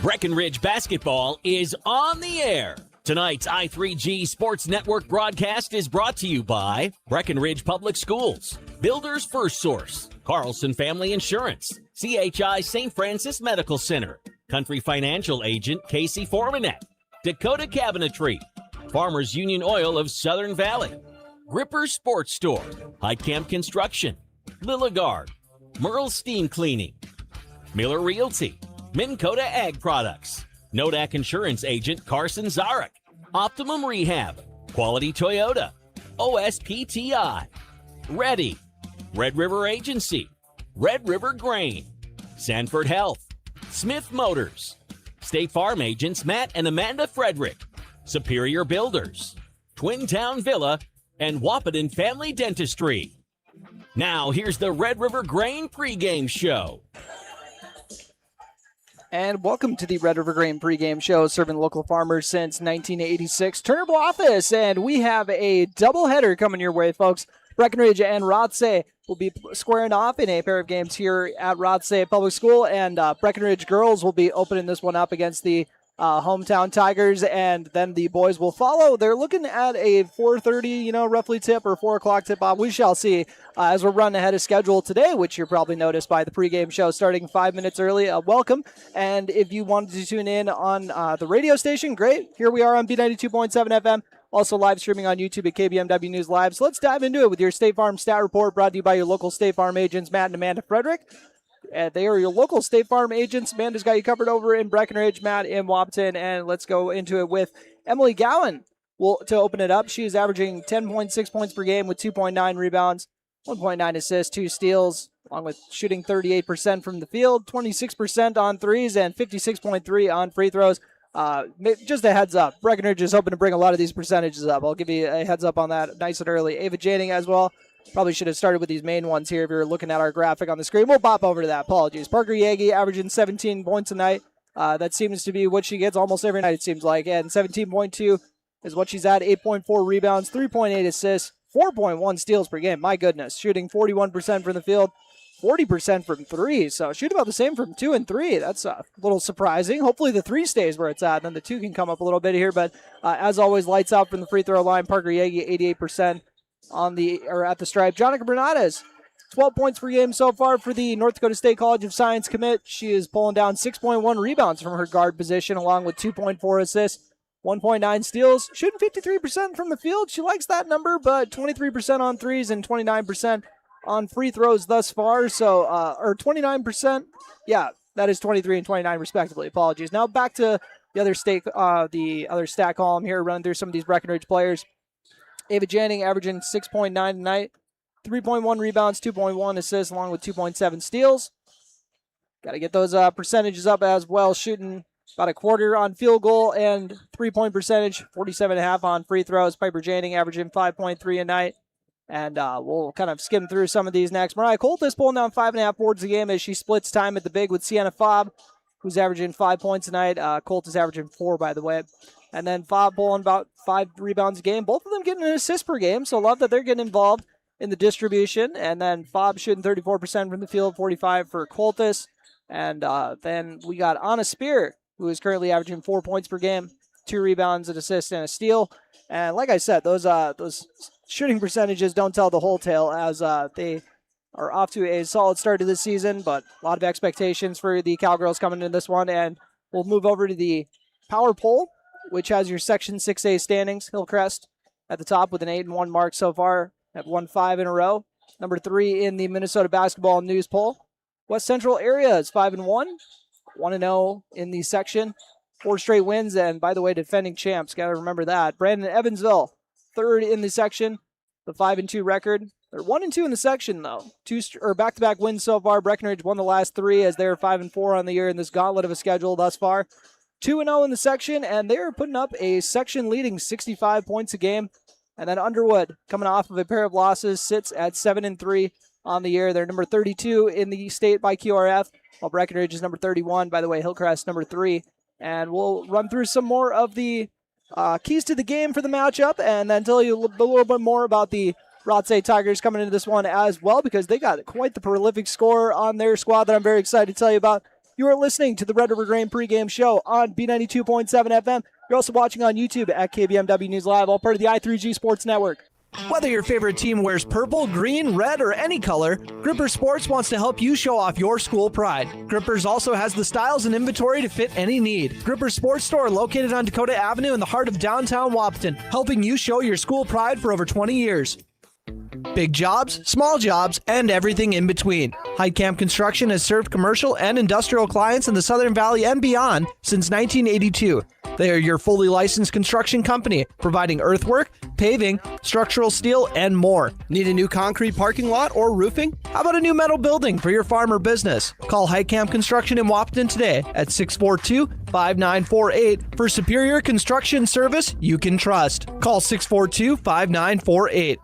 Breckenridge basketball is on the air. Tonight's I3G Sports Network broadcast is brought to you by Breckenridge Public Schools, Builders First Source, Carlson Family Insurance, CHI St. Francis Medical Center, Country Financial Agent Casey Formanet, Dakota Cabinetry, Farmers Union Oil of Southern Valley, Gripper Sports Store, Heitkamp Construction, Lilligard, Merle Steam Cleaning, Miller Realty, Minn Kota Ag Products, Nodak Insurance Agent Carson Zarek, Optimum Rehab, Quality Toyota, OSPTI, Ready, Red River Agency, Red River Grain, Sanford Health, Smith Motors, State Farm Agents Matt and Amanda Frederick, Superior Builders, Twin Town Villa, and Wahpeton Family Dentistry. Now here's the Red River Grain pregame show. And welcome to the Red River Grain pregame show, serving local farmers since 1986. Turnable office, and we have a doubleheader coming your way, folks. Breckenridge and Rothsay will be squaring off in a pair of games here at Rothsay Public School, and Breckenridge girls will be opening this one up against the hometown Tigers, and then the boys will follow. They're looking at a 4:30, roughly tip, or 4 o'clock tip off. We shall see as we're running ahead of schedule today, which you're probably noticed by the pregame show starting 5 minutes early. Welcome. And if you wanted to tune in on the radio station, great. Here we are on B92.7 FM. Also live streaming on YouTube at KBMW News Live. So let's dive into it with your State Farm Stat Report, brought to you by your local State Farm agents, Matt and Amanda Frederick. They are your local State Farm agents. Amanda's got you covered over in Breckenridge, Matt in Wahpeton, and let's go into it with Emily Gowan. To open it up, she is averaging 10.6 points per game with 2.9 rebounds, 1.9 assists, 2 steals, along with shooting 38% from the field, 26% on threes, and 56.3 on free throws. Just a heads up, Breckenridge is hoping to bring a lot of these percentages up. I'll give you a heads up on that nice and early. Ava Janing as well. Probably should have started with these main ones here if you're looking at our graphic on the screen. We'll pop over to that. Apologies. Parker Yagi averaging 17 points a night. That seems to be what she gets almost every night, it seems like. And 17.2 is what she's at. 8.4 rebounds, 3.8 assists, 4.1 steals per game. My goodness. Shooting 41% from the field, 40% from 3. So shoot about the same from 2 and 3. That's a little surprising. Hopefully the 3 stays where it's at. Then the 2 can come up a little bit here. But as always, lights out from the free throw line. Parker Yagi, 88%. At the stripe. Jonica Bernades, 12 points per game so far for the North Dakota State College of Science commit. She is pulling down 6.1 rebounds from her guard position, along with 2.4 assists, 1.9 steals, shooting 53% from the field. She likes that number, but 23% on threes and 29% on free throws thus far. So, or 29%. Yeah, that is 23 and 29 respectively. Apologies. Now back to the other stat column here, running through some of these Breckenridge players. Ava Janning averaging 6.9 tonight, 3.1 rebounds, 2.1 assists, along with 2.7 steals. Got to get those percentages up as well, shooting about a quarter on field goal and 3-point percentage, 47.5 on free throws. Piper Janning averaging 5.3 a night. And we'll kind of skim through some of these next. Mariah Colt is pulling down 5.5 boards a game as she splits time at the big with Sienna Fobb, who's averaging 5 points a night. Colt is averaging 4, by the way. And then Fobb pulling about 5 rebounds a game. Both of them getting an assist per game, so love that they're getting involved in the distribution. And then Fobb shooting 34% from the field, 45 for Coltis. And then we got Anna Spear, who is currently averaging 4 points per game, 2 rebounds, an assist, and a steal. And like I said, those shooting percentages don't tell the whole tale, as they are off to a solid start to this season, but a lot of expectations for the Cowgirls coming into this one. And we'll move over to the power poll, which has your Section 6A standings. Hillcrest at the top with an 8-1 mark so far, have won 5 in a row. Number 3 in the Minnesota Basketball News poll. West Central area is 5-1, 1-0 in the section. 4 straight wins, and by the way, defending champs. Got to remember that. Brandon Evansville, 3rd in the section, the 5-2 record. They're 1-2 in the section, though. Back-to-back wins so far. Breckenridge won the last 3 as they're 5-4 on the year in this gauntlet of a schedule thus far. 2-0 in the section, and they're putting up a section-leading 65 points a game. And then Underwood, coming off of a pair of losses, sits at 7-3 on the year. They're number 32 in the state by QRF, while Breckenridge is number 31. By the way, Hillcrest number 3. And we'll run through some more of the keys to the game for the matchup, and then tell you a little bit more about the Rothsay Tigers coming into this one as well, because they got quite the prolific scorer on their squad that I'm very excited to tell you about. You are listening to the Red River Grain pregame show on B92.7 FM. You're also watching on YouTube at KBMW News Live, all part of the I3G Sports Network. Whether your favorite team wears purple, green, red, or any color, Gripper Sports wants to help you show off your school pride. Grippers also has the styles and inventory to fit any need. Gripper Sports Store located on Dakota Avenue in the heart of downtown Wahpeton, helping you show your school pride for over 20 years. Big jobs, small jobs, and everything in between. Heidkamp Construction has served commercial and industrial clients in the Southern Valley and beyond since 1982. They are your fully licensed construction company, providing earthwork, paving, structural steel, and more. Need a new concrete parking lot or roofing? How about a new metal building for your farm or business? Call Heidkamp Construction in Wahpeton today at 642-5948 for superior construction service you can trust. Call 642-5948.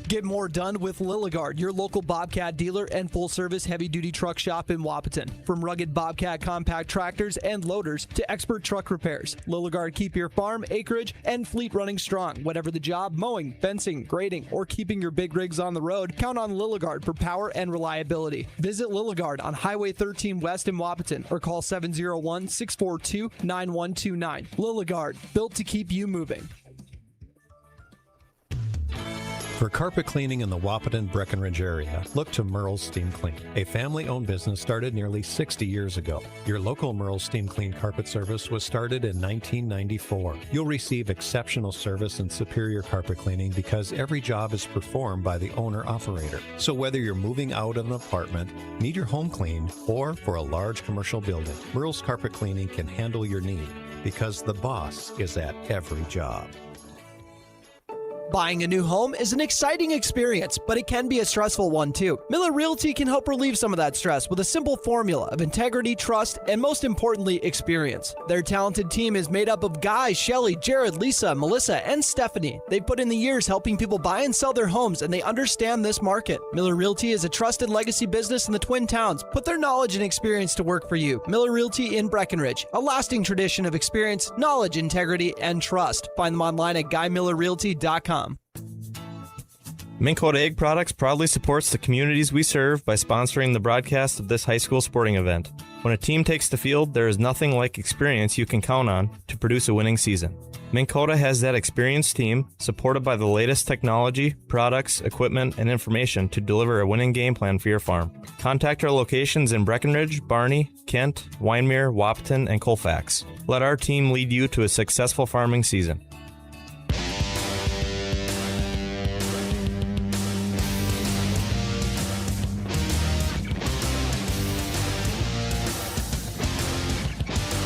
Get more done with Lilligard, your local Bobcat dealer and full-service heavy-duty truck shop in Wahpeton. From rugged Bobcat compact tractors and loaders to expert truck repairs, Lilligard keep your farm, acreage, and fleet running strong. Whatever the job, mowing, fencing, grading, or keeping your big rigs on the road, count on Lilligard for power and reliability. Visit Lilligard on Highway 13 West in Wahpeton or call 701-642-9129. Lilligard, built to keep you moving. For carpet cleaning in the Wahpeton Breckenridge area, look to Merle's Steam Clean, a family-owned business started nearly 60 years ago. Your local Merle's Steam Clean carpet service was started in 1994. You'll receive exceptional service and superior carpet cleaning because every job is performed by the owner-operator. So whether you're moving out of an apartment, need your home cleaned, or for a large commercial building, Merle's Carpet Cleaning can handle your need because the boss is at every job. Buying a new home is an exciting experience, but it can be a stressful one too. Miller Realty can help relieve some of that stress with a simple formula of integrity, trust, and most importantly, experience. Their talented team is made up of Guy, Shelly, Jared, Lisa, Melissa, and Stephanie. They've put in the years helping people buy and sell their homes, and they understand this market. Miller Realty is a trusted legacy business in the Twin Towns. Put their knowledge and experience to work for you. Miller Realty in Breckenridge, a lasting tradition of experience, knowledge, integrity, and trust. Find them online at GuyMillerRealty.com. Minn Kota Egg Products proudly supports the communities we serve by sponsoring the broadcast of this high school sporting event. When a team takes the field, there is nothing like experience you can count on to produce a winning season. Minn Kota has that experienced team, supported by the latest technology, products, equipment, and information to deliver a winning game plan for your farm. Contact our locations in Breckenridge, Barney, Kent, Wyndmere, Wahpeton, and Colfax. Let our team lead you to a successful farming season.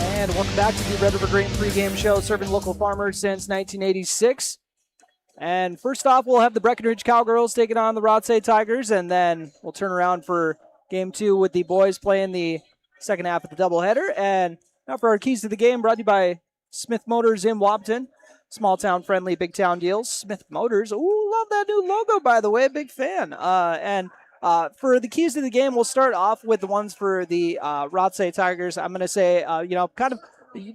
And welcome back to the Red River Grain pregame show, serving local farmers since 1986. And first off, we'll have the Breckenridge Cowgirls taking on the Rothsay Tigers, and then we'll turn around for game two with the boys playing the second half of the doubleheader. And now for our keys to the game, brought to you by Smith Motors in Wahpeton. Small town friendly, big town deals. Smith Motors. Ooh, love that new logo, by the way. Big fan. For the keys to the game, we'll start off with the ones for the Rothsay Tigers. I'm going to say, kind of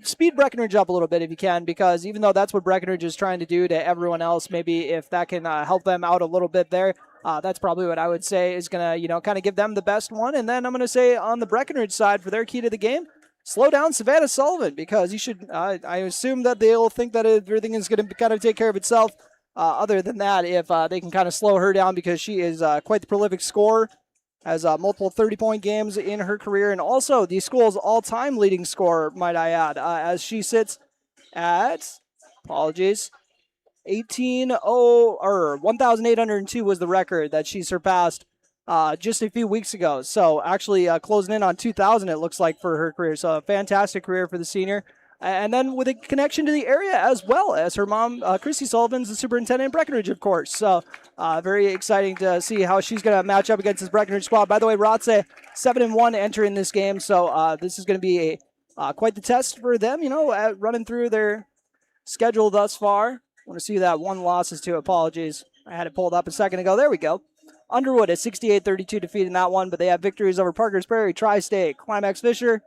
speed Breckenridge up a little bit if you can, because even though that's what Breckenridge is trying to do to everyone else, maybe if that can help them out a little bit there, that's probably what I would say is going to, kind of give them the best one. And then I'm going to say on the Breckenridge side for their key to the game, slow down Savannah Sullivan, because you should, I assume that they'll think that everything is going to kind of take care of itself. Other than that, if they can kind of slow her down, because she is quite the prolific scorer, has multiple 30-point games in her career, and also the school's all-time leading scorer, might I add, as she sits at, 1,802 was the record that she surpassed just a few weeks ago. So actually closing in on 2,000, it looks like, for her career. So a fantastic career for the senior. And then with a connection to the area as well, as her mom, Chrissy Sullivan's the superintendent in Breckenridge, of course. So very exciting to see how she's going to match up against this Breckenridge squad. By the way, Rothsay 7-1 entering this game, so this is going to be quite the test for them, running through their schedule thus far. I want to see that one losses to. Apologies. I had it pulled up a second ago. There we go. Underwood a 68-32 defeat in that one, but they have victories over Parkers Prairie, Tri-State, Climax Fisher,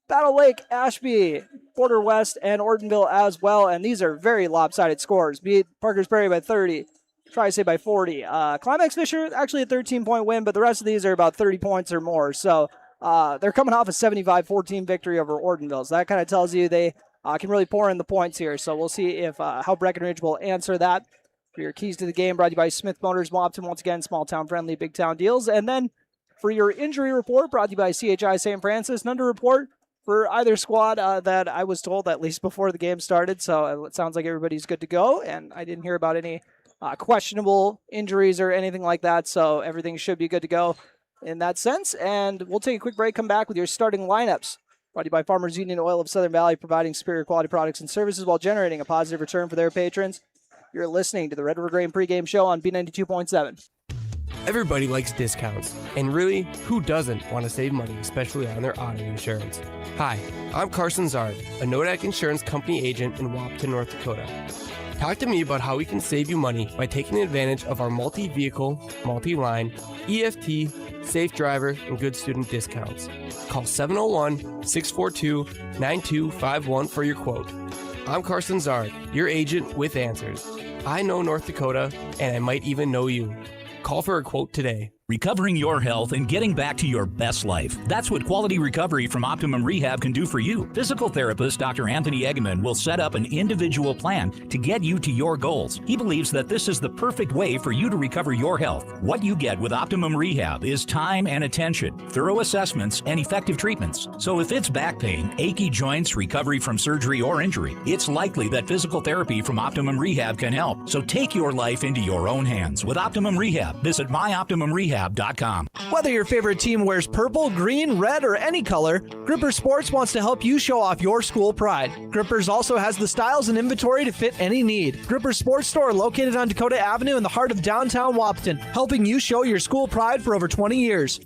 Battle Lake, Ashby, Border West, and Ortonville as well. And these are very lopsided scores. Beat Parkers Prairie by 30, Tri-State by 40. Climax Fisher, actually a 13-point win, but the rest of these are about 30 points or more. So they're coming off a 75-14 victory over Ortonville. So that kind of tells you they can really pour in the points here. So we'll see if how Breckenridge will answer that. For your keys to the game, brought to you by Smith Motors, Mopton. Once again, small town friendly, big town deals. And then for your injury report, brought to you by CHI St. Francis, none to report for either squad that I was told at least before the game started. So it sounds like everybody's good to go, and I didn't hear about any questionable injuries or anything like that. So everything should be good to go in that sense. And we'll take a quick break, come back with your starting lineups. Brought to you by Farmers Union Oil of Southern Valley, providing superior quality products and services while generating a positive return for their patrons. You're listening to the Red River Grain pregame show on B92.7. Everybody likes discounts, and really, who doesn't want to save money, especially on their auto insurance? Hi, I'm Carson Zard, a Nodak Insurance Company agent in Wahpeton, North Dakota. Talk to me about how we can save you money by taking advantage of our multi-vehicle, multi-line, EFT, safe driver, and good student discounts. Call 701-642-9251 for your quote. I'm Carson Zard, your agent with answers. I know North Dakota, and I might even know you. Call for a quote today. Recovering your health and getting back to your best life. That's what Quality Recovery from Optimum Rehab can do for you. Physical therapist Dr. Anthony Eggeman will set up an individual plan to get you to your goals. He believes that this is the perfect way for you to recover your health. What you get with Optimum Rehab is time and attention, thorough assessments, and effective treatments. So if it's back pain, achy joints, recovery from surgery or injury, it's likely that physical therapy from Optimum Rehab can help. So take your life into your own hands with Optimum Rehab. Visit myoptimumrehab.com. Whether your favorite team wears purple, green, red, or any color, Gripper Sports wants to help you show off your school pride. Grippers also has the styles and inventory to fit any need. Gripper Sports Store located on Dakota Avenue in the heart of downtown Wahpeton, helping you show your school pride for over 20 years.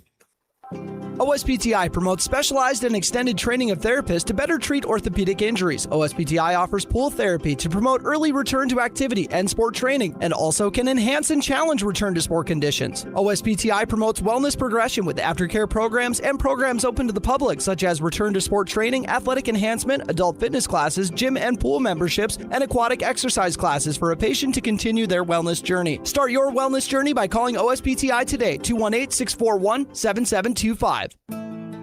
OSPTI promotes specialized and extended training of therapists to better treat orthopedic injuries. OSPTI offers pool therapy to promote early return to activity and sport training, and also can enhance and challenge return to sport conditions. OSPTI promotes wellness progression with aftercare programs and programs open to the public, such as return to sport training, athletic enhancement, adult fitness classes, gym and pool memberships, and aquatic exercise classes for a patient to continue their wellness journey. Start your wellness journey by calling OSPTI today, 218-641-7725.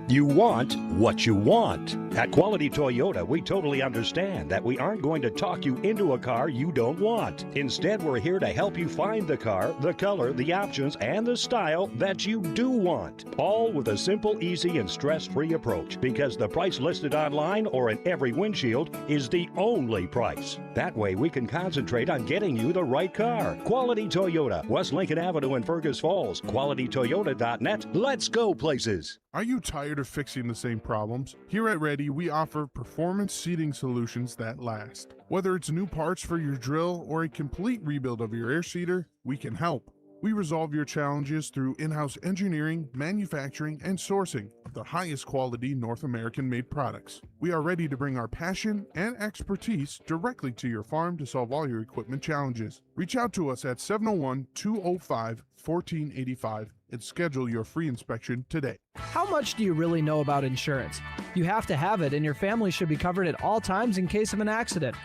You want what you want. At Quality Toyota, we totally understand that we aren't going to talk you into a car you don't want. Instead, we're here to help you find the car, the color, the options, and the style that you do want. All with a simple, easy, and stress-free approach, because the price listed online or in every windshield is the only price. That way, we can concentrate on getting you the right car. Quality Toyota, West Lincoln Avenue in Fergus Falls. QualityToyota.net. Let's go places. Are you tired of fixing the same problems? Here at Reddy, we offer performance seating solutions that last. Whether it's new parts for your drill or a complete rebuild of your air seeder, we can help. We resolve your challenges through in-house engineering, manufacturing, and sourcing of the highest quality North American-made products. We are ready to bring our passion and expertise directly to your farm to solve all your equipment challenges. Reach out to us at 701-205-1485 and schedule your free inspection today. How much do you really know about insurance? You have to have it, and your family should be covered at all times in case of an accident.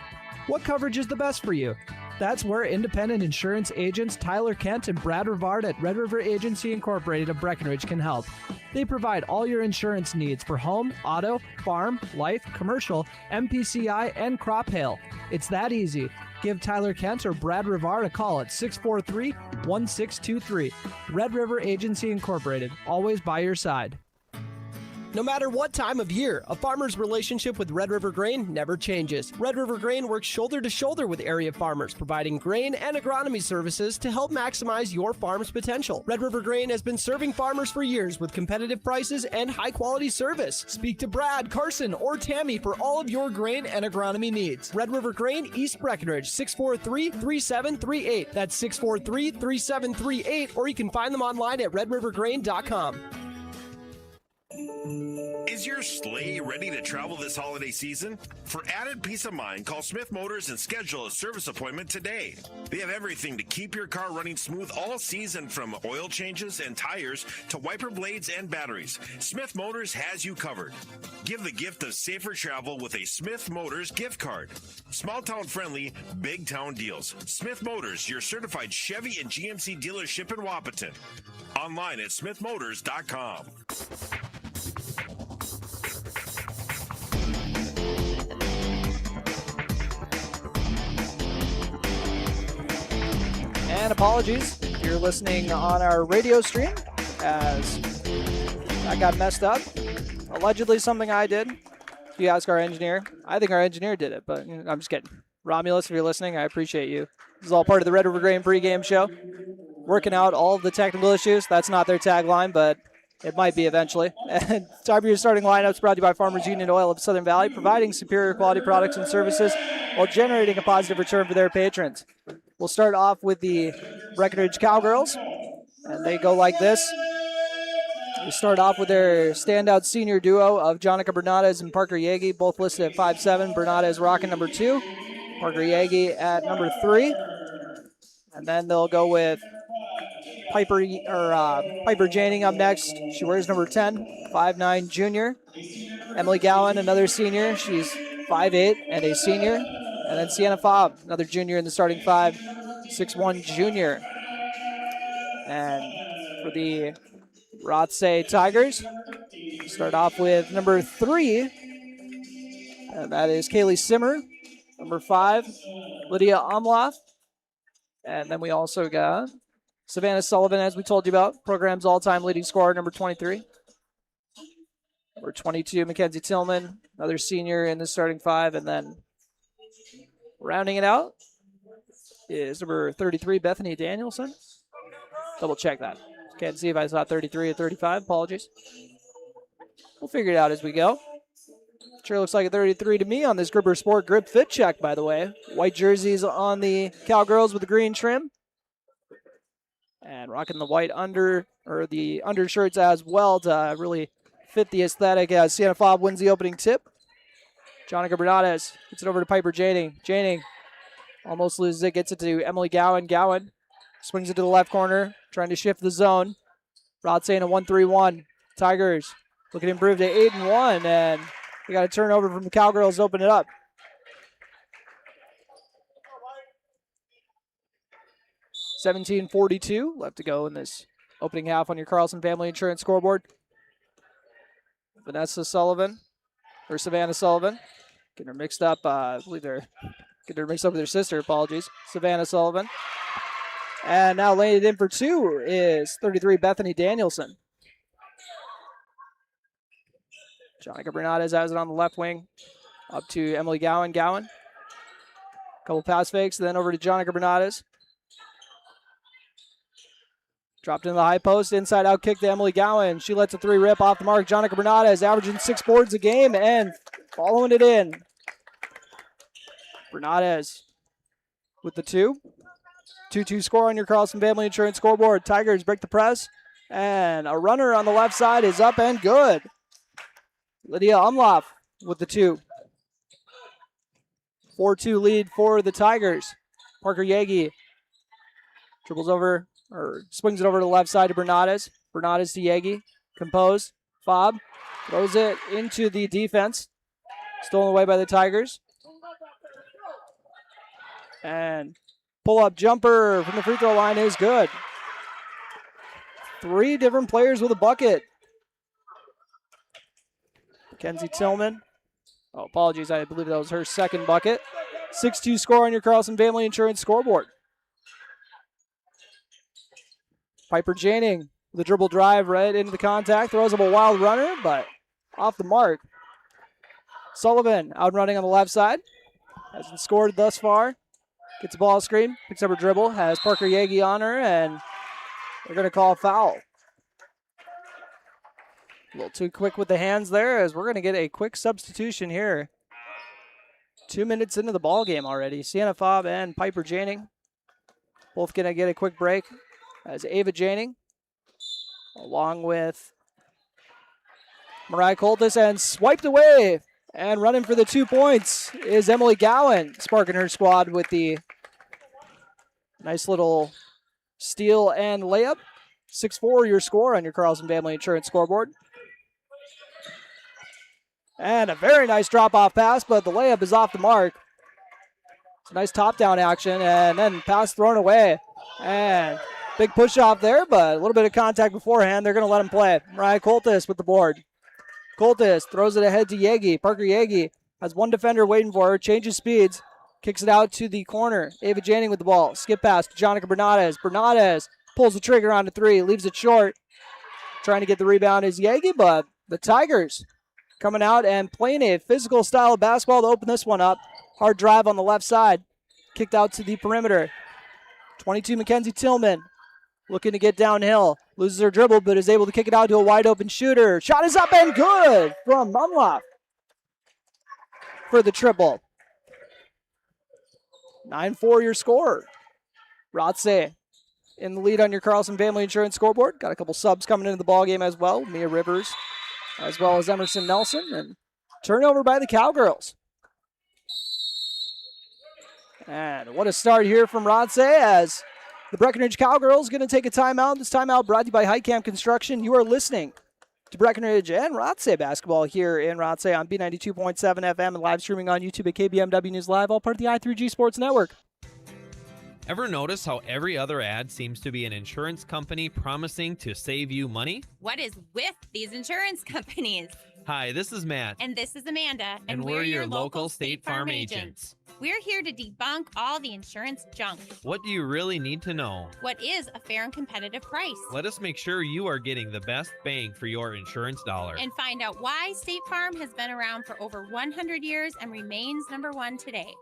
What coverage is the best for you? That's where independent insurance agents Tyler Kent and Brad Rivard at Red River Agency Incorporated of Breckenridge can help. They provide all your insurance needs for home, auto, farm, life, commercial, MPCI, and crop hail. It's that easy. Give Tyler Kent or Brad Rivard a call at 643-1623. Red River Agency Incorporated, always by your side. No matter what time of year, a farmer's relationship with Red River Grain never changes. Red River Grain works shoulder to shoulder with area farmers, providing grain and agronomy services to help maximize your farm's potential. Red River Grain has been serving farmers for years with competitive prices and high-quality service. Speak to Brad, Carson, or Tammy for all of your grain and agronomy needs. Red River Grain, East Breckenridge, 643-3738. That's 643-3738, or you can find them online at redrivergrain.com. Is your sleigh ready to travel this holiday season? For added peace of mind, call Smith Motors and schedule a service appointment today. They have everything to keep your car running smooth all season, from oil changes and tires to wiper blades and batteries. Smith Motors has you covered. Give the gift of safer travel with a Smith Motors gift card. Small town friendly, big town deals. Smith Motors, your certified Chevy and GMC dealership in Wahpeton. Online at smithmotors.com. apologies if you're listening on our radio stream, as I got messed up. Allegedly something I did. If you ask our engineer, I think our engineer did it, but I'm just kidding. Romulus, if you're listening, I appreciate you. This is all part of the Red River Grain pregame show. Working out all of the technical issues. That's not their tagline, but it might be eventually. And time for your starting lineups brought to you by Farmers Union Oil of Southern Valley, providing superior quality products and services while generating a positive return for their patrons. We'll start off with the Breckenridge Cowgirls, and they go like this. We start off with their standout senior duo of Jonica Bernades and Parker Yagi, both listed at 5'7". Bernades rocking number 2, Parker Yagi at number 3. And then they'll go with Piper Janing up next. She wears number 10, 5'9" junior. Emily Gowan, another senior. She's 5'8" and a senior. And then Sienna Fobb, another junior in the starting 5, 6'1" junior. And for the Rothsay Tigers, start off with number 3, and that is Kaylee Simmer. Number 5, Lydia Omloff. And then we also got Savannah Sullivan, as we told you about, program's all-time leading scorer, number 23. Number 22, Mackenzie Tillman, another senior in the starting 5. And then rounding it out is number 33, Bethany Danielson. Double check that. Can't see if I saw 33 or 35. Apologies. We'll figure it out as we go. Sure looks like a 33 to me on this Gripper Sport Grip Fit Check, by the way. White jerseys on the Cowgirls with the green trim. And rocking the white the undershirts as well to really fit the aesthetic as Sienna Fobb wins the opening tip. Jonica Bernades gets it over to Piper Janing. Janing almost loses it, gets it to Emily Gowan. Gowan swings it to the left corner, trying to shift the zone. Rothsay in a 1-3-1. Tigers looking to improve to 8-1, and we got a turnover from the Cowgirls to open it up. $17:42 left to go in this opening half on your Carlson Family Insurance scoreboard. Savannah Sullivan, getting her mixed up. I believe they're getting her mixed up with her sister. Apologies. Savannah Sullivan. And now laying it in for 2 is 33, Bethany Danielson. Jonica Bernades has it on the left wing. Up to Emily Gowan. Gowan. Couple pass fakes, then over to Jonica Bernades. Dropped into the high post, inside out kick to Emily Gowan. She lets a 3 rip off the mark. Jonica Bernades averaging 6 boards a game and following it in. Bernades with the 2. 2-2 score on your Carlson Family Insurance scoreboard. Tigers break the press, and a runner on the left side is up and good. Lydia Umlauf with the 2. 4-2 lead for the Tigers. Parker Yagi swings it over to the left side to Bernades. Bernades to Yagi. Composed. Fobb throws it into the defense. Stolen away by the Tigers. And pull-up jumper from the free throw line is good. 3 different players with a bucket. Mackenzie Tillman. Oh, apologies. I believe that was her second bucket. 6-2 score on your Carlson Family Insurance scoreboard. Piper Janing with a dribble drive right into the contact. Throws up a wild runner, but off the mark. Sullivan outrunning on the left side. Hasn't scored thus far. Gets a ball screen. Picks up her dribble. Has Parker Yagi on her, and they're going to call a foul. A little too quick with the hands there, as we're going to get a quick substitution here. 2 minutes into the ball game already. Sienna Fobb and Piper Janing both going to get a quick break. As Ava Janing, along with Mariah Coltis, and swiped away. And running for the 2 points is Emily Gowan, sparking her squad with the nice little steal and layup. 6-4 your score on your Carlson Family Insurance scoreboard. And a very nice drop-off pass, but the layup is off the mark. It's a nice top-down action, and then pass thrown away. And big push-off there, but a little bit of contact beforehand. They're going to let him play. Mariah Coltis with the board. Coltis throws it ahead to Yagi. Parker Yagi has one defender waiting for her, changes speeds, Kicks it out to the corner. Ava Janning with the ball. Skip pass to Jonica Bernades. Bernades pulls the trigger on the three, leaves it short. Trying to get the rebound is Yagi, but the Tigers coming out and playing a physical style of basketball to open this one up. Hard drive on the left side. Kicked out to the perimeter. 22 Mackenzie Tillman looking to get downhill. Loses her dribble, but is able to kick it out to a wide open shooter. Shot is up and good from Munlop for the triple. 9-4 your score. Rothsay in the lead on your Carlson Family Insurance scoreboard. Got a couple subs coming into the ballgame as well. Mia Rivers as well as Emerson Nelson. And turnover by the Cowgirls. And what a start here from Rothsay as the Breckenridge Cowgirls going to take a timeout. This timeout brought to you by Heitkamp Construction. You are listening to Breckenridge and Rothsay basketball here in Rothsay on B92.7 FM and live streaming on YouTube at KBMW News Live, all part of the I3G Sports Network. Ever notice how every other ad seems to be an insurance company promising to save you money? What is with these insurance companies? Hi, this is Matt. And this is Amanda. And we're your local State Farm agents. We're here to debunk all the insurance junk. What do you really need to know? What is a fair and competitive price? Let us make sure you are getting the best bang for your insurance dollar. And find out why State Farm has been around for over 100 years and remains number one today.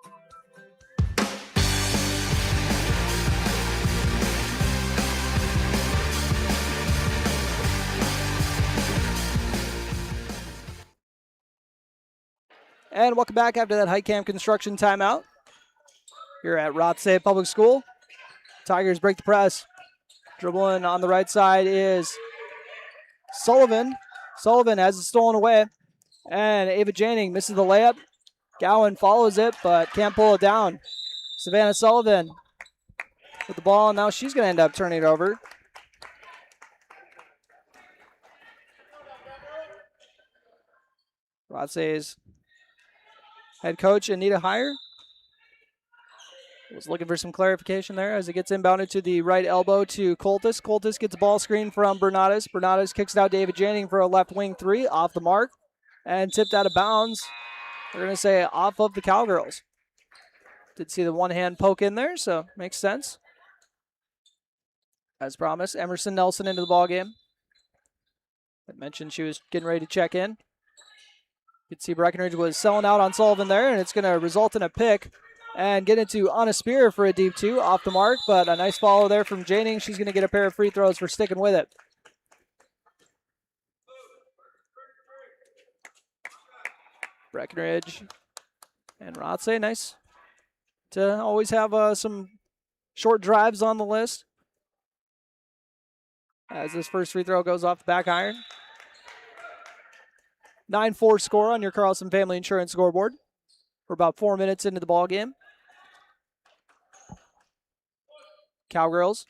And welcome back after that Heitkamp Construction timeout. Here at Rothsay Public School. Tigers break the press. Dribbling on the right side is Sullivan. Sullivan has it stolen away. And Ava Janning misses the layup. Gowan follows it, but can't pull it down. Savannah Sullivan with the ball, and now she's going to end up turning it over. Rothsay's head coach Anita Heyer was looking for some clarification there as it gets inbounded to the right elbow to Coltis. Coltis gets a ball screen from Bernades. Bernades kicks it out to David Janning for a left wing three off the mark and tipped out of bounds. We're going to say off of the Cowgirls. Did see the one hand poke in there, so makes sense. As promised, Emerson Nelson into the ball game. I mentioned she was getting ready to check in. You can see Breckenridge was selling out on Sullivan there, and it's going to result in a pick and get into Anna Spear for a deep two off the mark, but a nice follow there from Janning. She's going to get a pair of free throws for sticking with it. Breckenridge and Rothsay, nice to always have some short drives on the list. As this first free throw goes off the back iron. 9-4 score on your Carlson Family Insurance scoreboard. We're about 4 minutes into the ball game. Cowgirls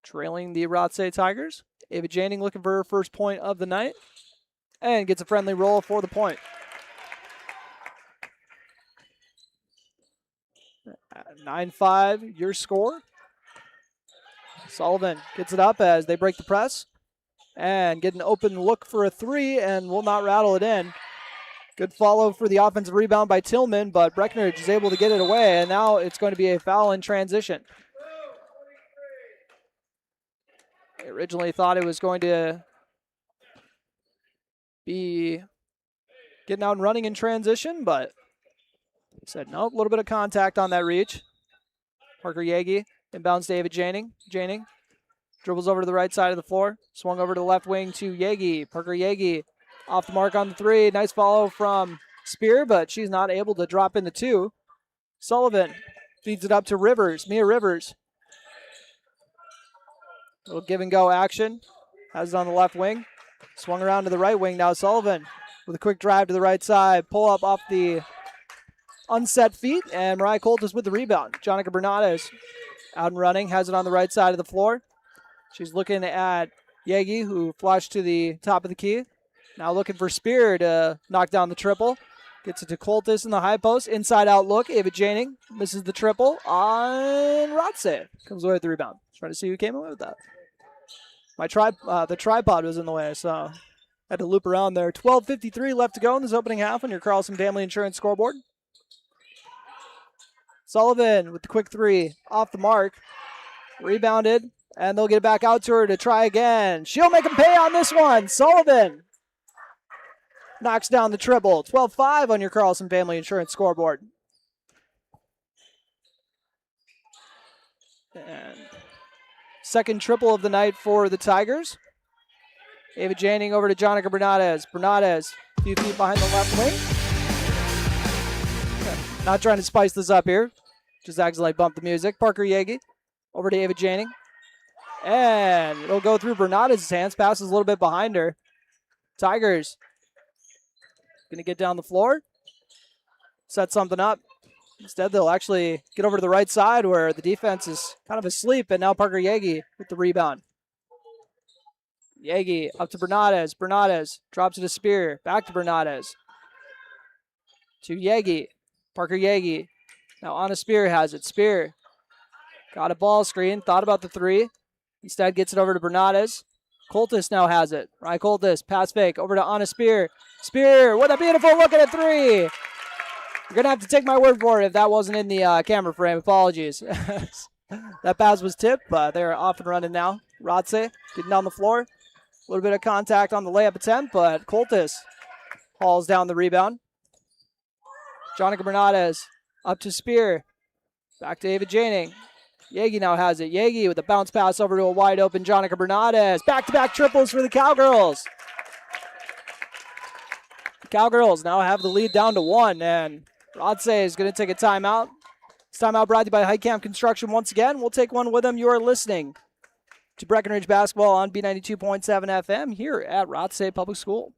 trailing the Rothsay Tigers. Ava Janning looking for her first point of the night and gets a friendly roll for the point. 9-5 your score. Sullivan gets it up as they break the press and get an open look for a three and will not rattle it in. Good follow for the offensive rebound by Tillman, but Breckenridge is able to get it away, and now it's going to be a foul in transition. I originally thought it was going to be getting out and running in transition, but he said nope, a little bit of contact on that reach. Parker Yagi inbounds David Janning. Janning dribbles over to the right side of the floor. Swung over to the left wing to Yagi. Parker Yagi off the mark on the three. Nice follow from Spear, but she's not able to drop in the two. Sullivan feeds it up to Rivers. Mia Rivers. Little give and go action. Has it on the left wing. Swung around to the right wing now. Sullivan with a quick drive to the right side. Pull up off the unset feet, and Mariah Coltis with the rebound. Jonica Bernades out and running. Has it on the right side of the floor. She's looking at Yagi, who flashed to the top of the key. Now looking for Spear to knock down the triple. Gets it to Coltis in the high post. Inside out look. Ava Janning misses the triple on Rothsay. Comes away with the rebound. Trying to see who came away with that. The tripod was in the way, so had to loop around there. 12:53 left to go in this opening half on your Carlson Family Insurance scoreboard. Sullivan with the quick three off the mark. Rebounded, and they'll get it back out to her to try again. She'll make him pay on this one. Sullivan knocks down the triple. 12-5 on your Carlson Family Insurance scoreboard. And second triple of the night for the Tigers. Ava Janning over to Jonica Bernadez. Bernadez, a few feet behind the left wing. Okay. Not trying to spice this up here. Just accidentally bumped the music. Parker Yagi over to Ava Janning. And it'll go through Bernadez's hands. Passes a little bit behind her. Tigers going to get down the floor. Set something up. Instead, they'll actually get over to the right side where the defense is kind of asleep. And now Parker Yagi with the rebound. Yagi up to Bernadez. Bernadez drops it to Spear. Back to Bernadez. To Yagi. Parker Yagi. Now Anna Spear has it. Spear got a ball screen. Thought about the three. Instead gets it over to Bernadez. Coltis now has it. Ryan Coltis. Pass fake over to Anna Spear. Spear with a beautiful look at a three. You're going to have to take my word for it if that wasn't in the camera frame. Apologies. That pass was tipped, but they're off and running now. Rothsay getting down the floor. A little bit of contact on the layup attempt, but Coltis hauls down the rebound. Jonica Bernadez up to Spear. Back to Ava Janning. Yagi now has it. Yagi with a bounce pass over to a wide open Jonica Bernadez. Back-to-back triples for the Cowgirls. The Cowgirls now have the lead down to 1, and Rothsay is going to take a timeout. This timeout brought to you by Heitkamp Construction once again. We'll take one with them. You are listening to Breckenridge Basketball on B92.7 FM here at Rothsay Public School.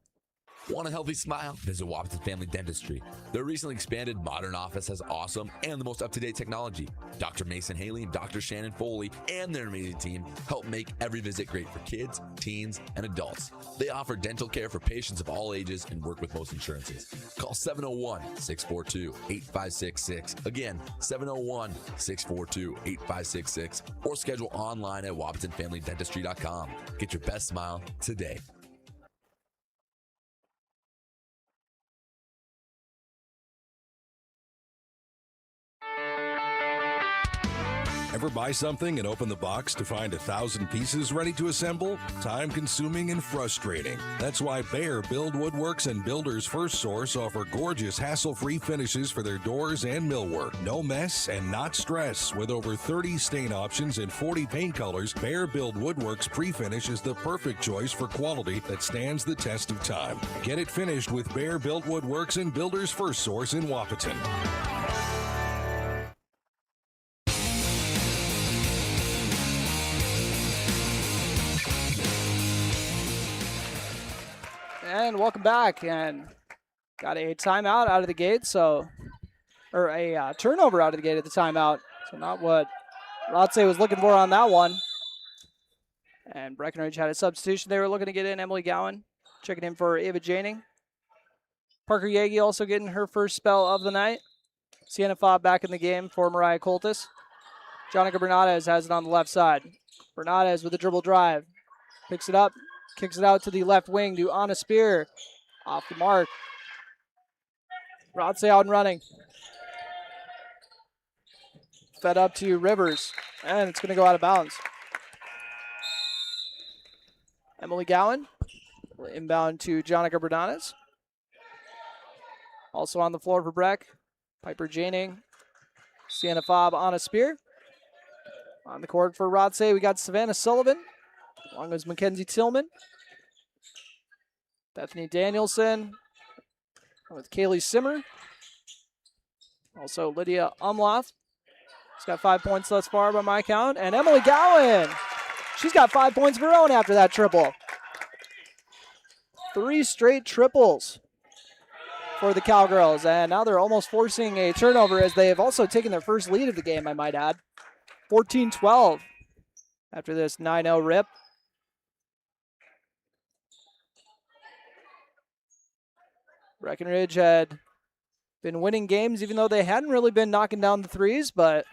Want a healthy smile? Visit Wapton Family Dentistry. Their recently expanded modern office has awesome and the most up-to-date technology. Dr. Mason Haley and Dr. Shannon Foley and their amazing team help make every visit great for kids, teens, and adults. They offer dental care for patients of all ages and work with most insurances. Call 701-642-8566. Again, 701-642-8566 or schedule online at WaptonFamilyDentistry.com. Get your best smile today. Ever buy something and open the box to find 1,000 pieces ready to assemble? Time-consuming and frustrating. That's why Bear Build Woodworks and Builders First Source offer gorgeous, hassle-free finishes for their doors and millwork. No mess and not stress. With over 30 stain options and 40 paint colors, Bear Build Woodworks pre-finish is the perfect choice for quality that stands the test of time. Get it finished with Bear Built Woodworks and Builders First Source in Wapaton. And welcome back, and got a timeout out of the gate, or a turnover out of the gate at the timeout. So not what Rothsay was looking for on that one. And Breckenridge had a substitution. They were looking to get in Emily Gowan, checking in for Ava Janning. Parker Yagi also getting her first spell of the night. Sienna Fobb back in the game for Mariah Coltis. Jonica Bernadez has it on the left side. Bernadez with a dribble drive. Picks it up. Kicks it out to the left wing to Anna Spear. Off the mark. Rothsay out and running. Fed up to Rivers. And it's going to go out of bounds. Emily Gowan will inbound to Jonica Bernadez. Also on the floor for Breck. Piper Janning. Sienna Fobb, Anna Spear. On the court for Rothsay, we got Savannah Sullivan. Along with Mackenzie Tillman. Bethany Danielson. With Kaylee Simmer. Also Lydia Umloff. She's got 5 points thus far by my count. And Emily Gowan. She's got 5 points of her own after that triple. 3 straight triples for the Cowgirls. And now they're almost forcing a turnover as they have also taken their first lead of the game, I might add. 14-12 after this 9-0 rip. Breckenridge had been winning games even though they hadn't really been knocking down the threes, but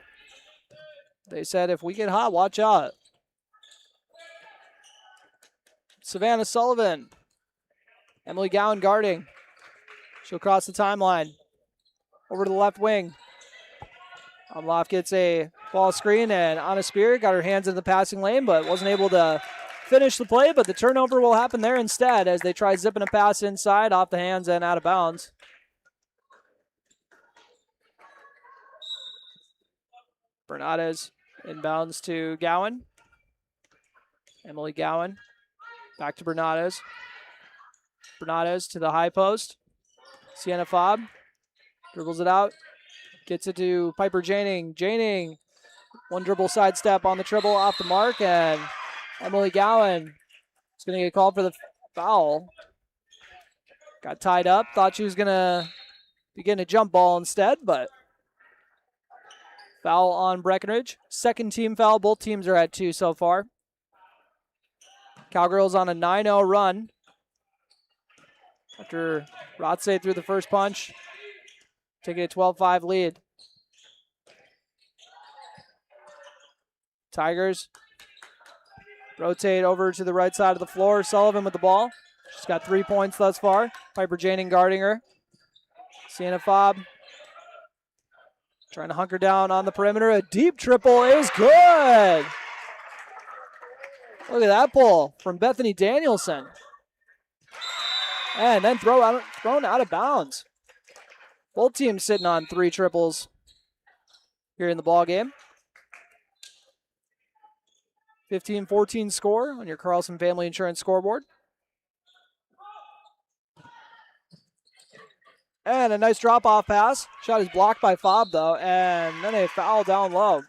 they said if we get hot, watch out. Savannah Sullivan. Emily Gowan guarding. She'll cross the timeline. Over to the left wing. Umlauf gets a ball screen, and Anna Spear got her hands in the passing lane, but wasn't able to finish the play, but the turnover will happen there instead as they try zipping a pass inside, off the hands and out of bounds. Bernades inbounds to Gowan. Emily Gowan back to Bernades. Bernades to the high post. Sienna Fobb dribbles it out. Gets it to Piper Janing. Janing, one dribble sidestep on the dribble off the mark, and Emily Gowan is going to get called for the foul. Got tied up. Thought she was going to be getting a jump ball instead, but foul on Breckenridge. Second team foul. Both teams are at 2 so far. Cowgirls on a 9-0 run after Rothsay threw the first punch, taking a 12-5 lead. Tigers rotate over to the right side of the floor. Sullivan with the ball. She's got 3 points thus far. Piper Janing guarding her. Sienna Fobb trying to hunker down on the perimeter. A deep triple is good. Look at that pull from Bethany Danielson. And then thrown out of bounds. Both teams sitting on 3 triples here in the ball game. 15-14 score on your Carlson Family Insurance scoreboard. And a nice drop-off pass. Shot is blocked by Fobb, though, and then a foul down low.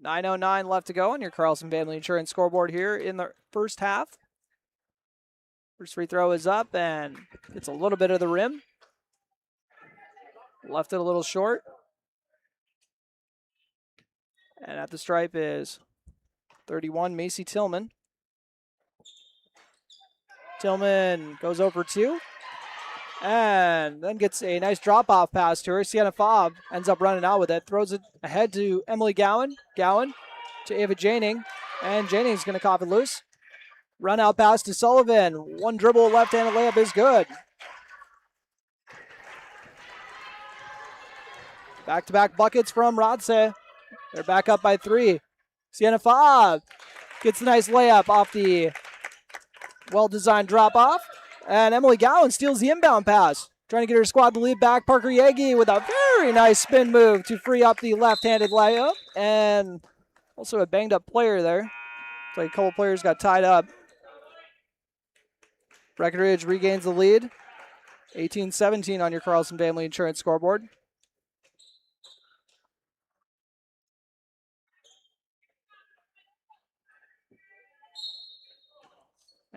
.909 left to go on your Carlson Family Insurance scoreboard here in the first half. First free throw is up and gets a little bit of the rim. Left it a little short. And at the stripe is 31, Macy Tillman. Tillman goes over 2. And then gets a nice drop-off pass to her. Sienna Fobb ends up running out with it. Throws it ahead to Emily Gowan. Gowan to Ava Janing. And Janing's going to cough it loose. Run out pass to Sullivan. One dribble left-handed layup is good. Back-to-back buckets from Rothsay. They're back up by 3. Sienna Fobb gets a nice layup off the well-designed drop-off. And Emily Gowan steals the inbound pass. Trying to get her squad to lead back. Parker Yegi with a very nice spin move to free up the left-handed layup. And also a banged-up player there. Looks like a couple players got tied up. Breckenridge regains the lead. 18-17 on your Carlson Family Insurance scoreboard.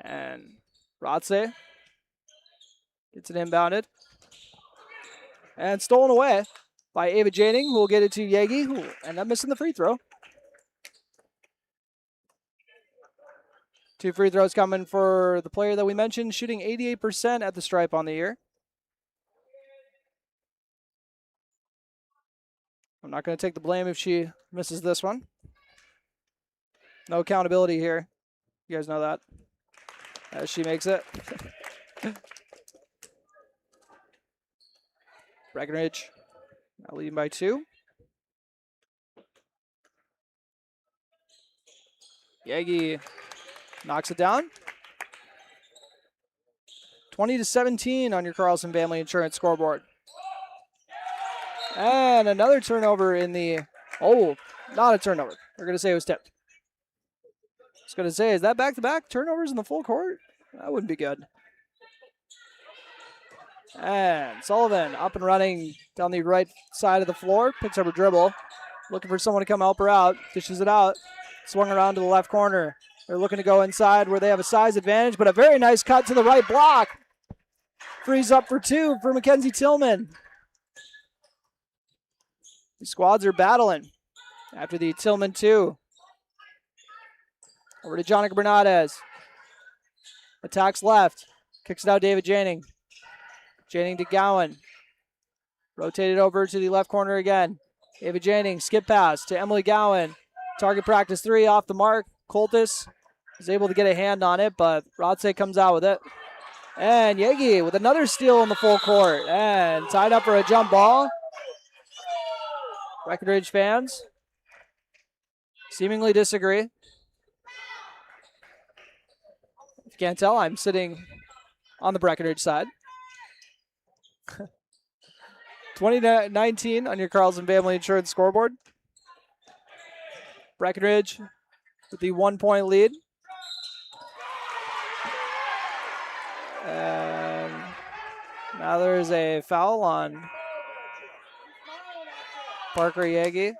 And Rothsay gets it inbounded. And stolen away by Ava Janing, who will get it to Yegi, who ended up missing the free throw. 2 free throws coming for the player that we mentioned, shooting 88% at the stripe on the year. I'm not going to take the blame if she misses this one. No accountability here. You guys know that. As she makes it. Breckenridge now leading by 2. Yegi knocks it down. 20-17 on your Carlson Family Insurance scoreboard. And another turnover in the... Oh, not a turnover. We're going to say it was tipped. I was going to say, is that back-to-back turnovers in the full court? That wouldn't be good. And Sullivan up and running down the right side of the floor. Picks up her dribble. Looking for someone to come help her out. Dishes it out. Swung around to the left corner. They're looking to go inside where they have a size advantage, but a very nice cut to the right block. Frees up for 2 for Mackenzie Tillman. The squads are battling after the Tillman 2. Over to Jonica Bernades. Attacks left. Kicks it out David Janing. Janing to Gowan. Rotated over to the left corner again. David Janing, skip pass to Emily Gowan. Target practice 3 off the mark. Coltis is able to get a hand on it, but Rothsay comes out with it. And Yegi with another steal in the full court. And tied up for a jump ball. Breckenridge fans seemingly disagree. If you can't tell, I'm sitting on the Breckenridge side. 2019 on your Carlson Family Insurance scoreboard. Breckenridge with the 1-point lead. And now there's a foul on Parker Yegi.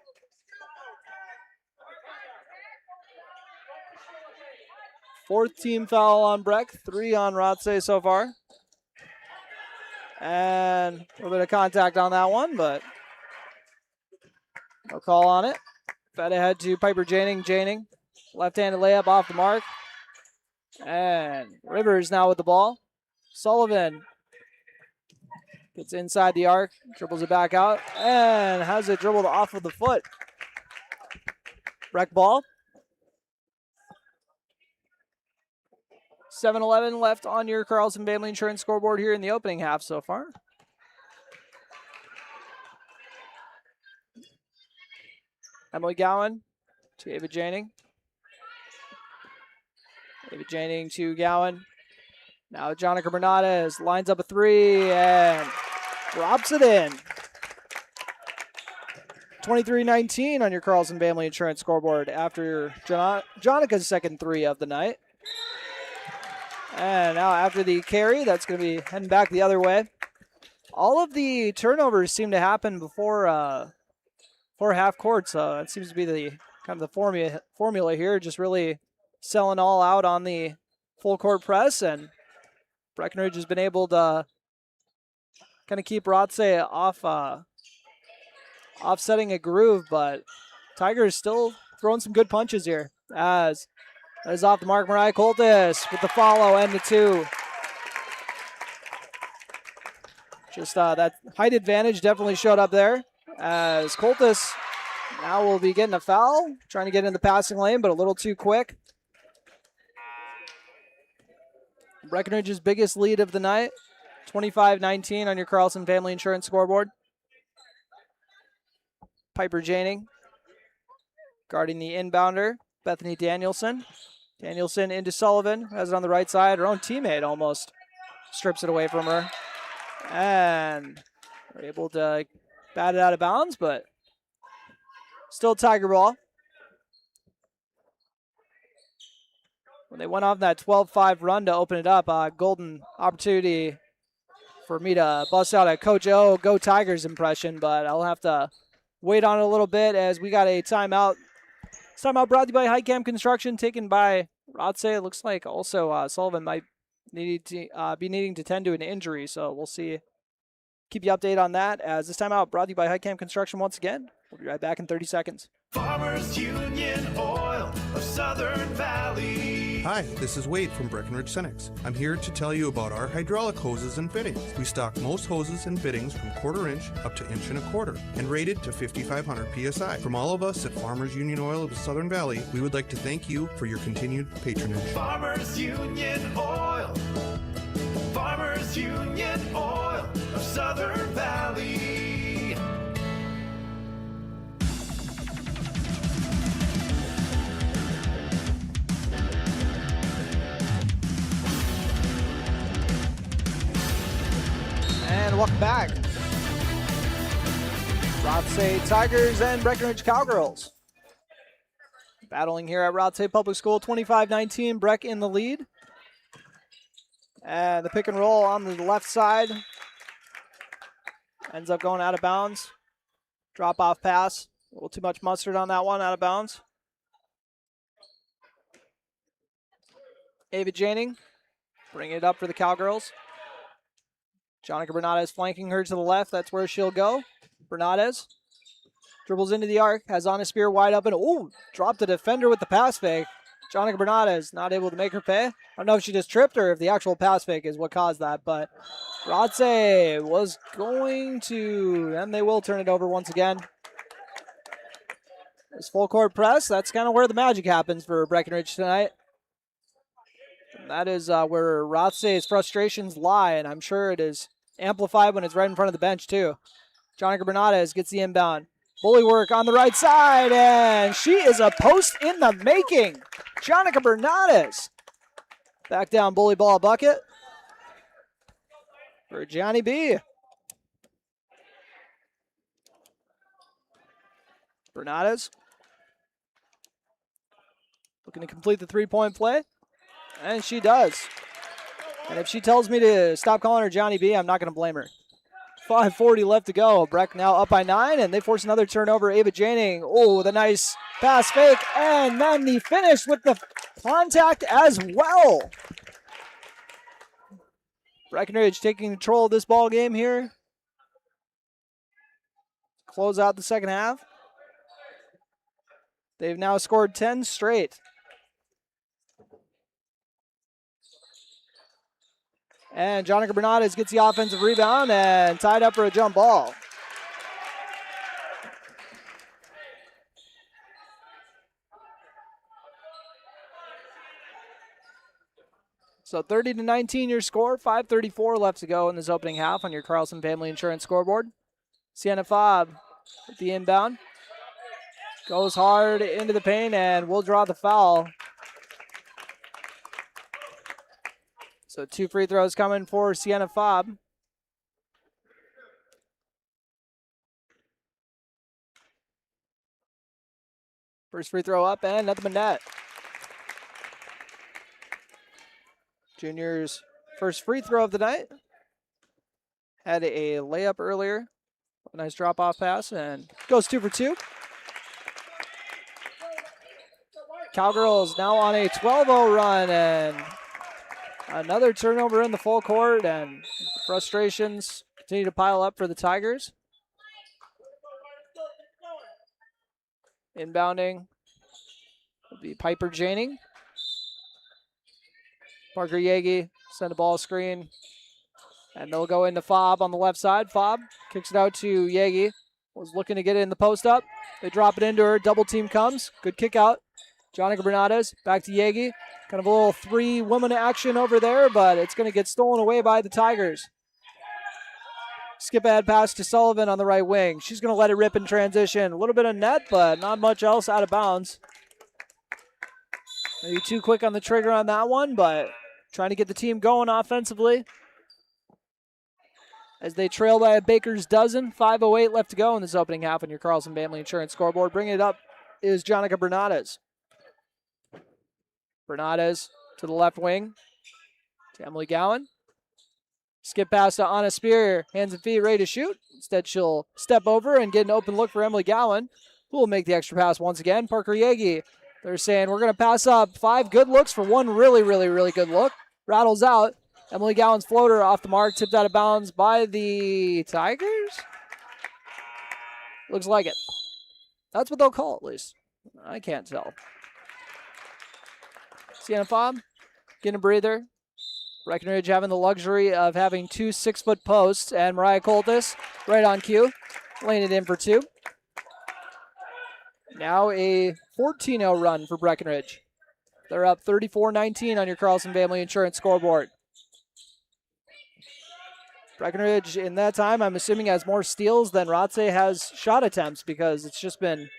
Fourth team foul on Breck, 3 on Rothsay so far. And a little bit of contact on that one, but no call on it. Fed ahead to Piper Janing. Left-handed layup off the mark. And Rivers now with the ball. Sullivan gets inside the arc, dribbles it back out, and has it dribbled off of the foot. Breck ball. 7-11 left on your Carlson Family Insurance scoreboard here in the opening half so far. Emily Gowan to Ava Janing. Ava Janing to Gowan. Now Jonica Bernades lines up a 3 and drops it in. 23-19 on your Carlson Family Insurance scoreboard after Jonica's second 3 of the night. And now after the carry, that's going to be heading back the other way. All of the turnovers seem to happen before half court, so it seems to be the kind of the formula here, just really selling all out on the full court press, and Breckenridge has been able to kind of keep Rothsay offsetting a groove, but Tigers still throwing some good punches here as that is off the mark. Mariah Coltis with the follow and the 2. Just that height advantage definitely showed up there as Coltis now will be getting a foul, trying to get in the passing lane, but a little too quick. Breckenridge's biggest lead of the night, 25-19 on your Carlson Family Insurance scoreboard. Piper Janing guarding the inbounder, Bethany Danielson. Danielson into Sullivan, has it on the right side. Her own teammate almost strips it away from her. And we're able to bat it out of bounds, but still Tiger ball. When they went off that 12-5 run to open it up, golden opportunity for me to bust out a Coach O, Go Tigers impression, but I'll have to wait on it a little bit as we got a timeout. This timeout brought to you by Highcamp Construction, taken by Rothsay. It looks like also Sullivan might be needing to tend to an injury, so we'll see. Keep you updated on that as this timeout brought to you by Highcamp Construction once again. We'll be right back in 30 seconds. Farmers Union Oil of Southern Valley. Hi, this is Wade from Breckenridge Cenex. I'm here to tell you about our hydraulic hoses and fittings. We stock most hoses and fittings from 1/4 inch up to 1.25 inch and rated to 5,500 PSI. From all of us at Farmers Union Oil of the Southern Valley, we would like to thank you for your continued patronage. Farmers Union Oil. Farmers Union Oil of Southern Valley. And welcome back. Rothsay Tigers and Breckenridge Cowgirls battling here at Rothsay Public School. 25-19, Breck in the lead. And the pick and roll on the left side ends up going out of bounds. Drop off pass. A little too much mustard on that one, out of bounds. Ava Janing bringing it up for the Cowgirls. Jonica Bernades flanking her to the left. That's where she'll go. Bernades dribbles into the arc, has on a spear wide open. Ooh, dropped the defender with the pass fake. Jonica Bernades not able to make her pay. I don't know if she just tripped or if the actual pass fake is what caused that, but Rothsay was going to, and they will turn it over once again. This full court press, that's kind of where the magic happens for Breckenridge tonight. That is where Rothsay's frustrations lie, and I'm sure it is amplified when it's right in front of the bench, too. Jonica Bernardes gets the inbound. Bully work on the right side, and she is a post in the making. Jonica Bernardes. Back down, bully ball bucket for Johnny B. Bernardes looking to complete the three-point play, and she does. And if she tells me to stop calling her Johnny B, I'm not going to blame her. 5:40 left to go. Breck now up by 9, and they force another turnover. Ava Janing, oh, with a nice pass fake, and then the finish with the contact as well. Breckenridge taking control of this ball game here. Close out the second half. They've now scored 10 straight. And Jonica Bernardes gets the offensive rebound and tied up for a jump ball. So 30-19 your score. 5:34 left to go in this opening half on your Carlson Family Insurance scoreboard. Sienna Fobb with the inbound. Goes hard into the paint and will draw the foul. So 2 free throws coming for Sienna Fobb. First free throw up and nothing but net. Junior's first free throw of the night. Had a layup earlier. A nice drop-off pass and goes 2 for 2. Cowgirls now on a 12-0 run and another turnover in the full court, and frustrations continue to pile up for the Tigers. Inbounding will be Piper Janing. Parker Yagi send a ball screen, and they'll go into Fobb on the left side. Fobb kicks it out to Yagi. Was looking to get it in the post up. They drop it into her. Double team comes. Good kick out. Jonica Bernardes back to Yagi. Kind of a little 3-woman action over there, but it's going to get stolen away by the Tigers. Skip ahead pass to Sullivan on the right wing. She's going to let it rip in transition. A little bit of net, but not much else out of bounds. Maybe too quick on the trigger on that one, but trying to get the team going offensively. As they trail by a baker's dozen. 5:08 left to go in this opening half on your Carlson Family Insurance scoreboard. Bringing it up is Jonica Bernardes. Bernardes to the left wing to Emily Gowan. Skip pass to Anna Spear. Hands and feet ready to shoot. Instead, she'll step over and get an open look for Emily Gowan, who will make the extra pass once again. Parker Yagi. They're saying we're going to pass up 5 good looks for one really, really, really good look. Rattles out. Emily Gowan's floater off the mark. Tipped out of bounds by the Tigers? Looks like it. That's what they'll call it, at least. I can't tell. Sienna Fobb getting a breather. Breckenridge having the luxury of having 2 6-foot posts, and Mariah Coltis right on cue, laying it in for 2. Now a 14-0 run for Breckenridge. They're up 34-19 on your Carlson Family Insurance scoreboard. Breckenridge in that time, I'm assuming, has more steals than Rothsay has shot attempts because it's just been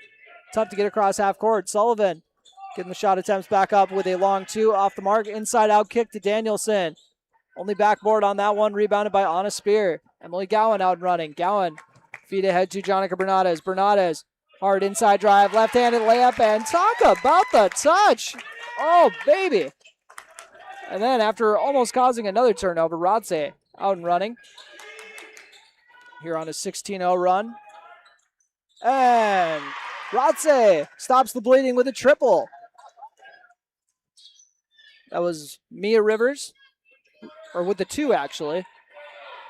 tough to get across half court. Sullivan getting the shot attempts back up with a long 2 off the mark. Inside out kick to Danielson. Only backboard on that one, rebounded by Anna Spear. Emily Gowan out and running. Gowan feed ahead to Jonica Bernardes. Bernardes, hard inside drive, left-handed layup, and talk about the touch. Oh, baby. And then after almost causing another turnover, Rothsay out and running. Here on a 16-0 run. And Rothsay stops the bleeding with a triple. That was Mia Rivers. Or with the 2, actually.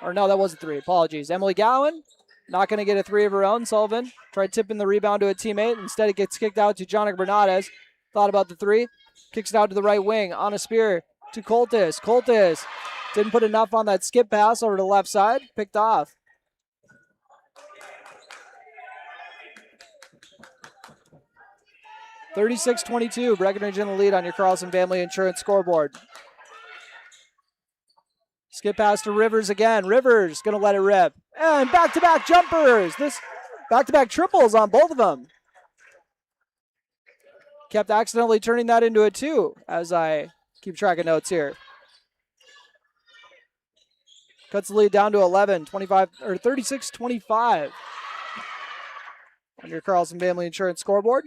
Or no, that was a 3. Apologies. Emily Gowan, not going to get a 3 of her own. Sullivan tried tipping the rebound to a teammate. Instead, it gets kicked out to Jonica Bernardes. Thought about the 3. Kicks it out to the right wing. Anna Spear to Coltis. Coltis didn't put enough on that skip pass over to the left side. Picked off. (36-22). Breckenridge in the lead on your Carlson Family Insurance scoreboard. Skip pass to Rivers again. Rivers going to let it rip. And back-to-back jumpers. This back-to-back triples on both of them. Kept accidentally turning that into a 2 as I keep track of notes here. Cuts the lead down to 11, 25 or 36-25 on your Carlson Family Insurance scoreboard.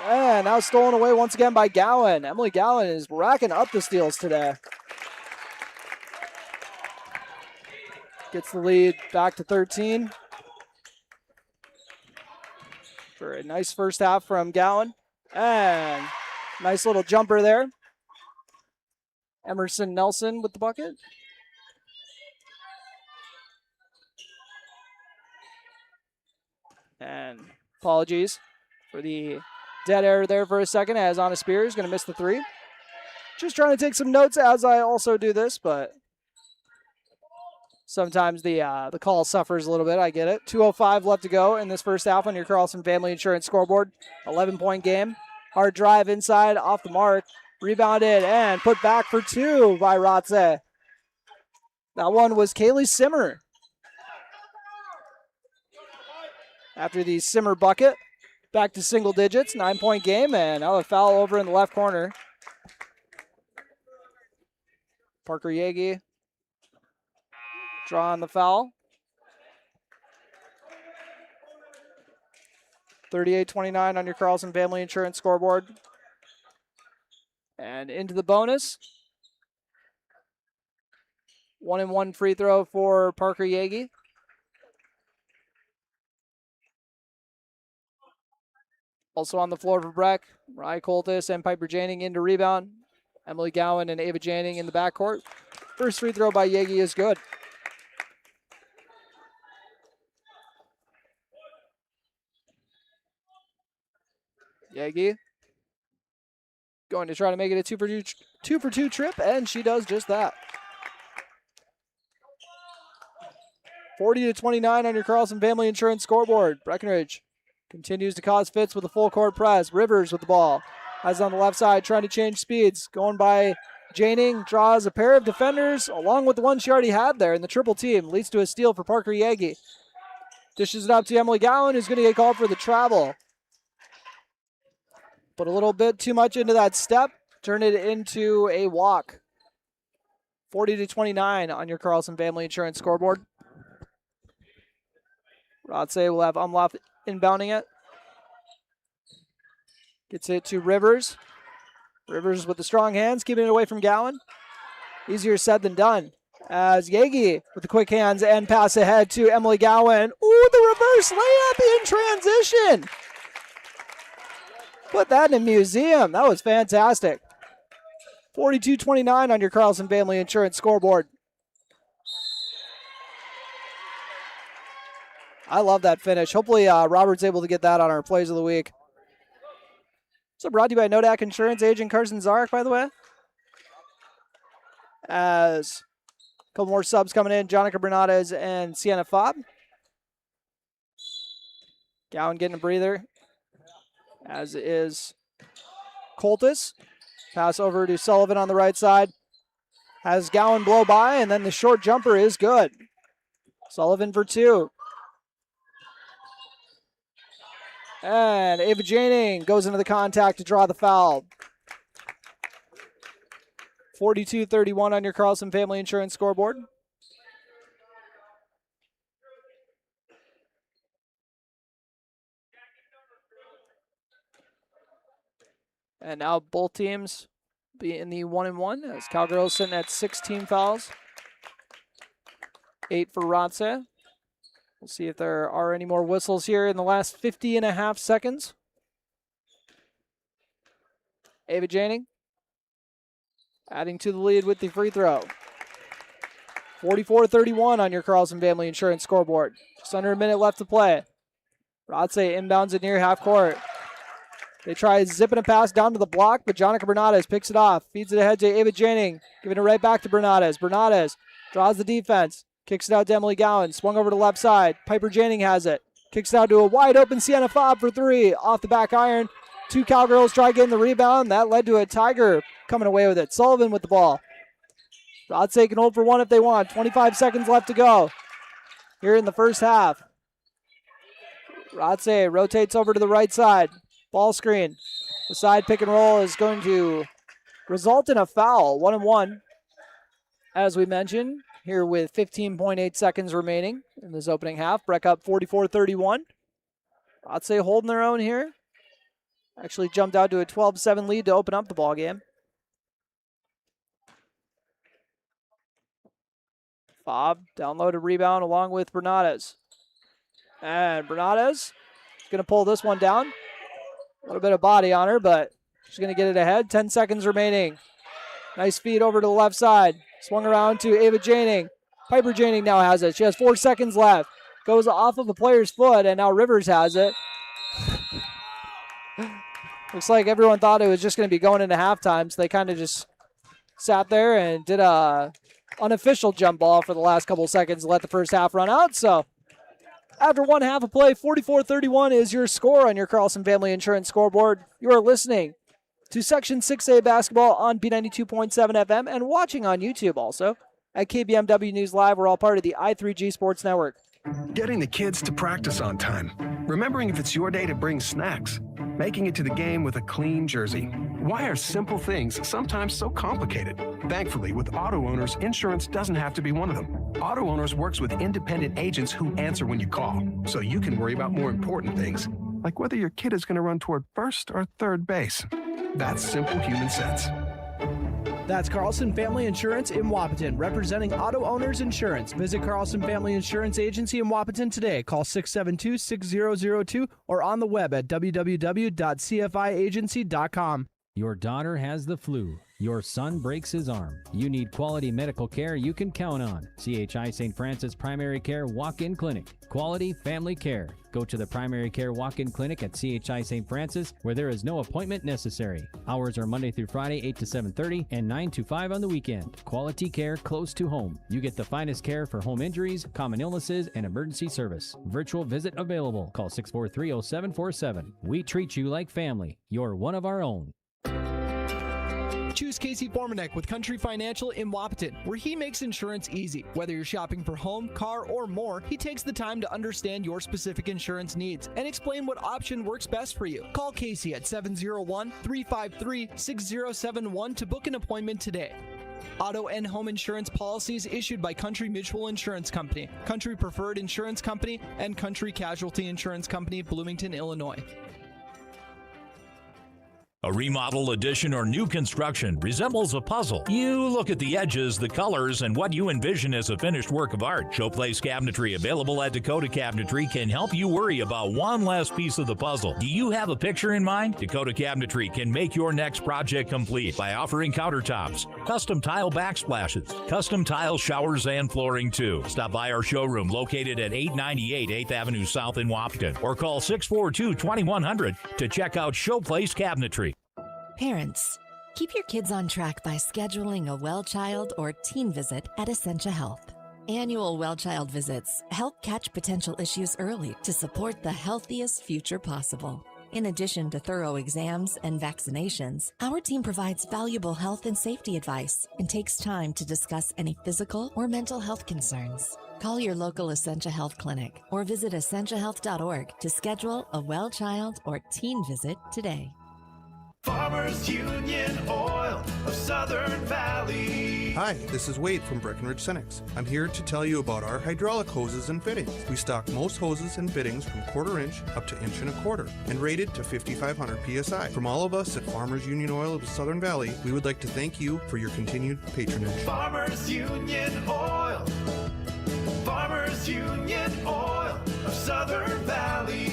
And now stolen away once again by Gowan. Emily Gowan is racking up the steals today. Gets the lead back to 13. For a nice first half from Gowan. And nice little jumper there. Emerson Nelson with the bucket. And apologies for the dead air there for a second as Anna Spear is going to miss the 3. Just trying to take some notes as I also do this, but sometimes the call suffers a little bit. I get it. 2:05 left to go in this first half on your Carlson Family Insurance scoreboard. 11-point game. Hard drive inside, off the mark. Rebounded and put back for 2 by Rothsay. That one was Kaylee Simmer. After the Simmer bucket, back to single digits, 9-point game, and now a foul over in the left corner. Parker Yagi drawing the foul. 38-29 on your Carlson Family Insurance scoreboard. And into the bonus. 1-and-1 free throw for Parker Yagi. Also on the floor for Breck, Rye Coltis and Piper Janing in to rebound. Emily Gowan and Ava Janing in the backcourt. First free throw by Yagi is good. Yagi going to try to make it a 2-for-2 trip, and she does just that. 40-29 on your Carlson Family Insurance scoreboard. Breckenridge continues to cause fits with a full court press. Rivers with the ball. Has on the left side, trying to change speeds. Going by Janing, draws a pair of defenders along with the one she already had there in the triple team. Leads to a steal for Parker Yagi. Dishes it up to Emily Gowan, who's going to get called for the travel. Put a little bit too much into that step. Turn it into a walk. 40-29 on your Carlson Family Insurance scoreboard. Rothsay will have Umlauf inbounding it. Gets it to Rivers. Rivers with the strong hands, keeping it away from Gowan. Easier said than done. As Yagi with the quick hands and pass ahead to Emily Gowan. Ooh, the reverse layup in transition. Put that in a museum. That was fantastic. 42-29 on your Carlson Family Insurance scoreboard. I love that finish. Hopefully Robert's able to get that on our plays of the week. So brought to you by Nodak Insurance agent Carson Zarek, by the way. As a couple more subs coming in, Jonica Bernades and Sienna Fobb. Gowan getting a breather, as is Coltis. Pass over to Sullivan on the right side. Has Gowan blow by, and then the short jumper is good. Sullivan for 2. And Ava Janing goes into the contact to draw the foul. 42-31 on your Carlson Family Insurance scoreboard. And now both teams be in the 1-and-1 as Cowgirls sitting at 6 team fouls. 8 for Rothsay. We'll see if there are any more whistles here in the last 50.5 seconds. Ava Janing adding to the lead with the free throw. 44-31 on your Carlson Family Insurance scoreboard. Just under a minute left to play. Rothsay inbounds it near half court. They try zipping a pass down to the block, but Jonica Bernades picks it off. Feeds it ahead to Ava Janing. Giving it right back to Bernades. Bernades draws the defense. Kicks it out to Emily Gowan. Swung over to left side. Piper Janing has it. Kicks it out to a wide open Sienna Fobb for 3. Off the back iron. Two Cowgirls try getting the rebound. That led to a Tiger coming away with it. Sullivan with the ball. Rothsay can hold for one if they want. 25 seconds left to go here in the first half. Rothsay rotates over to the right side. Ball screen. The side pick and roll is going to result in a foul. 1-1, as we mentioned, here with 15.8 seconds remaining in this opening half. Breck up 44-31. Rothsay holding their own here. Actually jumped out to a 12-7 lead to open up the ball game. Fobb downloaded rebound along with Bernades. And Bernades is going to pull this one down. A little bit of body on her, but she's going to get it ahead. 10 seconds remaining. Nice feed over to the left side. Swung around to Ava Janing. Piper Janing now has it. She has 4 seconds left. Goes off of a player's foot, and now Rivers has it. Looks like everyone thought it was just going to be going into halftime, so they kind of just sat there and did a unofficial jump ball for the last couple seconds to let the first half run out. So after one half of play, 44-31 is your score on your Carlson Family Insurance scoreboard. You are listening to Section 6A basketball on B92.7 FM and watching on YouTube also at KBMW News Live. We're all part of the I3G Sports Network. Getting the kids to practice on time. Remembering if it's your day to bring snacks. Making it to the game with a clean jersey. Why are simple things sometimes so complicated? Thankfully, with Auto Owners, insurance doesn't have to be one of them. Auto Owners works with independent agents who answer when you call, so you can worry about more important things, like whether your kid is going to run toward first or third base. That's simple human sense. That's Carlson Family Insurance in Wapaton, representing Auto Owners Insurance. Visit Carlson Family Insurance Agency in Wapaton today. Call 672-6002 or on the web at www.cfiagency.com. Your daughter has the flu. Your son breaks his arm. You need quality medical care you can count on. CHI St. Francis Primary Care Walk-In Clinic. Quality family care. Go to the Primary Care Walk-In Clinic at CHI St. Francis, where there is no appointment necessary. Hours are Monday through Friday, 8 to 7:30 and 9 to 5 on the weekend. Quality care close to home. You get the finest care for home injuries, common illnesses, and emergency service. Virtual visit available. Call 643-0747. We treat you like family. You're one of our own. Choose Casey Formanek with Country Financial in Wapaton, where he makes insurance easy. Whether you're shopping for home, car, or more, he takes the time to understand your specific insurance needs and explain what option works best for you. Call Casey at 701-353-6071 to book an appointment today. Auto and home insurance policies issued by Country Mutual Insurance Company, Country Preferred Insurance Company, and Country Casualty Insurance Company, Bloomington, Illinois. A remodel, addition, or new construction resembles a puzzle. You look at the edges, the colors, and what you envision as a finished work of art. Showplace Cabinetry, available at Dakota Cabinetry, can help you worry about one last piece of the puzzle. Do you have a picture in mind? Dakota Cabinetry can make your next project complete by offering countertops, custom tile backsplashes, custom tile showers, and flooring too. Stop by our showroom located at 898 8th Avenue South in Wapaton, or call 642-2100 to check out Showplace Cabinetry. Parents, keep your kids on track by scheduling a well child or teen visit at Essentia Health. Annual well child visits help catch potential issues early to support the healthiest future possible. In addition to thorough exams and vaccinations, our team provides valuable health and safety advice and takes time to discuss any physical or mental health concerns. Call your local Essentia Health clinic or visit essentiahealth.org to schedule a well child or teen visit today. Farmers Union Oil of Southern Valley. Hi, this is Wade from Breckenridge Cenex. I'm here to tell you about our hydraulic hoses and fittings. We stock most hoses and fittings from 1/4 inch up to 1.25 inch and rated to 5,500 PSI. From all of us at Farmers Union Oil of Southern Valley, we would like to thank you for your continued patronage. Farmers Union Oil. Farmers Union Oil of Southern Valley.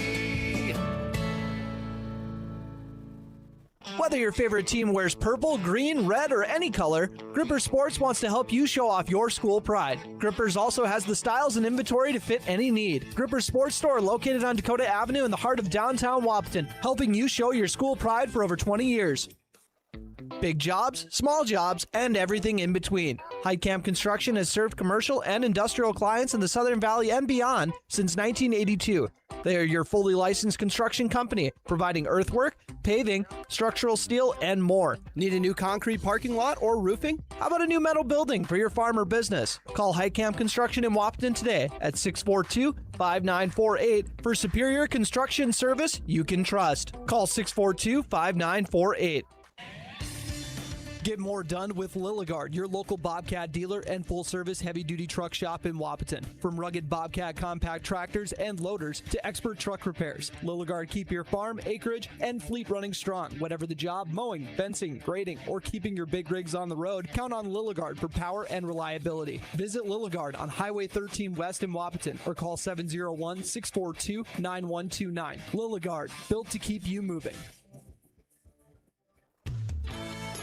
Whether your favorite team wears purple, green, red, or any color, Gripper Sports wants to help you show off your school pride. Grippers also has the styles and inventory to fit any need. Gripper Sports Store, located on Dakota Avenue in the heart of downtown Wapaton, helping you show your school pride for over 20 years. Big jobs, small jobs, and everything in between. Heidkamp Construction has served commercial and industrial clients in the Southern Valley and beyond since 1982. They are your fully licensed construction company, providing earthwork, paving, structural steel, and more. Need a new concrete parking lot or roofing? How about a new metal building for your farm or business? Call Heitkamp Construction in Wahpeton today at 642-5948 for superior construction service you can trust. Call 642-5948. Get more done with Lilligard, your local Bobcat dealer and full-service heavy-duty truck shop in Wahpeton. From rugged Bobcat compact tractors and loaders to expert truck repairs, Lilligard keep your farm, acreage, and fleet running strong. Whatever the job, mowing, fencing, grading, or keeping your big rigs on the road, count on Lilligard for power and reliability. Visit Lilligard on Highway 13 West in Wahpeton or call 701-642-9129. Lilligard, built to keep you moving.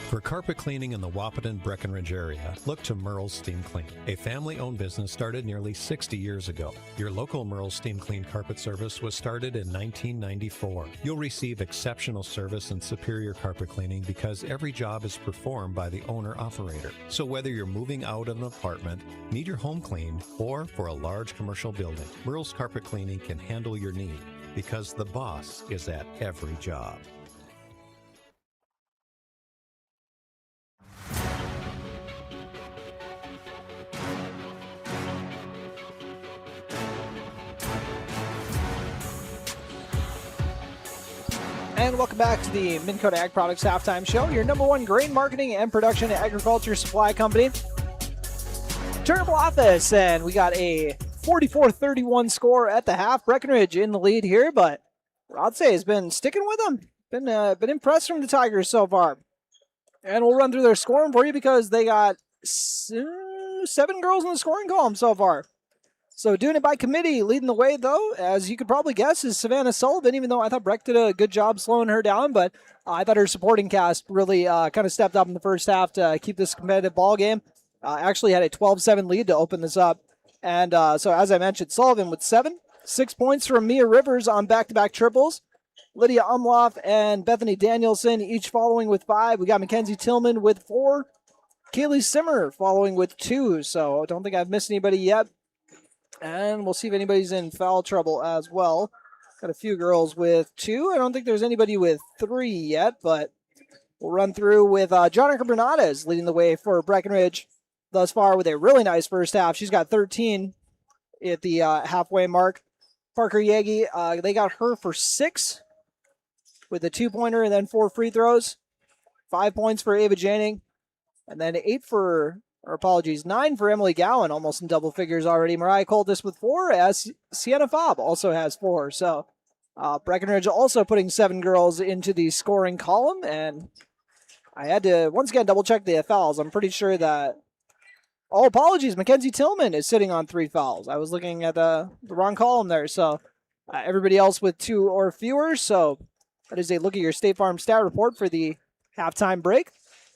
For carpet cleaning in the Wahpeton Breckenridge area, look to Merle's Steam Clean, a family-owned business started nearly 60 years ago. Your local Merle's Steam Clean carpet service was started in 1994. You'll receive exceptional service and superior carpet cleaning because every job is performed by the owner-operator. So whether you're moving out of an apartment, need your home cleaned, or for a large commercial building, Merle's Carpet Cleaning can handle your need because the boss is at every job. And welcome back to the Minn Kota Ag Products Halftime Show, your number one grain marketing and production agriculture supply company. Turnable office, and we got a 44-31 score at the half. Breckenridge in the lead here, but Rothsay has been sticking with them. Been impressed from the Tigers so far. And we'll run through their scoring for you because they got 7 girls in the scoring column so far. So doing it by committee, leading the way, though, as you could probably guess, is Savannah Sullivan, even though I thought Breck did a good job slowing her down, but I thought her supporting cast really kind of stepped up in the first half to keep this competitive ball game. Actually had a 12-7 lead to open this up. And so, as I mentioned, Sullivan with 7. 6 points from Mia Rivers on back-to-back triples. Lydia Umloff and Bethany Danielson each following with 5. We got Mackenzie Tillman with 4. Kaylee Simmer following with 2. So I don't think I've missed anybody yet. And we'll see if anybody's in foul trouble as well. Got a few girls with 2. I don't think there's anybody with 3 yet, but we'll run through with Jonica Bernades leading the way for Breckenridge thus far with a really nice first half. She's got 13 at the halfway mark. Parker Yagi, they got her for 6 with a 2-pointer and then 4 free throws. 5 points for Ava Janning, and then 9 for Emily Gowan, almost in double figures already. Mariah Coltis with 4, as Sienna Fobb also has 4. So Breckenridge also putting 7 girls into the scoring column, and I had to, once again, double-check the fouls. I'm pretty sure that, oh, apologies, Mackenzie Tillman is sitting on 3 fouls. I was looking at the wrong column there, so everybody else with 2 or fewer. So that is a look at your State Farm stat report for the halftime break.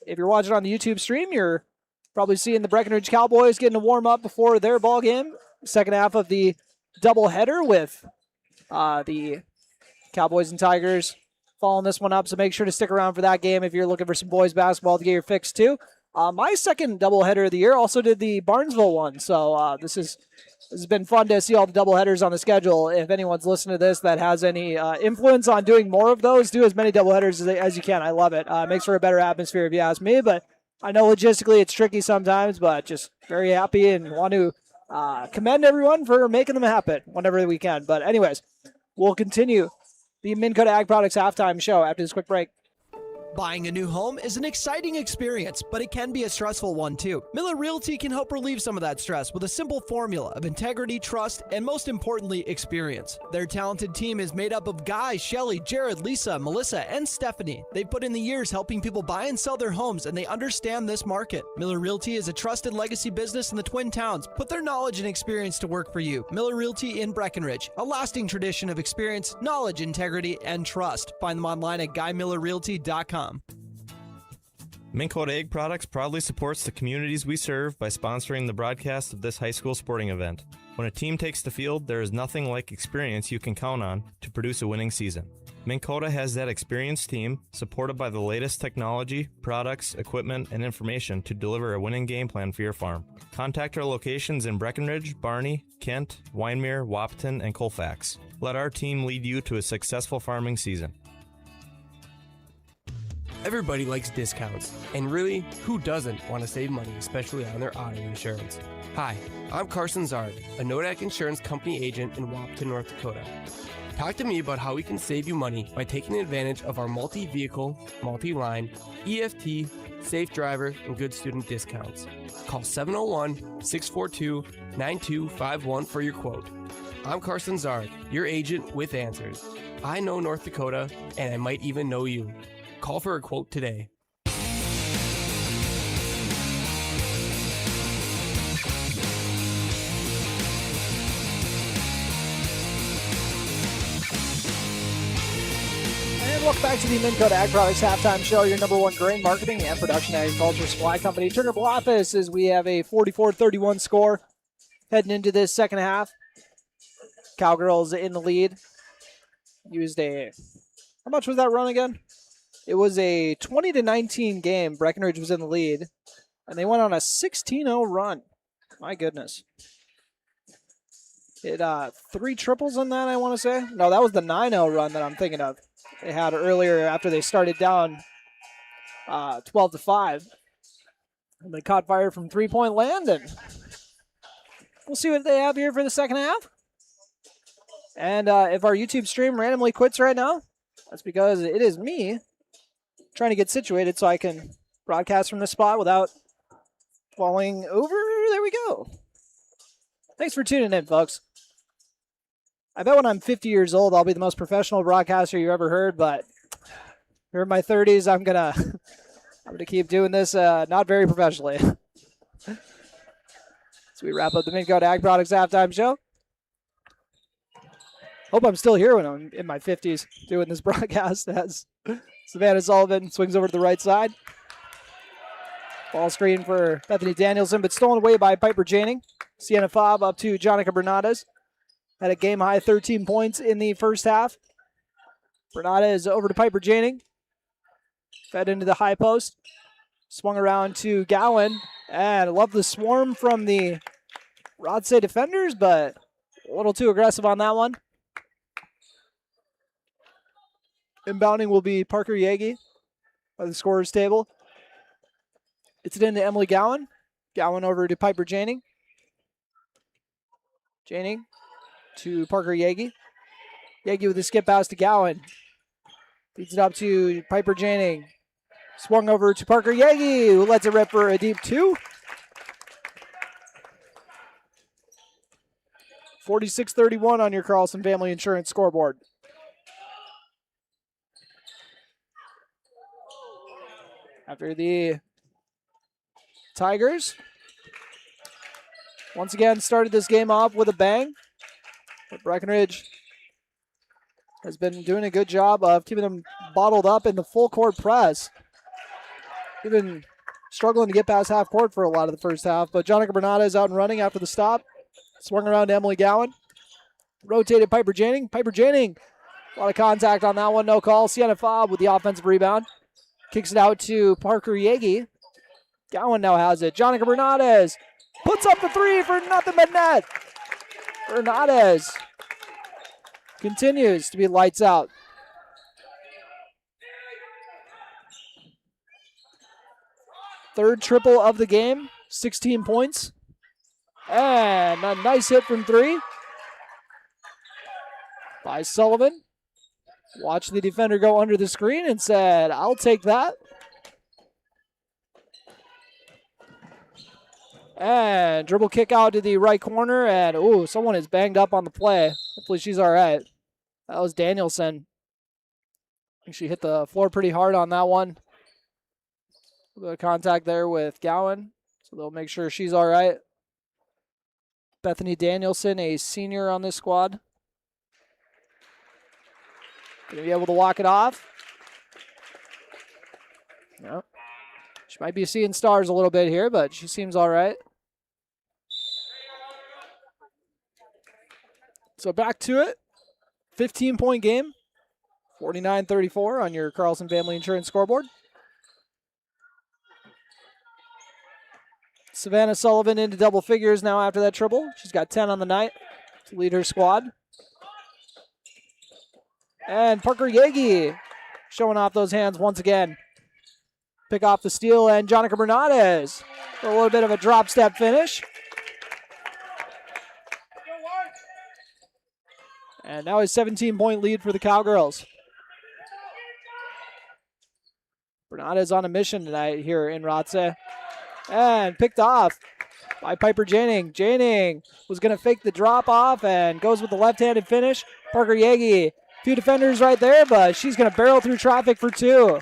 If you're watching on the YouTube stream, you're probably seeing the Breckenridge Cowboys getting a warm-up before their ball game. Second half of the doubleheader with the Cowboys and Tigers following this one up. So make sure to stick around for that game if you're looking for some boys basketball to get your fix too. My second doubleheader of the year also did the Barnesville one. So this has been fun to see all the doubleheaders on the schedule. If anyone's listening to this that has any influence on doing more of those, do as many doubleheaders as you can. I love it. Makes for a better atmosphere if you ask me, but I know logistically it's tricky sometimes, but just very happy and want to commend everyone for making them happen whenever we can. But anyways, we'll continue the Minn Kota Ag Products halftime show after this quick break. Buying a new home is an exciting experience, but it can be a stressful one too. Miller Realty can help relieve some of that stress with a simple formula of integrity, trust, and most importantly, experience. Their talented team is made up of Guy, Shelly, Jared, Lisa, Melissa, and Stephanie. They've put in the years helping people buy and sell their homes, and they understand this market. Miller Realty is a trusted legacy business in the Twin Towns. Put their knowledge and experience to work for you. Miller Realty in Breckenridge, a lasting tradition of experience, knowledge, integrity, and trust. Find them online at GuyMillerRealty.com. Minn Kota Ag Products proudly supports the communities we serve by sponsoring the broadcast of this high school sporting event. When a team takes the field, there is nothing like experience you can count on to produce a winning season. Minn Kota has that experienced team, supported by the latest technology, products, equipment, and information to deliver a winning game plan for your farm. Contact our locations in Breckenridge, Barney, Kent, Wyndmere, Wahpeton, and Colfax. Let our team lead you to a successful farming season. Everybody likes discounts, and really, who doesn't want to save money, especially on their auto insurance? Hi, I'm Carson Zard, a Nodak Insurance Company agent in Wapton, North Dakota. Talk to me about how we can save you money by taking advantage of our multi-vehicle, multi-line, EFT, safe driver, and good student discounts. Call 701-642-9251 for your quote. I'm Carson Zard, your agent with answers. I know North Dakota, and I might even know you. Call for a quote today. And welcome back to the Minn-Kota Ag Products Halftime Show, your number one grain marketing and production agriculture supply company. Turner Office, as we have a 44-31 score heading into this second half. Cowgirls in the lead. Used a, how much was that run again? It was a 20-19 game. Breckenridge was in the lead, and they went on a 16-0 run. My goodness. Hit 3 triples in that, I want to say. No, that was the 9-0 run that I'm thinking of. They had earlier after they started down 12-5. And they caught fire from three-point land, and we'll see what they have here for the second half. And if our YouTube stream randomly quits right now, that's because it is me trying to get situated so I can broadcast from this spot without falling over. There we go. Thanks for tuning in, folks. I bet when I'm 50 years old, I'll be the most professional broadcaster you ever heard, but here in my 30s, I'm gonna keep doing this not very professionally. As we wrap up the Minn-Kota Ag Products Halftime Show. Hope I'm still here when I'm in my 50s doing this broadcast as Savannah Sullivan swings over to the right side. Ball screen for Bethany Danielson, but stolen away by Piper Janning. Sienna Fobb up to Jonica Bernades. Had a game-high 13 points in the first half. Bernades over to Piper Janning. Fed into the high post. Swung around to Gowan. And I love the swarm from the Rothsay defenders, but a little too aggressive on that one. Inbounding will be Parker Yagi by the scorer's table. It's it into Emily Gowan. Gowan over to Piper Janning. Janning to Parker Yagi. Yagi with a skip pass to Gowan. Feeds it up to Piper Janning. Swung over to Parker Yagi, who lets it rip for a deep 2. 46-31 on your Carlson Family Insurance scoreboard. After the Tigers once again started this game off with a bang. But Breckenridge has been doing a good job of keeping them bottled up in the full court press. Even struggling to get past half court for a lot of the first half. But Jonica Bernades out and running after the stop. Swung around to Emily Gowan. Rotated Piper Janning. Piper Janning, a lot of contact on that one, no call. Sienna Fobb with the offensive rebound. Kicks it out to Parker Yagi. Gowan now has it. Jonica Bernades puts up the 3 for nothing but net. Bernades continues to be lights out. Third triple of the game, 16 points. And a nice hit from 3 by Sullivan. Watched the defender go under the screen and said, I'll take that. And dribble kick out to the right corner. And, ooh, someone is banged up on the play. Hopefully she's all right. That was Danielson. I think she hit the floor pretty hard on that one. A little contact there with Gowan. So they'll make sure she's all right. Bethany Danielson, a senior on this squad. Going to be able to walk it off. No. She might be seeing stars a little bit here, but she seems all right. So back to it. 15-point game. 49-34 on your Carlson Family Insurance scoreboard. Savannah Sullivan into double figures now after that triple. She's got 10 on the night to lead her squad. And Parker Yagi showing off those hands once again. Pick off the steal, and Jonica Bernardes for a little bit of a drop step finish. And now a 17-point lead for the Cowgirls. Bernardes on a mission tonight here in Rothsay. And picked off by Piper Janing. Janing was going to fake the drop off and goes with the left-handed finish. Parker Yagi, few defenders right there, but she's going to barrel through traffic for two.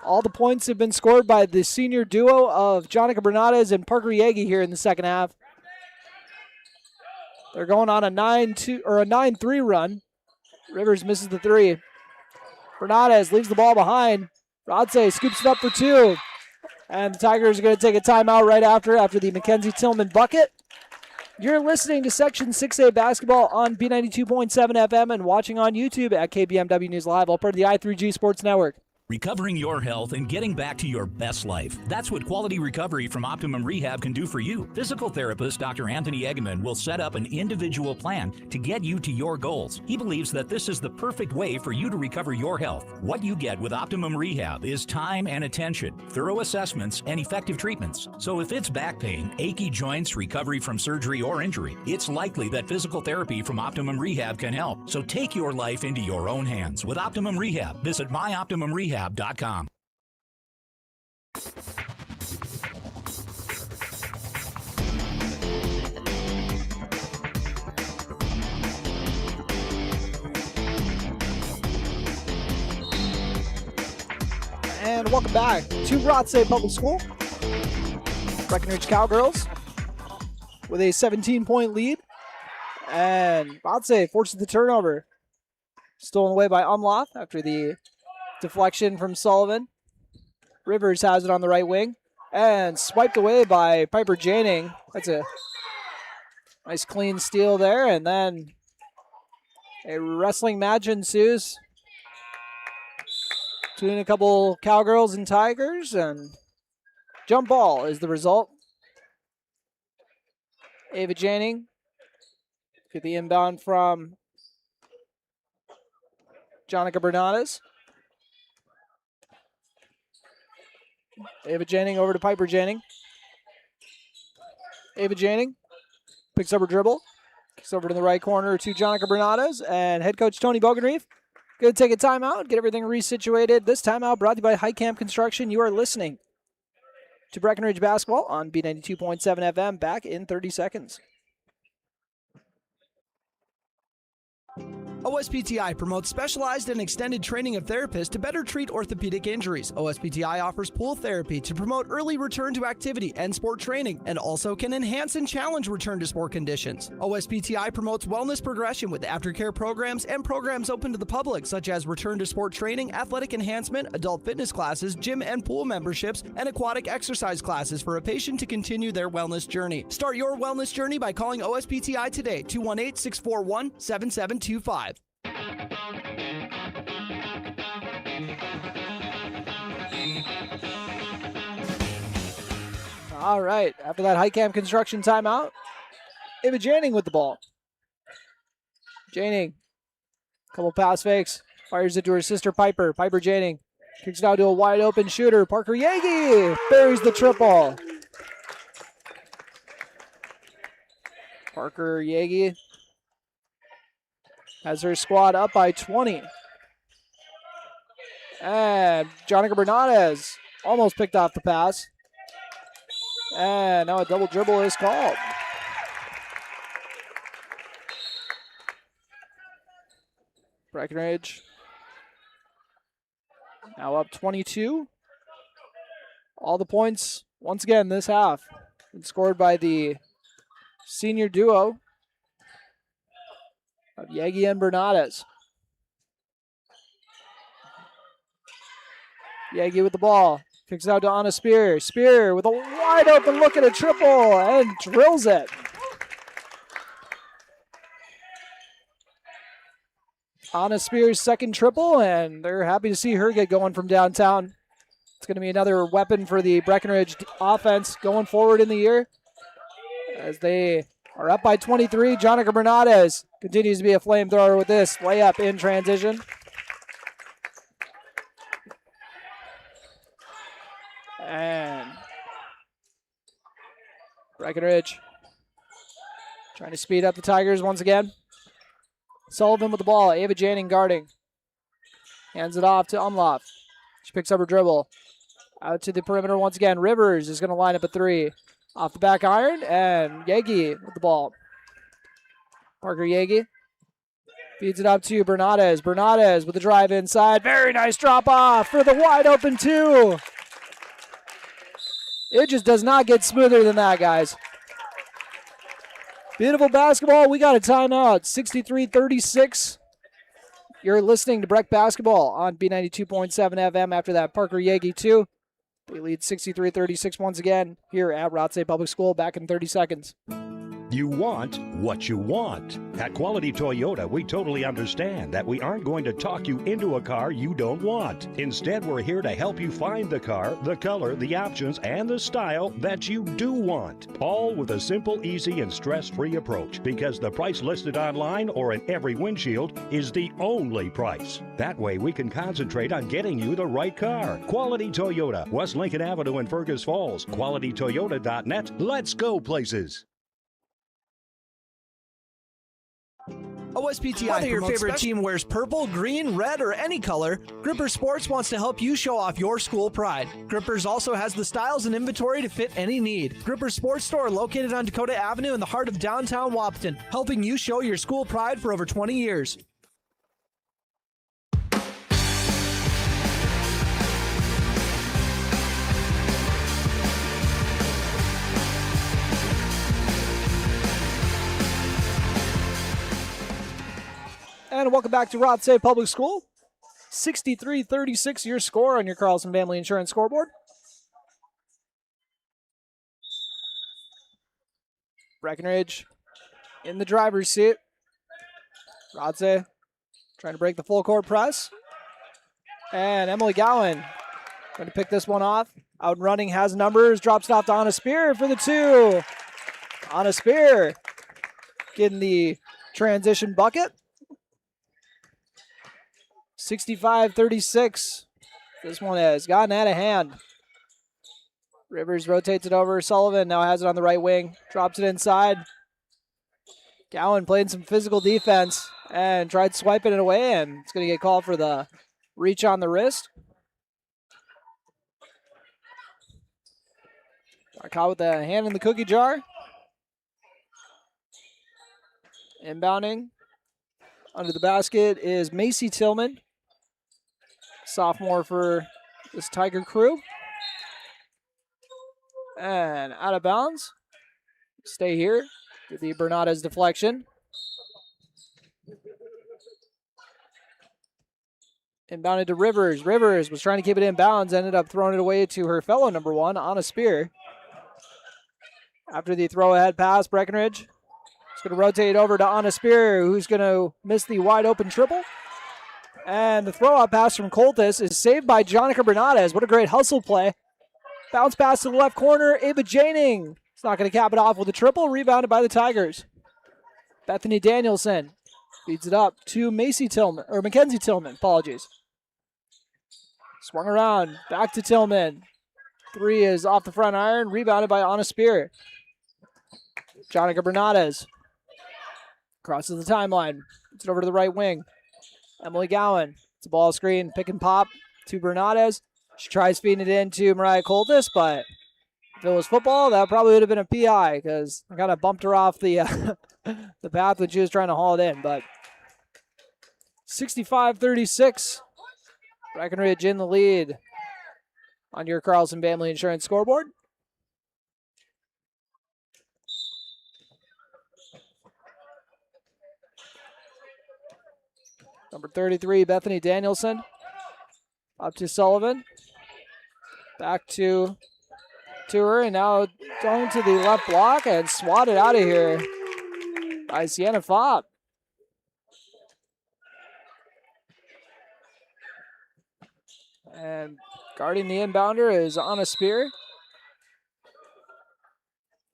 All the points have been scored by the senior duo of Jonica Bernardes and Parker Yagi here in the second half. They're going on a 9-3 run. Rivers misses the three. Bernardes leaves the ball behind. Rothsay scoops it up for two. And the Tigers are going to take a timeout right after the Mackenzie Tillman bucket. You're listening to Section 6A basketball on B92.7 FM and watching on YouTube at KBMW News Live, all part of the I3G Sports Network. Recovering your health and getting back to your best life. That's what quality recovery from Optimum Rehab can do for you. Physical therapist Dr. Anthony Egeman will set up an individual plan to get you to your goals. He believes that this is the perfect way for you to recover your health. What you get with Optimum Rehab is time and attention, thorough assessments, and effective treatments. So if it's back pain, achy joints, recovery from surgery or injury, it's likely that physical therapy from Optimum Rehab can help. So take your life into your own hands with Optimum Rehab. Visit myoptimumrehab.com. And welcome back to Rothsay Public School. Breckenridge Cowgirls with a 17-point lead. And Rothsay forces the turnover. Stolen away by Umlauf after the deflection from Sullivan. Rivers has it on the right wing. And swiped away by Piper Janing. That's a nice clean steal there. And then a wrestling match ensues between a couple Cowgirls and Tigers. And jump ball is the result. Ava Janing get the inbound from Jonica Bernardes. Ava Janing over to Piper Janing. Ava Janing picks up her dribble. Kicks over to the right corner to Jonica Bernardes. And head coach Tony Bogenreef going to take a timeout, get everything resituated. This timeout brought to you by High Camp Construction. You are listening to Breckenridge Basketball on B92.7 FM. Back in 30 seconds. OSPTI promotes specialized and extended training of therapists to better treat orthopedic injuries. OSPTI offers pool therapy to promote early return to activity and sport training, and also can enhance and challenge return to sport conditions. OSPTI promotes wellness progression with aftercare programs and programs open to the public, such as return to sport training, athletic enhancement, adult fitness classes, gym and pool memberships, and aquatic exercise classes for a patient to continue their wellness journey. Start your wellness journey by calling OSPTI today, 218-641-7725. All right, after that High Camp Construction timeout, Ava Janing with the ball. Janing, couple pass fakes, fires it to her sister Piper. Piper Janing kicks it out to a wide open shooter. Parker Yagi buries the triple. Parker Yagi has her squad up by 20. And Jonica Bernardes almost picked off the pass. And now a double dribble is called. Breckenridge now up 22. All the points, once again, this half, been scored by the senior duo of Yagi and Bernardes. Yagi with the ball. Kicks it out to Anna Spear. Spear with a wide open look at a triple and drills it. Anna Spear's second triple, and they're happy to see her get going from downtown. It's going to be another weapon for the Breckenridge offense going forward in the year as they are up by 23. Jonica Bernades continues to be a flamethrower with this layup in transition. And Breckenridge trying to speed up the Tigers once again. Sullivan with the ball. Ava Janning guarding. Hands it off to Umlauf. She picks up her dribble. Out to the perimeter once again. Rivers is going to line up a three. Off the back iron, and Yagi with the ball. Parker Yagi feeds it up to Bernades. Bernades with the drive inside. Very nice drop off for the wide open two. It just does not get smoother than that, guys. Beautiful basketball. We got a timeout. 63-36. You're listening to Breck Basketball on B92.7 FM after that Parker Yagi 2. We lead 63-36 once again here at Rothsay Public School. Back in 30 seconds. You want what you want. At Quality Toyota, we totally understand that we aren't going to talk you into a car you don't want. Instead, we're here to help you find the car, the color, the options, and the style that you do want. All with a simple, easy, and stress-free approach, because the price listed online or in every windshield is the only price. That way, we can concentrate on getting you the right car. Quality Toyota, West Lincoln Avenue in Fergus Falls. QualityToyota.net. Let's go places. OSPTI. Whether your favorite team wears purple, green, red, or any color, Gripper Sports wants to help you show off your school pride. Grippers also has the styles and inventory to fit any need. Gripper Sports Store located on Dakota Avenue in the heart of downtown Wahpeton, helping you show your school pride for over 20 years. And welcome back to Rothsay Public School. 63-36 your score on your Carlson Family Insurance scoreboard. Breckenridge in the driver's seat. Rothsay trying to break the full court press. And Emily Gowan going to pick this one off. Out and running, has numbers, drops it off to Anna Spear for the two. Anna Spear getting the transition bucket. 65-36. This one has gotten out of hand. Rivers rotates it over. Sullivan now has it on the right wing. Drops it inside. Gowan playing some physical defense and tried swiping it away, and it's going to get called for the reach on the wrist. Got caught with the hand in the cookie jar. Inbounding under the basket is Macy Tillman, sophomore for this Tiger crew. And out of bounds. Stay here. Get the Bernades deflection. Inbounded to Rivers. Rivers was trying to keep it in bounds, ended up throwing it away to her fellow number one, Anna Spear. After the throw-ahead pass, Breckenridge is going to rotate over to Anna Spear, who's going to miss the wide-open triple. And the throw-out pass from Coltis is saved by Jonica Bernades. What a great hustle play. Bounce pass to the left corner. Ava Janing. It's not going to cap it off with a triple. Rebounded by the Tigers. Bethany Danielson feeds it up to Mackenzie Tillman. Apologies. Swung around. Back to Tillman. Three is off the front iron. Rebounded by Anna Spear. Jonica Bernades crosses the timeline. Puts it over to the right wing. Emily Gowan. It's a ball screen. Pick and pop to Bernades. She tries feeding it into Mariah Coltis, but if it was football, that probably would have been a PI because I kind of bumped her off the the path when she was trying to haul it in. But 65-36, Breckenridge in the lead on your Carlson Family Insurance scoreboard. Number 33, Bethany Danielson. Up to Sullivan. Back to her, and now going to the left block and swatted out of here by Sienna Fopp. And guarding the inbounder is Anna Spear.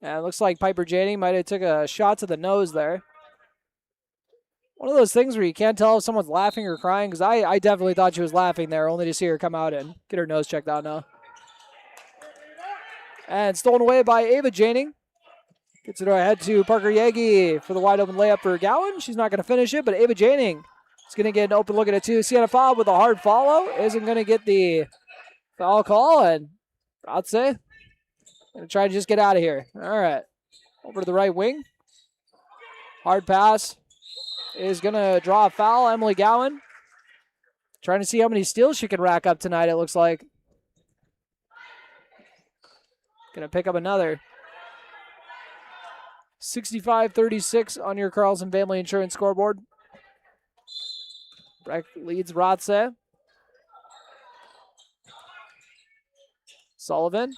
And it looks like Piper Janney might have took a shot to the nose there. One of those things where you can't tell if someone's laughing or crying, because I definitely thought she was laughing there, only to see her come out and get her nose checked out now. And stolen away by Ava Janing. Gets it ahead to Parker Yegi for the wide open layup for Gowan. She's not going to finish it, but Ava Janing is going to get an open look at it too. Sienna Fobb with a hard follow. Isn't going to get the foul call, and Rothsay going to try to just get out of here. All right. Over to the right wing. Hard pass is going to draw a foul. Emily Gowan trying to see how many steals she can rack up tonight, it looks like. Going to pick up another. 65-36 on your Carlson Family Insurance scoreboard. Breck leads Rothsay. Sullivan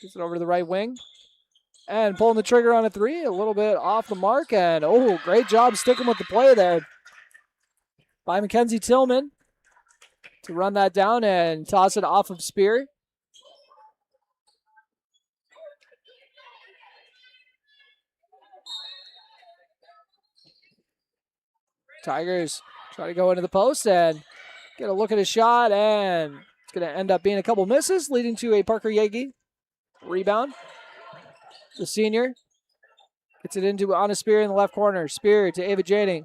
gets it over to the right wing. And pulling the trigger on a three, a little bit off the mark. And, oh, great job sticking with the play there by Mackenzie Tillman to run that down and toss it off of Spear. Tigers try to go into the post and get a look at his shot, and it's going to end up being a couple misses, leading to a Parker Yegi rebound. The senior gets it into Anna Spear in the left corner. Spear to Ava Janing.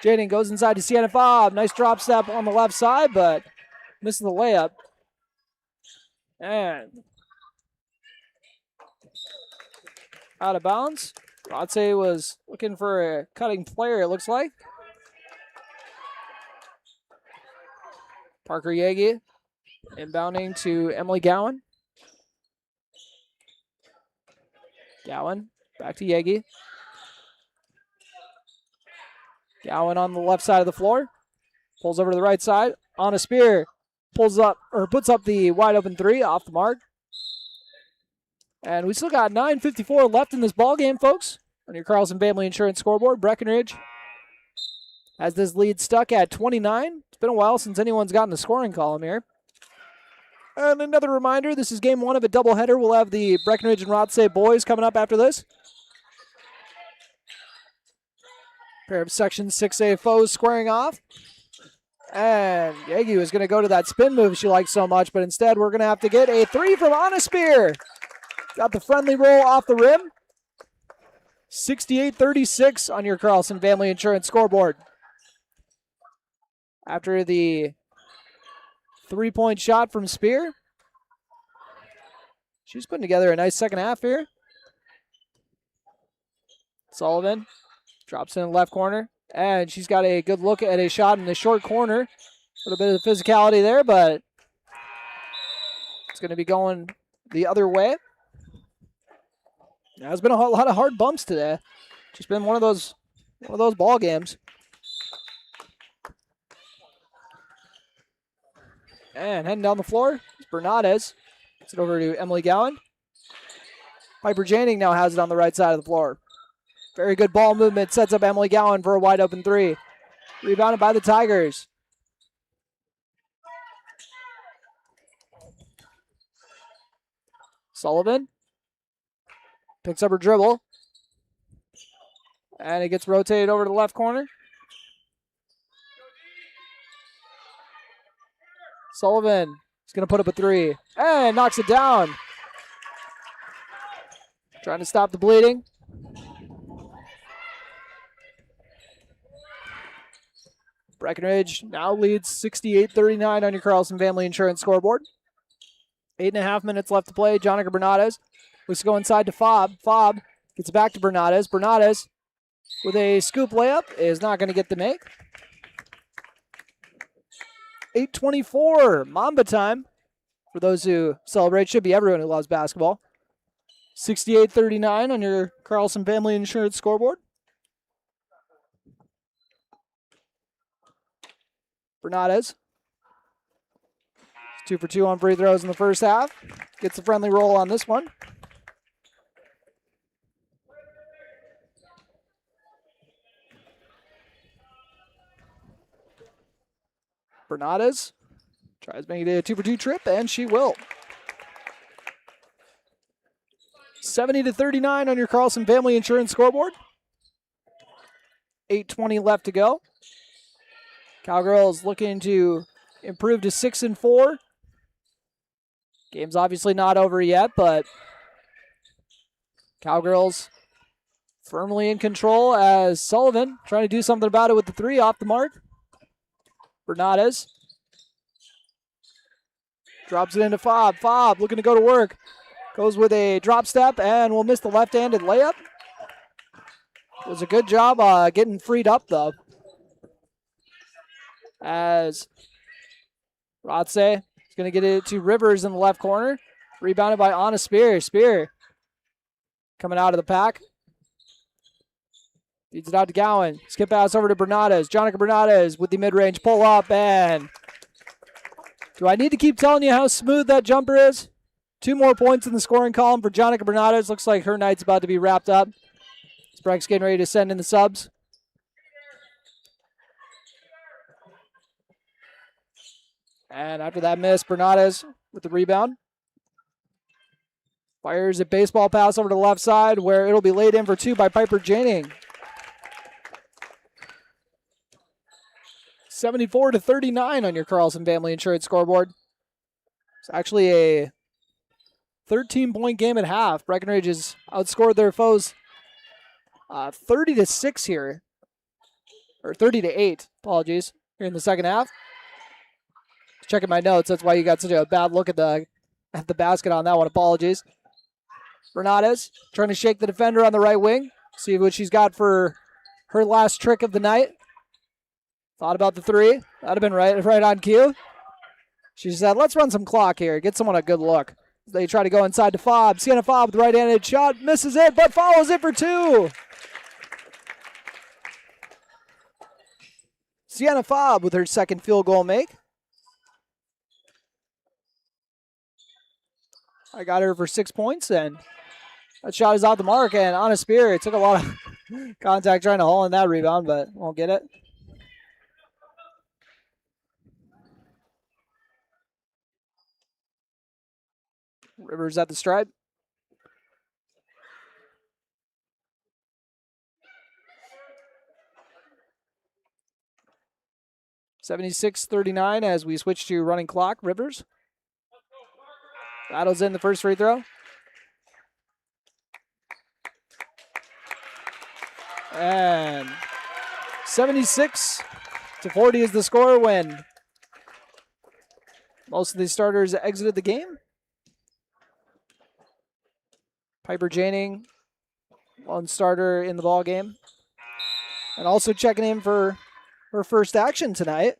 Janing goes inside to Sienna Fobb. Nice drop step on the left side, but misses the layup. And out of bounds. Rothsay was looking for a cutting player, it looks like. Parker Yegi inbounding to Emily Gowan. Gowan back to Yegi. Gowan on the left side of the floor. Pulls over to the right side. On a Spear. Pulls up or puts up the wide open three off the mark. And we still got 9:54 left in this ball game, folks. On your Carlson Family Insurance scoreboard, Breckenridge has this lead stuck at 29. It's been a while since anyone's gotten the scoring column here. And another reminder, this is game one of a doubleheader. We'll have the Breckenridge and Rothsay boys coming up after this. Pair of Section 6A foes squaring off. And Yegi was going to go to that spin move she likes so much, but instead we're going to have to get a three from Anna Spear. Got the friendly roll off the rim. 68-36 on your Carlson Family Insurance scoreboard. After the three-point shot from Spear. She's putting together a nice second half here. Sullivan drops in the left corner. And she's got a good look at a shot in the short corner. A little bit of the physicality there, but it's going to be going the other way. There's been a lot of hard bumps today. Just been one of those ball games. And heading down the floor is Bernadez. Gets it over to Emily Gowan. Piper Janing now has it on the right side of the floor. Very good ball movement. Sets up Emily Gowan for a wide open three. Rebounded by the Tigers. Sullivan picks up her dribble. And it gets rotated over to the left corner. Sullivan is going to put up a three. And knocks it down. Trying to stop the bleeding. Breckenridge now leads 68-39 on your Carlson Family Insurance scoreboard. 8.5 minutes left to play. Jonica Bernadez looks to go inside to Fobb. Fobb gets it back to Bernadez. Bernadez with a scoop layup is not going to get the make. 8:24 Mamba time for those who celebrate. Should be everyone who loves basketball. 68-39 on your Carlson Family Insurance scoreboard. Bernadez. 2 for 2 on free throws in the first half. Gets a friendly roll on this one. Bernadez tries making it a 2 for 2 trip, and she will. 70-39 on your Carlson Family Insurance scoreboard. 8:20 left to go. Cowgirls looking to improve to 6-4. Game's obviously not over yet, but Cowgirls firmly in control as Sullivan trying to do something about it with the three off the mark. Bernades drops it into Fobb. Fobb looking to go to work. Goes with a drop step and will miss the left-handed layup. It was a good job getting freed up, though. As Rothsay is going to get it to Rivers in the left corner. Rebounded by Anna Spear. Spear coming out of the pack. Feeds it out to Gowan. Skip pass over to Bernades. Jonica Bernades with the mid-range pull-up. And do I need to keep telling you how smooth that jumper is? 2 more points in the scoring column for Jonica Bernades. Looks like her night's about to be wrapped up. Breck's getting ready to send in the subs. And after that miss, Bernades with the rebound. Fires a baseball pass over to the left side where it'll be laid in for 2 by Piper Janing. 74-39 on your Carlson Family Insurance scoreboard. It's actually a 13-point game at half. Breckenridge has outscored their foes 30-6 here. Or 30-8, apologies, here in the second half. Checking my notes, that's why you got such a bad look at the basket on that one. Apologies. Bernades trying to shake the defender on the right wing. See what she's got for her last trick of the night. Thought about the three. That'd have been right on cue. She said, let's run some clock here. Get someone a good look. They try to go inside to Fobb. Sienna Fobb with the right-handed shot. Misses it, but follows it for 2. Sienna Fobb with her second field goal make. I got her for 6 points, and that shot is out the mark. And Anna Spear took a lot of contact trying to haul in that rebound, but won't get it. Rivers at the stripe. (76-39) as we switch to running clock. Rivers battles in the first free throw. And 76-40 is the score when most of the starters exited the game. Piper Janing, lone starter in the ball game. And also checking in for her first action tonight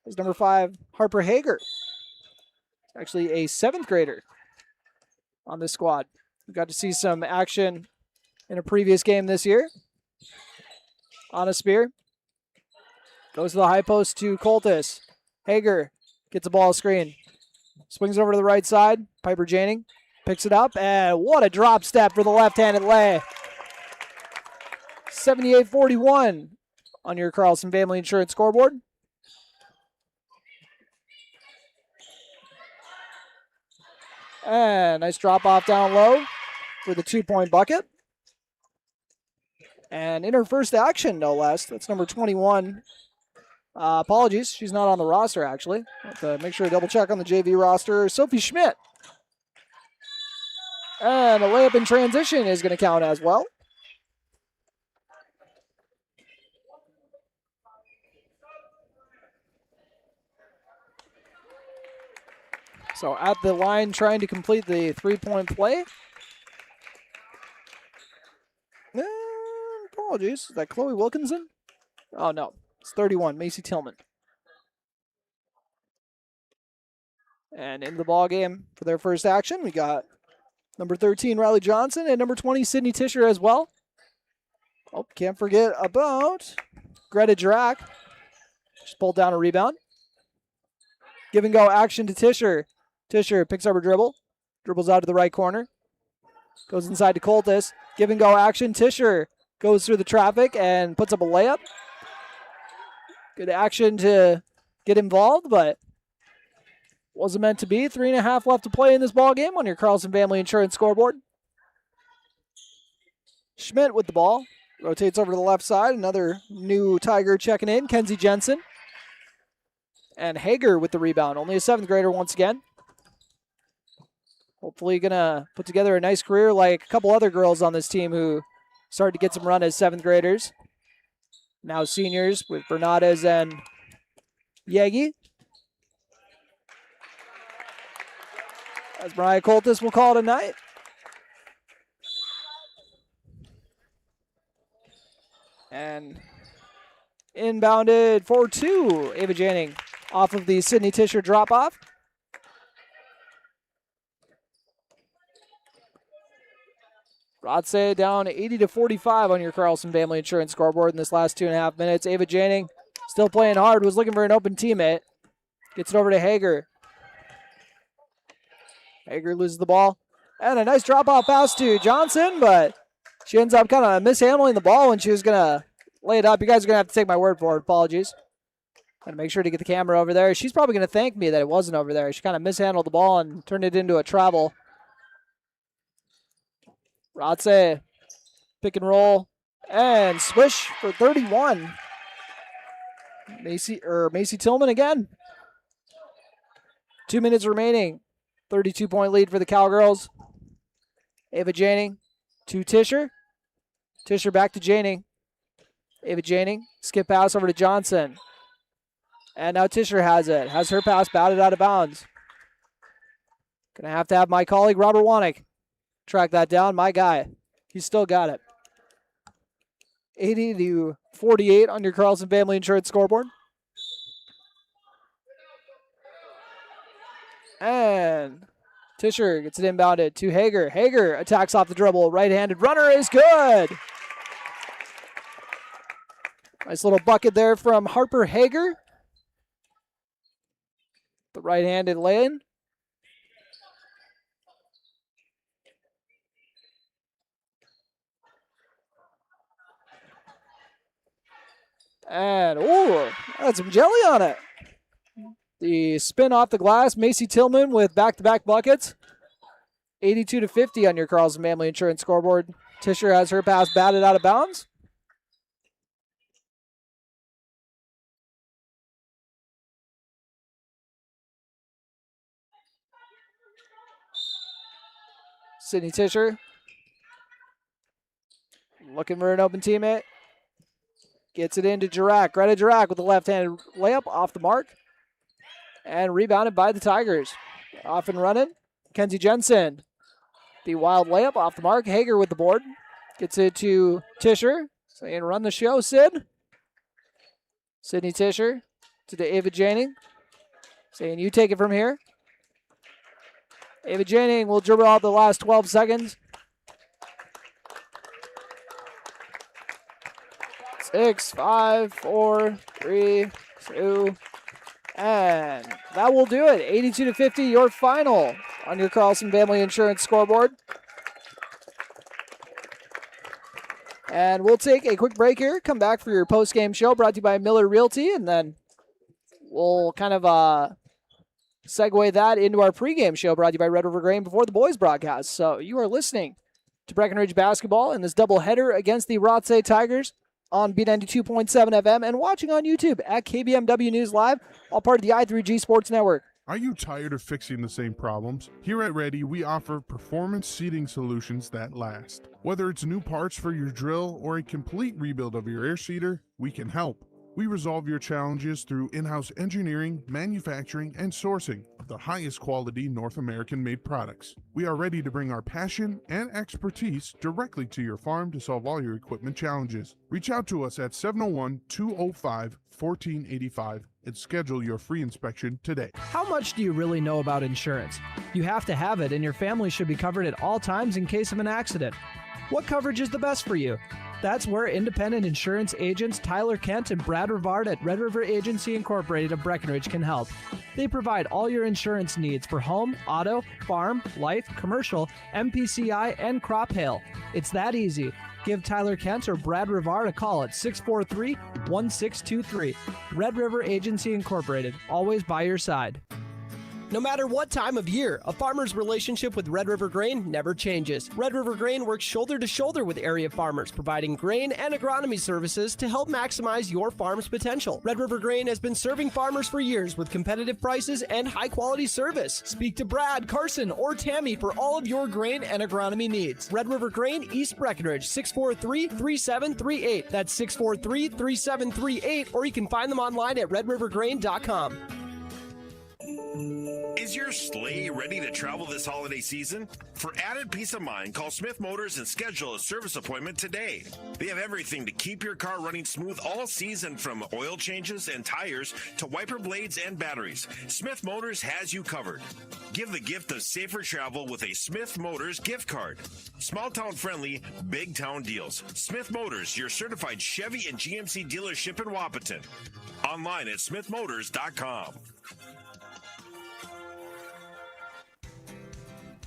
is number 5, Harper Hager. Actually a 7th grader on this squad. We got to see some action in a previous game this year. Anna Spear goes to the high post to Coltis. Hager gets a ball screen. Swings it over to the right side. Piper Janing picks it up, and what a drop step for the left-handed lay. 78-41 on your Carlson Family Insurance scoreboard. And nice drop off down low for the 2-point bucket. And in her first action, no less, that's number 21. Apologies, she's not on the roster, actually. Have to make sure to double check on the JV roster. Sophie Schmidt. And a layup in transition is going to count as well. So at the line trying to complete the 3-point play. Apologies. Is that Chloe Wilkinson? Oh, no. It's 31, Macy Tillman. And in the ball game for their first action, we got number 13, Riley Johnson, and number 20, Sydney Tischer as well. Oh, can't forget about Greta Drack. Just pulled down a rebound. Give and go action to Tischer. Tischer picks up her dribble. Dribbles out to the right corner. Goes inside to Coltis. Give and go action. Tischer goes through the traffic and puts up a layup. Good action to get involved, but wasn't meant to be. 3.5 left to play in this ball game on your Carlson Family Insurance scoreboard. Schmidt with the ball. Rotates over to the left side. Another new Tiger checking in. Kenzie Jensen. And Hager with the rebound. Only a 7th grader once again. Hopefully going to put together a nice career like a couple other girls on this team who started to get some run as 7th graders. Now seniors with Bernades and Yegi. As Mariah Coltis will call it a night. And inbounded for 2. Ava Janning off of the Sydney Tischer drop-off. Rothsay down 80-45 on your Carlson Family Insurance scoreboard in this last 2.5 minutes. Ava Janning still playing hard, was looking for an open teammate. Gets it over to Hager. Hager loses the ball. And a nice drop-off pass to Johnson, but she ends up kind of mishandling the ball when she was going to lay it up. You guys are going to have to take my word for it. Apologies. Got to make sure to get the camera over there. She's probably going to thank me that it wasn't over there. She kind of mishandled the ball and turned it into a travel. Rothsay, pick and roll, and swish for 31. Macy Tillman again. 2 minutes remaining. 32-point lead for the Cowgirls. Ava Janning to Tischer. Tischer back to Janning. Ava Janning, skip pass over to Johnson. And now Tischer has it. Has her pass batted out of bounds. Gonna have to have my colleague Robert Wanek track that down. My guy. He's still got it. 80-48 on your Carlson Family Insurance scoreboard. And Tischer gets it inbounded to Hager. Hager attacks off the dribble. Right-handed runner is good. Nice little bucket there from Harper Hager. The right-handed lane. And, had some jelly on it. The spin off the glass. Macy Tillman with back-to-back buckets. 82-50 on your Carlson Family Insurance scoreboard. Tischer has her pass batted out of bounds. Sydney Tischer looking for an open teammate. Gets it into Jirac. Greta Jirac with the left-handed layup off the mark. And rebounded by the Tigers. Off and running. Kenzie Jensen. The wild layup off the mark. Hager with the board. Gets it to Tischer. Saying run the show, Sid. Sydney Tischer to Ava Janning. Saying you take it from here. Ava Janning will dribble out the last 12 seconds. 6, 5, 4, 3, 2, and that will do it. 82-50, your final on your Carlson Family Insurance scoreboard. And we'll take a quick break here. Come back for your post-game show brought to you by Miller Realty, and then we'll kind of segue that into our pregame show brought to you by Red River Grain before the boys broadcast. So you are listening to Breckenridge basketball in this doubleheader against the Rothsay Tigers on B92.7 FM and watching on YouTube at KBMW News Live, all part of the i3G Sports Network. Are you tired of fixing the same problems? Here at Ready, we offer performance seating solutions that last. Whether it's new parts for your drill or a complete rebuild of your air seeder, we can help. We resolve your challenges through in-house engineering, manufacturing, and sourcing of the highest quality North American-made products. We are ready to bring our passion and expertise directly to your farm to solve all your equipment challenges. Reach out to us at 701-205-1485 and schedule your free inspection today. How much do you really know about insurance? You have to have it, and your family should be covered at all times in case of an accident. What coverage is the best for you? That's where independent insurance agents Tyler Kent and Brad Rivard at Red River Agency Incorporated of Breckenridge can help. They provide all your insurance needs for home, auto, farm, life, commercial, MPCI, and crop hail. It's that easy. Give Tyler Kent or Brad Rivard a call at 643-1623. Red River Agency Incorporated, always by your side. No matter what time of year, a farmer's relationship with Red River Grain never changes. Red River Grain works shoulder to shoulder with area farmers, providing grain and agronomy services to help maximize your farm's potential. Red River Grain has been serving farmers for years with competitive prices and high-quality service. Speak to Brad, Carson, or Tammy for all of your grain and agronomy needs. Red River Grain, East Breckenridge, 643-3738. That's 643-3738, or you can find them online at redrivergrain.com. Is your sleigh ready to travel this holiday season? For added peace of mind, call Smith Motors and schedule a service appointment today. They have everything to keep your car running smooth all season, from oil changes and tires to wiper blades and batteries. Smith Motors has you covered. Give the gift of safer travel with a Smith Motors gift card. Small town friendly, big town deals. Smith Motors, your certified Chevy and GMC dealership in Wapaton. Online at smithmotors.com.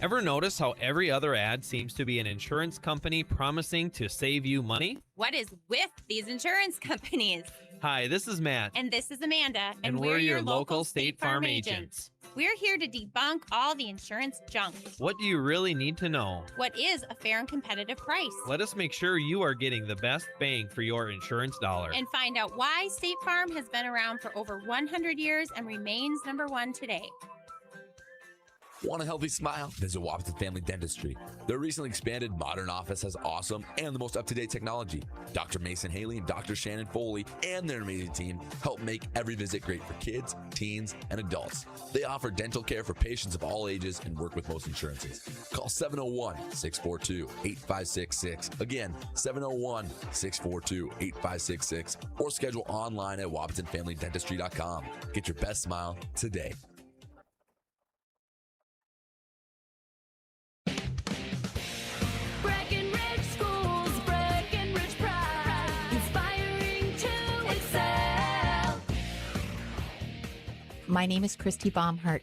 Ever notice how every other ad seems to be an insurance company promising to save you money? What is with these insurance companies? Hi, this is Matt. And this is Amanda. And we're your local State Farm agents. We're here to debunk all the insurance junk. What do you really need to know? What is a fair and competitive price? Let us make sure you are getting the best bang for your insurance dollar. And find out why State Farm has been around for over 100 years and remains number one today. Want a healthy smile? Visit Wapaton Family Dentistry. Their recently expanded modern office has awesome and the most up-to-date technology. Dr. Mason Haley and Dr. Shannon Foley and their amazing team help make every visit great for kids, teens, and adults. They offer dental care for patients of all ages and work with most insurances. Call 701-642-8566. Again, 701-642-8566, or schedule online at WapatonFamilyDentistry.com. Get your best smile today. Breckenridge Schools, Breckenridge Pride, inspiring to excel. My name is Christy Baumhart.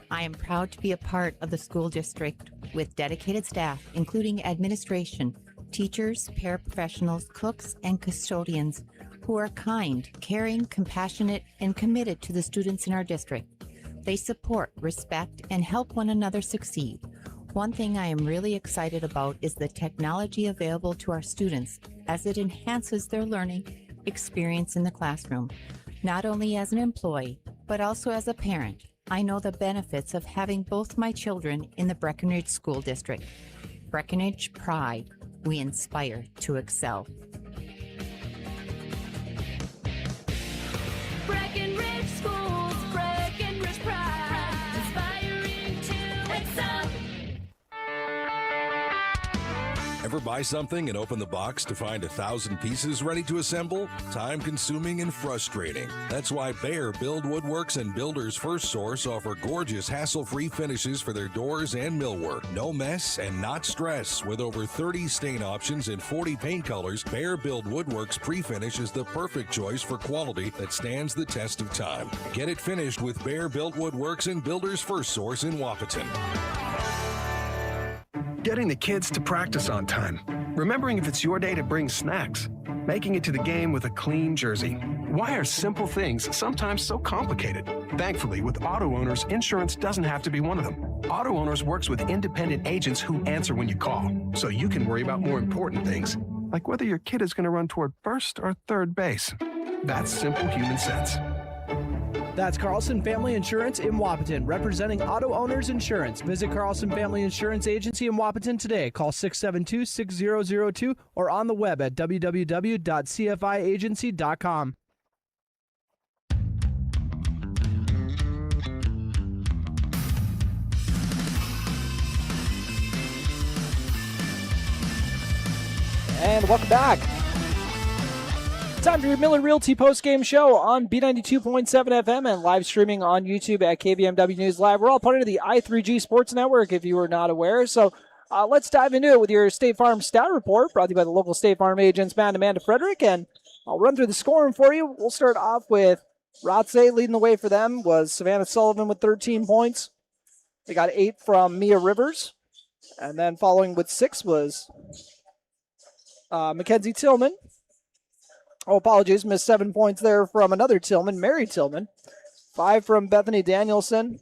I am proud to be a part of the school district with dedicated staff, including administration, teachers, paraprofessionals, cooks, and custodians who are kind, caring, compassionate, and committed to the students in our district. They support, respect, and help one another succeed. One thing I am really excited about is the technology available to our students as it enhances their learning experience in the classroom. Not only as an employee, but also as a parent, I know the benefits of having both my children in the Breckenridge School District. Breckenridge Pride, we inspire to excel. Breckenridge Schools, Breckenridge Pride, inspiring to excel. Ever buy something and open the box to find 1,000 pieces ready to assemble? Time consuming and frustrating. That's why Bear Build Woodworks and Builders First Source offer gorgeous hassle-free finishes for their doors and millwork. No mess and not stress. With over 30 stain options and 40 paint colors, Bear Build Woodworks pre-finish is the perfect choice for quality that stands the test of time. Get it finished with Bear Build Woodworks and Builders First Source in Wapaton. Getting the kids to practice on time. Remembering if it's your day to bring snacks. Making it to the game with a clean jersey. Why are simple things sometimes so complicated? Thankfully, with auto owners, insurance doesn't have to be one of them. Auto Owners works with independent agents who answer when you call, so you can worry about more important things, like whether your kid is going to run toward first or third base. That's simple human sense. That's Carlson Family Insurance in Wapaton, representing Auto Owners Insurance. Visit Carlson Family Insurance Agency in Wapaton today. Call 672-6002 or on the web at www.cfiagency.com. And welcome back. Time for your Miller Realty post-game show on B92.7 FM and live streaming on YouTube at KBMW News Live. We're all part of the I3G Sports Network, if you were not aware. So let's dive into it with your State Farm Stat Report, brought to you by the local State Farm agents, Matt and Amanda Frederick. And I'll run through the scoring for you. We'll start off with Rothsay. Leading the way for them was Savannah Sullivan with 13 points. They got 8 from Mia Rivers. And then following with 6 was Mackenzie Tillman. Oh, apologies. Missed 7 points there from another Tillman, Mary Tillman. 5 from Bethany Danielson.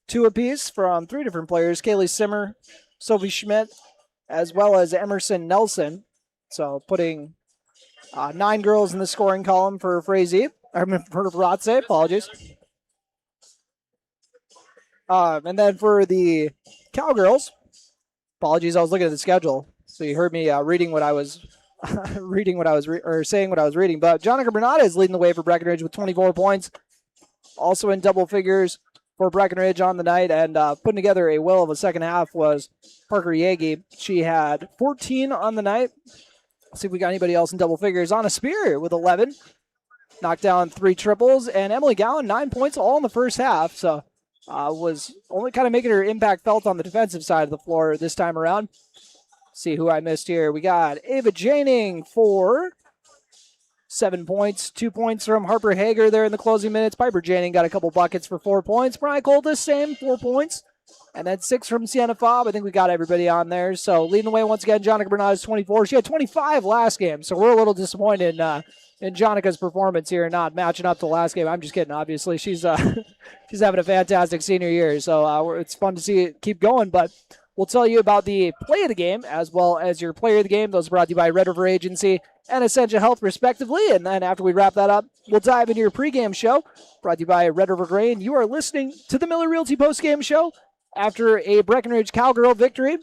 2 apiece from 3 different players, Kaylee Simmer, Sophie Schmidt, as well as Emerson Nelson. So putting 9 girls in the scoring column for Frazee, for Rothsay, apologies. And then for the Cowgirls, apologies, I was looking at the schedule, so you heard me reading what I was saying what I was reading. But Jonica Bernada is leading the way for Breckenridge with 24 points, also in double figures for Breckenridge on the night, and putting together a will of a second half was Parker Yagi. She had 14 on the night. Let's see if we got anybody else in double figures. Anna Spear with 11, knocked down 3 triples, and Emily Gowan 9 points all in the first half. So was only kind of making her impact felt on the defensive side of the floor this time around. See who I missed here. We got Ava Janing for 7 points, 2 points from Harper Hager there in the closing minutes. Piper Janing got a couple buckets for 4 points. Brian Coltis, same, 4 points. And then 6 from Sienna Fobb. I think we got everybody on there. So leading the way once again, Jonica Bernada's 24. She had 25 last game, so we're a little disappointed in Jonica's performance here, not matching up to last game. I'm just kidding, obviously. She's she's having a fantastic senior year, so it's fun to see it keep going. But we'll tell you about the play of the game as well as your player of the game. Those are brought to you by Red River Agency and Essentia Health, respectively. And then after we wrap that up, we'll dive into your pregame show, brought to you by Red River Grain. You are listening to the Miller Realty postgame show after a Breckenridge Cowgirl victory.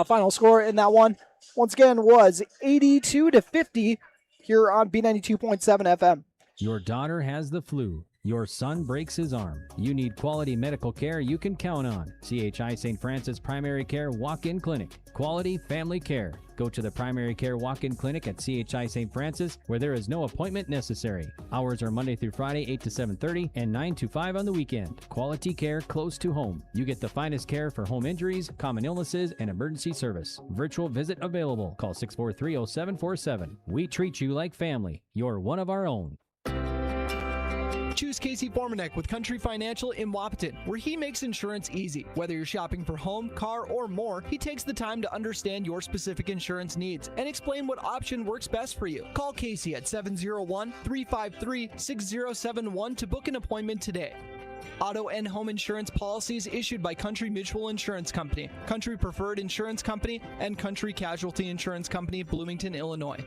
Final score in that one, once again, was 82-50 here on B92.7 FM. Your daughter has the flu. Your son breaks his arm. You need quality medical care you can count on. CHI St. Francis Primary Care Walk-In Clinic. Quality family care. Go to the Primary Care Walk-In Clinic at CHI St. Francis, where there is no appointment necessary. Hours are Monday through Friday, 8 to 7:30 and 9 to 5 on the weekend. Quality care close to home. You get the finest care for home injuries, common illnesses, and emergency service. Virtual visit available. Call 643-0747. We treat you like family. You're one of our own. Choose Casey Formanek with Country Financial in Wapaton, where he makes insurance easy. Whether you're shopping for home, car, or more, he takes the time to understand your specific insurance needs and explain what option works best for you. Call Casey at 701-353-6071 to book an appointment today. Auto and home insurance policies issued by Country Mutual Insurance Company, Country Preferred Insurance Company, and Country Casualty Insurance Company, Bloomington, Illinois.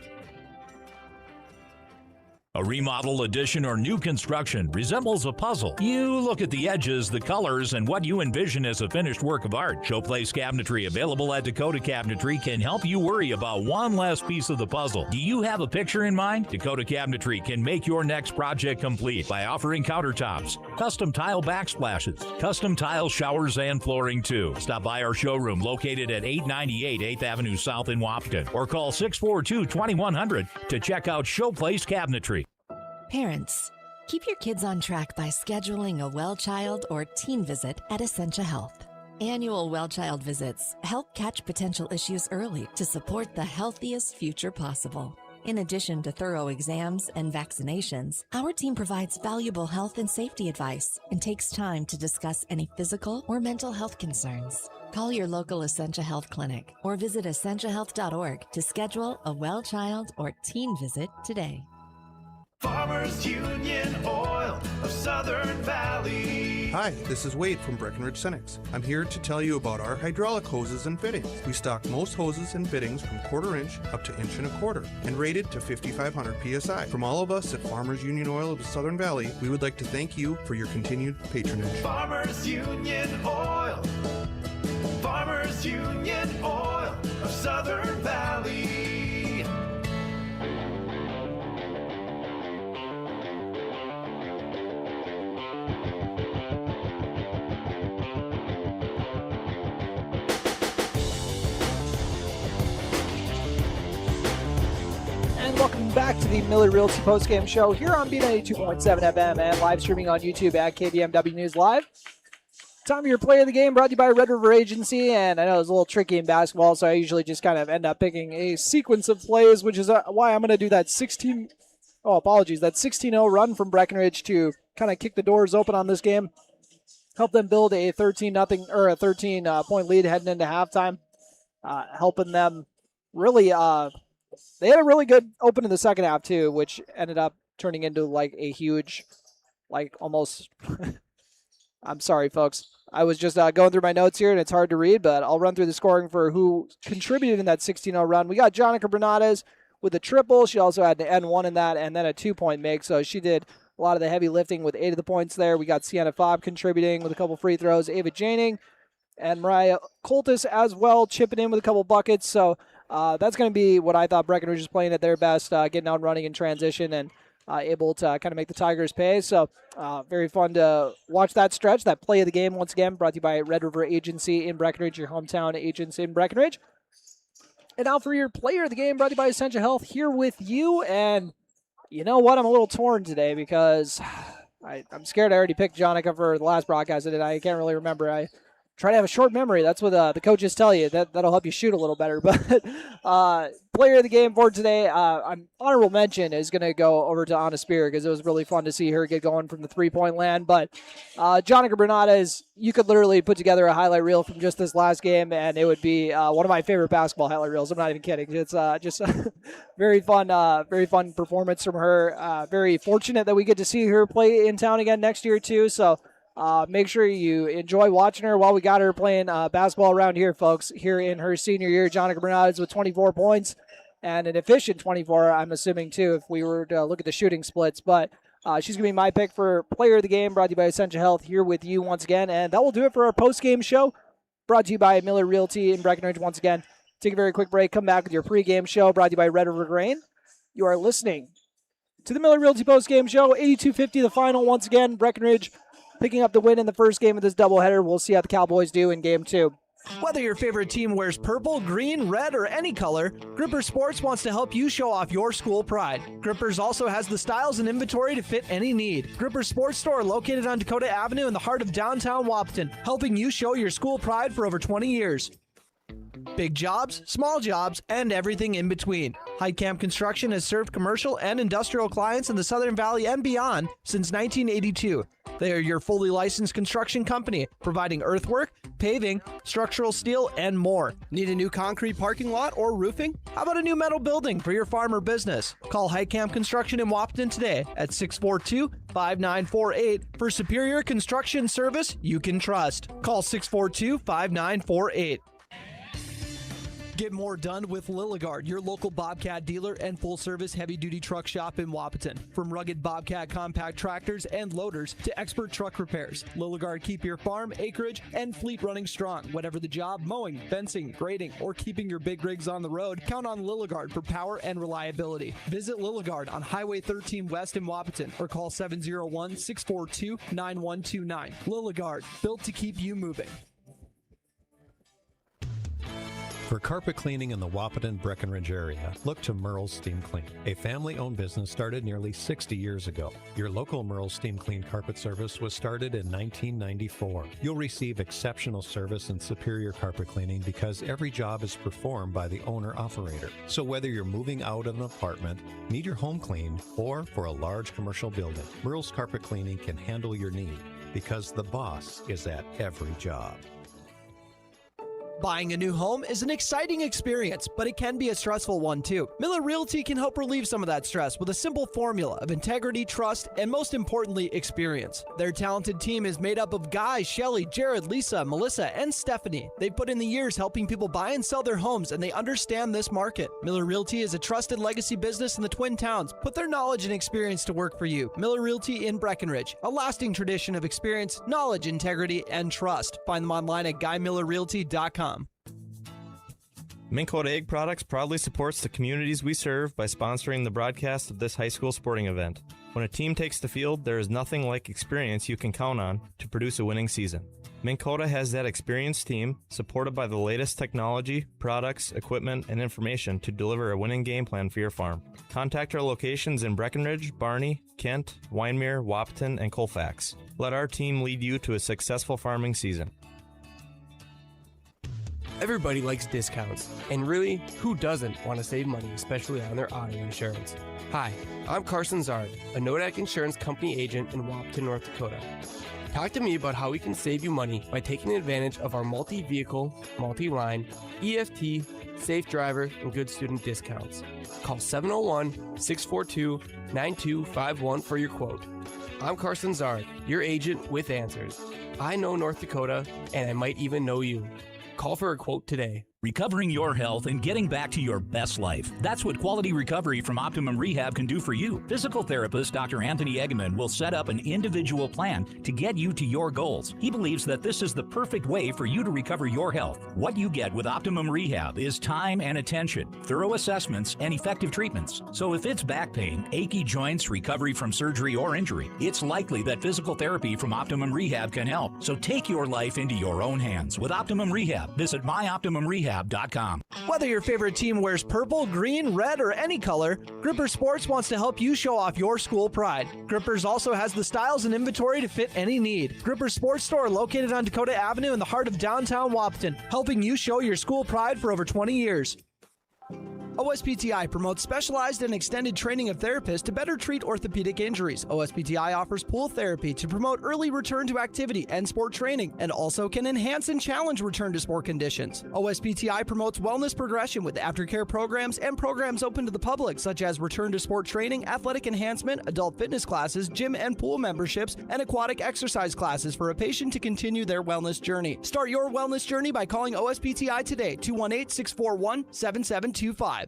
A remodel, addition, or new construction resembles a puzzle. You look at the edges, the colors, and what you envision as a finished work of art. Showplace Cabinetry, available at Dakota Cabinetry, can help you worry about one last piece of the puzzle. Do you have a picture in mind? Dakota Cabinetry can make your next project complete by offering countertops, custom tile backsplashes, custom tile showers, and flooring too. Stop by our showroom located at 898 8th Avenue South in Wapaton, or call 642-2100 to check out Showplace Cabinetry. Parents, keep your kids on track by scheduling a well child or teen visit at Essentia Health. Annual well child visits help catch potential issues early to support the healthiest future possible. In addition to thorough exams and vaccinations, our team provides valuable health and safety advice and takes time to discuss any physical or mental health concerns. Call your local Essentia Health clinic or visit essentiahealth.org to schedule a well child or teen visit today. Farmers Union Oil of Southern Valley. Hi, this is Wade from Breckenridge Cenex. I'm here to tell you about our hydraulic hoses and fittings. We stock most hoses and fittings from 1/4 inch up to 1.25 inch and rated to 5,500 PSI. From all of us at Farmers Union Oil of the Southern Valley, we would like to thank you for your continued patronage. Farmers Union Oil. Farmers Union Oil of Southern Valley. Welcome back to the Miller Realty postgame show here on B92.7 FM and live streaming on YouTube at KBMW News Live. Time of your play of the game brought to you by Red River Agency, and I know it's a little tricky in basketball, so I usually just kind of end up picking a sequence of plays, which is why I'm going to do that 16-0 run from Breckenridge to kind of kick the doors open on this game, help them build a 13-point lead heading into halftime, helping them really. They had a really good open in the second half, too, which ended up turning into, like, a huge, like, almost I'm sorry, folks. I was just going through my notes here, and it's hard to read, but I'll run through the scoring for who contributed in that 16-0 run. We got Jonica Bernades with a triple. She also had an N1 in that, and then a 2-point make, so she did a lot of the heavy lifting with 8 of the points there. We got Sienna Fobb contributing with a couple free throws. Ava Janing and Mariah Coltis as well chipping in with a couple buckets. So that's going to be what I thought Breckenridge was playing at their best, getting out and running in transition and able to kind of make the Tigers pay. So very fun to watch that stretch. That play of the game, once again, brought to you by Red River Agency in Breckenridge, your hometown agency in Breckenridge. And now for your player of the game, brought to you by Essentia Health, here with you. And you know what? I'm a little torn today because I'm scared I already picked Jonica for the last broadcast I did. I can't really remember. I try to have a short memory. That's what the coaches tell you. That'll help you shoot a little better. But player of the game for today, honorable mention is going to go over to Anna Spear because it was really fun to see her get going from the three-point land. But Jonica Bernades, you could literally put together a highlight reel from just this last game, and it would be one of my favorite basketball highlight reels. I'm not even kidding. It's just very fun performance from her. Very fortunate that we get to see her play in town again next year too. So make sure you enjoy watching her while we got her playing basketball around here, folks. Here in her senior year, Jonica Bernades with 24 points and an efficient 24, I'm assuming, too, if we were to look at the shooting splits. But she's going to be my pick for player of the game, brought to you by Essentia Health, here with you once again. And that will do it for our post-game show, brought to you by Miller Realty in Breckenridge once again. Take a very quick break, come back with your pregame show, brought to you by Red River Grain. You are listening to the Miller Realty post-game show, 82-50 the final once again. Breckenridge picking up the win in the first game of this doubleheader. We'll see how the Cowboys do in game 2. Whether your favorite team wears purple, green, red, or any color, Gripper Sports wants to help you show off your school pride. Grippers also has the styles and inventory to fit any need. Gripper Sports Store located on Dakota Avenue in the heart of downtown Wahpeton, helping you show your school pride for over 20 years. Big jobs, small jobs, and everything in between. Heidkamp Construction has served commercial and industrial clients in the Southern Valley and beyond since 1982. They are your fully licensed construction company, providing earthwork, paving, structural steel, and more. Need a new concrete parking lot or roofing? How about a new metal building for your farm or business? Call Heidkamp Construction in Wahpeton today at 642-5948 for superior construction service you can trust. Call 642-5948. Get more done with Lilligard, your local Bobcat dealer and full-service heavy-duty truck shop in Wahpeton. From rugged Bobcat compact tractors and loaders to expert truck repairs, Lilligard keep your farm, acreage, and fleet running strong. Whatever the job, mowing, fencing, grading, or keeping your big rigs on the road, count on Lilligard for power and reliability. Visit Lilligard on Highway 13 West in Wahpeton or call 701-642-9129. Lilligard, built to keep you moving. For carpet cleaning in the Wahpeton Breckenridge area, look to Merle's Steam Clean, a family-owned business started nearly 60 years ago. Your local Merle's Steam Clean carpet service was started in 1994. You'll receive exceptional service and superior carpet cleaning because every job is performed by the owner-operator. So whether you're moving out of an apartment, need your home cleaned, or for a large commercial building, Merle's Carpet Cleaning can handle your need because the boss is at every job. Buying a new home is an exciting experience, but it can be a stressful one too. Miller Realty can help relieve some of that stress with a simple formula of integrity, trust, and most importantly, experience. Their talented team is made up of Guy, Shelly, Jared, Lisa, Melissa, and Stephanie. They've put in the years helping people buy and sell their homes, and they understand this market. Miller Realty is a trusted legacy business in the Twin Towns. Put their knowledge and experience to work for you. Miller Realty in Breckenridge, a lasting tradition of experience, knowledge, integrity, and trust. Find them online at GuyMillerRealty.com. Minn Kota Egg Products proudly supports the communities we serve by sponsoring the broadcast of this high school sporting event. When a team takes the field, there is nothing like experience you can count on to produce a winning season. Minn Kota has that experienced team, supported by the latest technology, products, equipment, and information to deliver a winning game plan for your farm. Contact our locations in Breckenridge, Barney, Kent, Wyndmere, Wahpeton, and Colfax. Let our team lead you to a successful farming season. Everybody likes discounts, and really, who doesn't want to save money, especially on their auto insurance? Hi, I'm Carson Zard, a Nodak Insurance Company agent in Wahpeton, North Dakota. Talk to me about how we can save you money by taking advantage of our multi-vehicle, multi-line, EFT, safe driver, and good student discounts. Call 701-642-9251 for your quote. I'm Carson Zard, your agent with answers. I know North Dakota, and I might even know you. Call for a quote today. Recovering your health and getting back to your best life. That's what quality recovery from Optimum Rehab can do for you. Physical therapist Dr. Anthony Egeman will set up an individual plan to get you to your goals. He believes that this is the perfect way for you to recover your health. What you get with Optimum Rehab is time and attention, thorough assessments, and effective treatments. So if it's back pain, achy joints, recovery from surgery or injury, it's likely that physical therapy from Optimum Rehab can help. So take your life into your own hands with Optimum Rehab. Visit myoptimumrehab.com. Whether your favorite team wears purple, green, red, or any color, Gripper Sports wants to help you show off your school pride. Grippers also has the styles and inventory to fit any need. Gripper Sports Store located on Dakota Avenue in the heart of downtown Wahpeton, helping you show your school pride for over 20 years. OSPTI promotes specialized and extended training of therapists to better treat orthopedic injuries. OSPTI offers pool therapy to promote early return to activity and sport training, and also can enhance and challenge return to sport conditions. OSPTI promotes wellness progression with aftercare programs and programs open to the public, such as return to sport training, athletic enhancement, adult fitness classes, gym and pool memberships, and aquatic exercise classes for a patient to continue their wellness journey. Start your wellness journey by calling OSPTI today, 218-641-7725.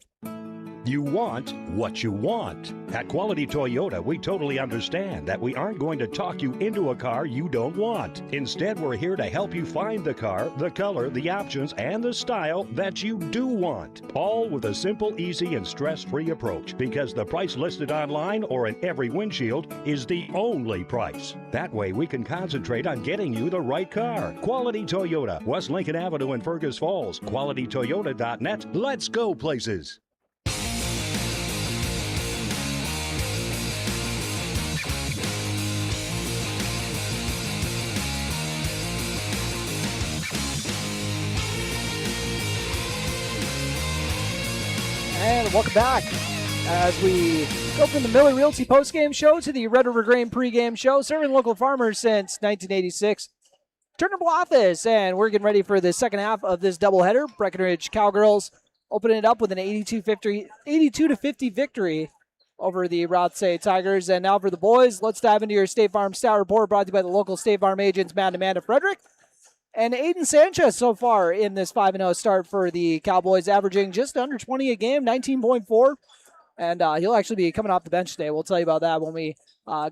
You want what you want. At Quality Toyota, we totally understand that we aren't going to talk you into a car you don't want. Instead, we're here to help you find the car, the color, the options, and the style that you do want. All with a simple, easy, and stress-free approach, because the price listed online or in every windshield is the only price. That way, we can concentrate on getting you the right car. Quality Toyota, West Lincoln Avenue in Fergus Falls. QualityToyota.net. Let's go places. And welcome back as we go from the Miller Realty postgame show to the Red River Grain pregame show, serving local farmers since 1986. Turner office, and we're getting ready for the second half of this doubleheader. Breckenridge Cowgirls opening it up with an 82-50 victory over the Rothsay Tigers. And now for the boys, let's dive into your State Farm Stat Report, brought to you by the local State Farm agents, Matt and Amanda Frederick. And Aiden Sanchez so far in this 5-0 start for the Cowboys, averaging just under 20 a game, 19.4. And he'll actually be coming off the bench today. We'll tell you about that when we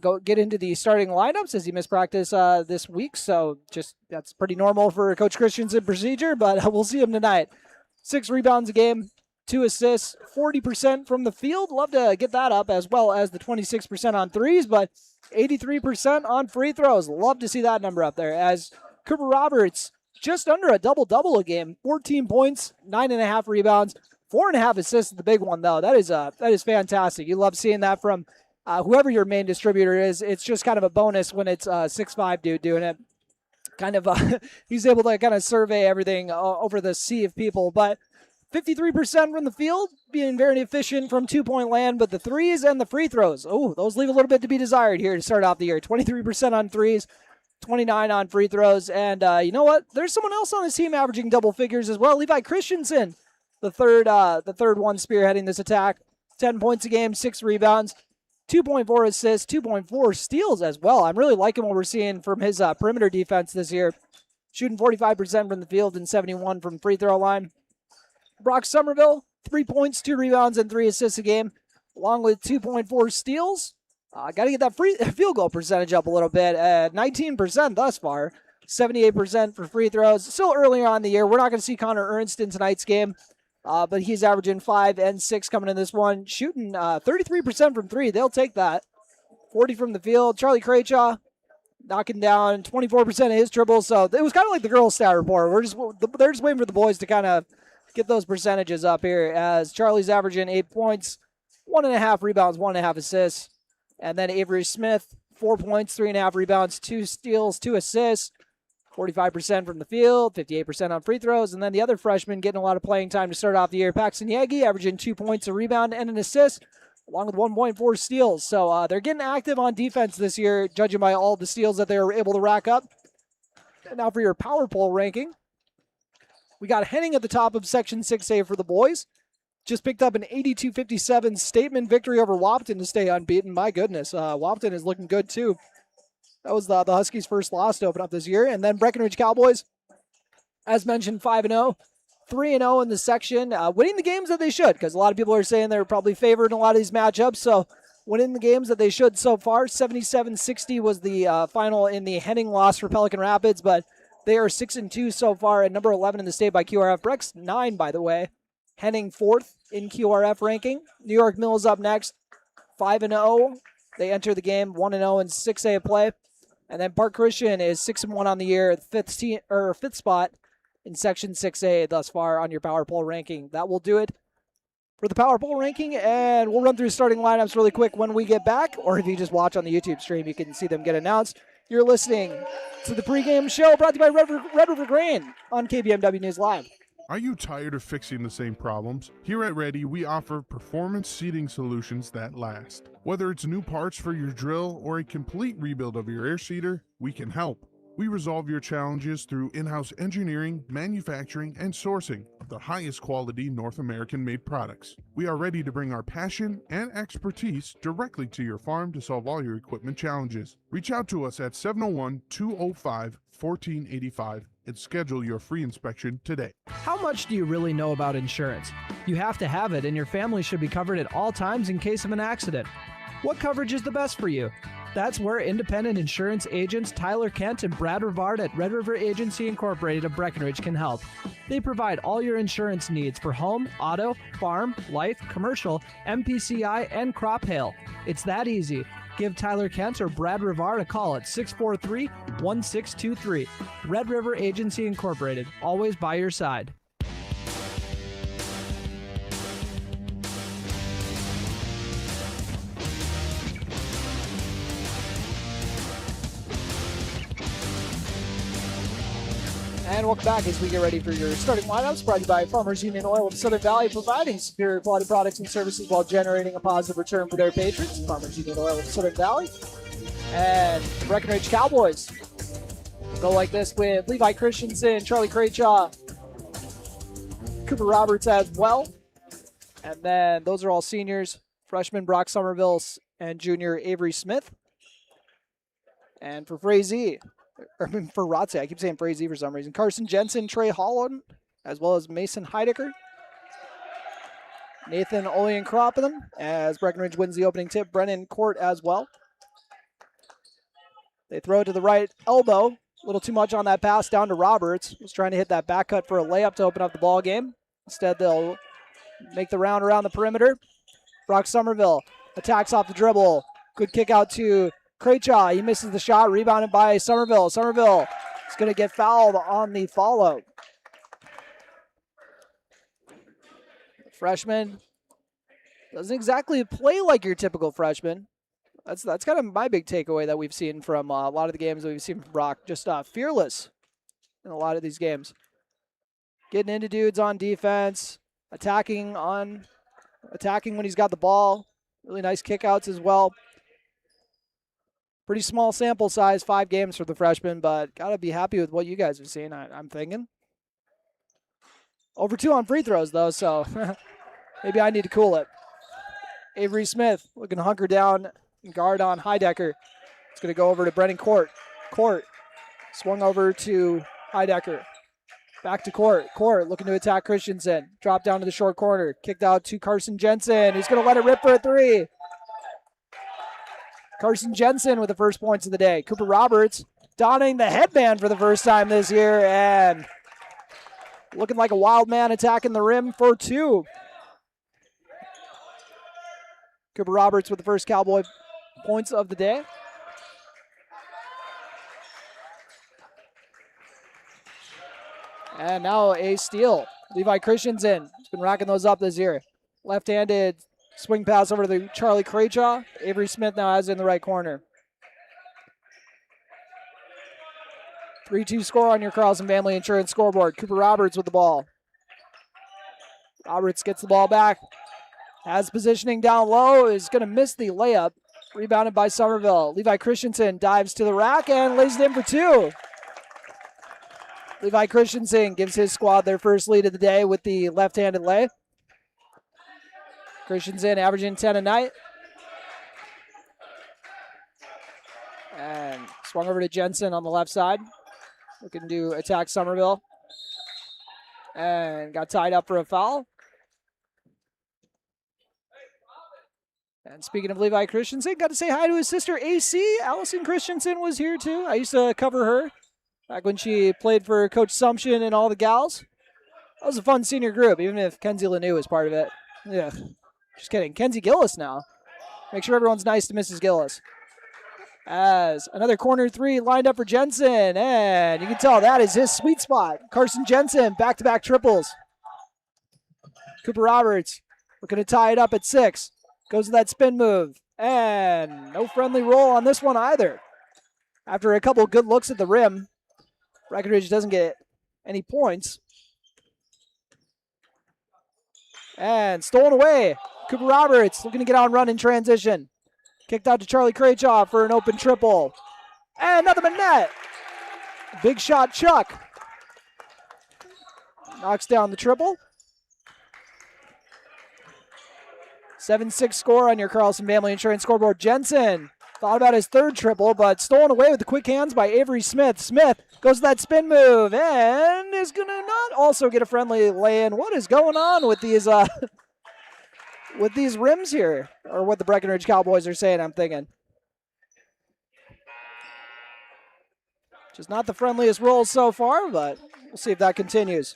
go get into the starting lineups, as he missed practice this week. So just that's pretty normal for Coach Christensen procedure, but we'll see him tonight. 6 rebounds a game, 2 assists, 40% from the field. Love to get that up, as well as the 26% on threes, but 83% on free throws. Love to see that number up there, as Cooper Roberts, just under a double-double a game, 14 points, 9.5 rebounds, 4.5 assists, the big one, though. That is fantastic. You love seeing that from whoever your main distributor is. It's just kind of a bonus when it's a 6'5" dude doing it. Kind of, he's able to kind of survey everything over the sea of people. But 53% from the field, being very efficient from two-point land, but the threes and the free throws, those leave a little bit to be desired here to start off the year. 23% on threes, 29 on free throws, and you know what? There's someone else on this team averaging double figures as well. Levi Christensen, the third one spearheading this attack. 10 points a game, 6 rebounds, 2.4 assists, 2.4 steals as well. I'm really liking what we're seeing from his perimeter defense this year. Shooting 45% from the field and 71 from free throw line. Brock Somerville, 3 points, 2 rebounds, and 3 assists a game, along with 2.4 steals. Got to get that field goal percentage up a little bit at 19% thus far. 78% for free throws. Still earlier on in the year. We're not going to see Connor Ernst in tonight's game, but he's averaging 5 and 6 coming in this one. Shooting 33% from 3. They'll take that. 40 from the field. Charlie Craychaw knocking down 24% of his triples. So it was kind of like the girls' stat report. They're just waiting for the boys to kind of get those percentages up here, as Charlie's averaging 8 points, 1.5 rebounds, 1.5 assists. And then Avery Smith, 4 points, 3.5 rebounds, 2 steals, 2 assists, 45% from the field, 58% on free throws. And then the other freshman getting a lot of playing time to start off the year, Paxton Yagi, averaging 2 points, a rebound, and an assist, along with 1.4 steals. So they're getting active on defense this year, judging by all the steals that they were able to rack up. And now for your power poll ranking. We got Henning at the top of Section 6A for the boys. just picked up an 82-57 statement victory over Wapton to stay unbeaten. My goodness, Wapton is looking good too. That was the Huskies' first loss to open up this year. And then Breckenridge Cowboys, as mentioned, 5-0. 3-0 in the section, winning the games that they should, because a lot of people are saying they're probably favored in a lot of these matchups, so winning the games that they should so far. 77-60 was the final in the Henning loss for Pelican Rapids, but they are 6-2 so far at number 11 in the state by QRF. Breck's 9, by the way. Henning 4th in QRF ranking. New York Mills up next, 5-0. They enter the game 1-0 in 6A play. And then Park Christian is 6-1 on the year, fifth spot in Section 6A thus far on your Power Poll ranking. That will do it for the Power Poll ranking, and we'll run through starting lineups really quick when we get back, or if you just watch on the YouTube stream, you can see them get announced. You're listening to the pregame show brought to you by Red River Grain on KBMW News Live. Are you tired of fixing the same problems? Here at Ready, we offer performance seating solutions that last. Whether it's new parts for your drill or a complete rebuild of your air seeder, we can help. We resolve your challenges through in-house engineering, manufacturing, and sourcing of the highest quality North American-made products. We are ready to bring our passion and expertise directly to your farm to solve all your equipment challenges. Reach out to us at 701-205-1485 and schedule your free inspection today. How much do you really know about insurance? You have to have it, and your family should be covered at all times in case of an accident. What coverage is the best for you? That's where independent insurance agents Tyler Kent and Brad Rivard at Red River Agency Incorporated of Breckenridge can help. They provide all your insurance needs for home, auto, farm, life, commercial, MPCI, and crop hail. It's that easy. Give Tyler Kent or Brad Rivard a call at 643-1623. Red River Agency Incorporated, always by your side. And welcome back as we get ready for your starting lineups, brought to you by Farmers Union Oil of Southern Valley, providing superior quality products and services while generating a positive return for their patrons. Farmers Union Oil of Southern Valley. And the Breckenridge Cowboys go like this with Levi Christensen, Charlie Craychaw, Cooper Roberts as well. And then those are all seniors, freshman Brock Somerville and junior Avery Smith. And for Frazee, for Rothsay, I keep saying Frazee for some reason. Carson Jensen, Trey Holland, as well as Mason Heidecker. Nathan Olean-Kroppen as Breckenridge wins the opening tip. Brennan Court as well. They throw it to the right elbow. A little too much on that pass down to Roberts. Was trying to hit that back cut for a layup to open up the ball game. Instead, they'll make the round around the perimeter. Brock Somerville attacks off the dribble. Good kick out to Craychaw. He misses the shot, rebounded by Somerville. Somerville is going to get fouled on the follow. Freshman doesn't exactly play like your typical freshman. That's kind of my big takeaway that we've seen from a lot of the games that we've seen from Brock. Just fearless in a lot of these games. Getting into dudes on defense, attacking when he's got the ball. Really nice kickouts as well. Pretty small sample size, 5 games for the freshman, but got to be happy with what you guys have seen, I'm thinking. Over 2 on free throws, though, so maybe I need to cool it. Avery Smith looking to hunker down and guard on Heidecker. It's going to go over to Brennan Court. Court swung over to Heidecker. Back to Court. Court looking to attack Christensen. Drop down to the short corner. Kicked out to Carson Jensen, who's going to let it rip for a 3. Carson Jensen with the first points of the day. Cooper Roberts donning the headband for the first time this year and looking like a wild man attacking the rim for 2. Cooper Roberts with the first Cowboy points of the day. And now a steal. Levi Christensen has been racking those up this year. Left-handed swing pass over to the Charlie Craychaw. Avery Smith now has it in the right corner. 3-2 score on your Carlson Family Insurance scoreboard. Cooper Roberts with the ball. Roberts gets the ball back. Has positioning down low. Is going to miss the layup. Rebounded by Somerville. Levi Christensen dives to the rack and lays it in for 2. Levi Christensen gives his squad their first lead of the day with the left-handed lay. Christensen averaging 10 a night. And swung over to Jensen on the left side. Looking to attack Somerville. And got tied up for a foul. And speaking of Levi Christensen, got to say hi to his sister AC. Allison Christensen was here too. I used to cover her back when she played for Coach Sumption and all the gals. That was a fun senior group, even if Kenzie Lanou was part of it. Yeah, just kidding. Kenzie Gillis now. Make sure everyone's nice to Mrs. Gillis. As another corner three lined up for Jensen, and you can tell that is his sweet spot. Carson Jensen, back-to-back triples. Cooper Roberts looking to tie it up at 6. Goes to that spin move, and no friendly roll on this one either. After a couple good looks at the rim, Breckenridge doesn't get any points. And stolen away. Cooper Roberts looking to get on run in transition. Kicked out to Charlie Kraychaw for an open triple. And nothing but net. Big shot Chuck. Knocks down the triple. 7-6 score on your Carlson Family Insurance scoreboard. Jensen thought about his third triple, but stolen away with the quick hands by Avery Smith. Smith goes to that spin move and is going to not also get a friendly lay-in. What is going on with these with these rims here? Or what the Breckenridge Cowboys are saying, I'm thinking. Just not the friendliest rolls so far, but we'll see if that continues.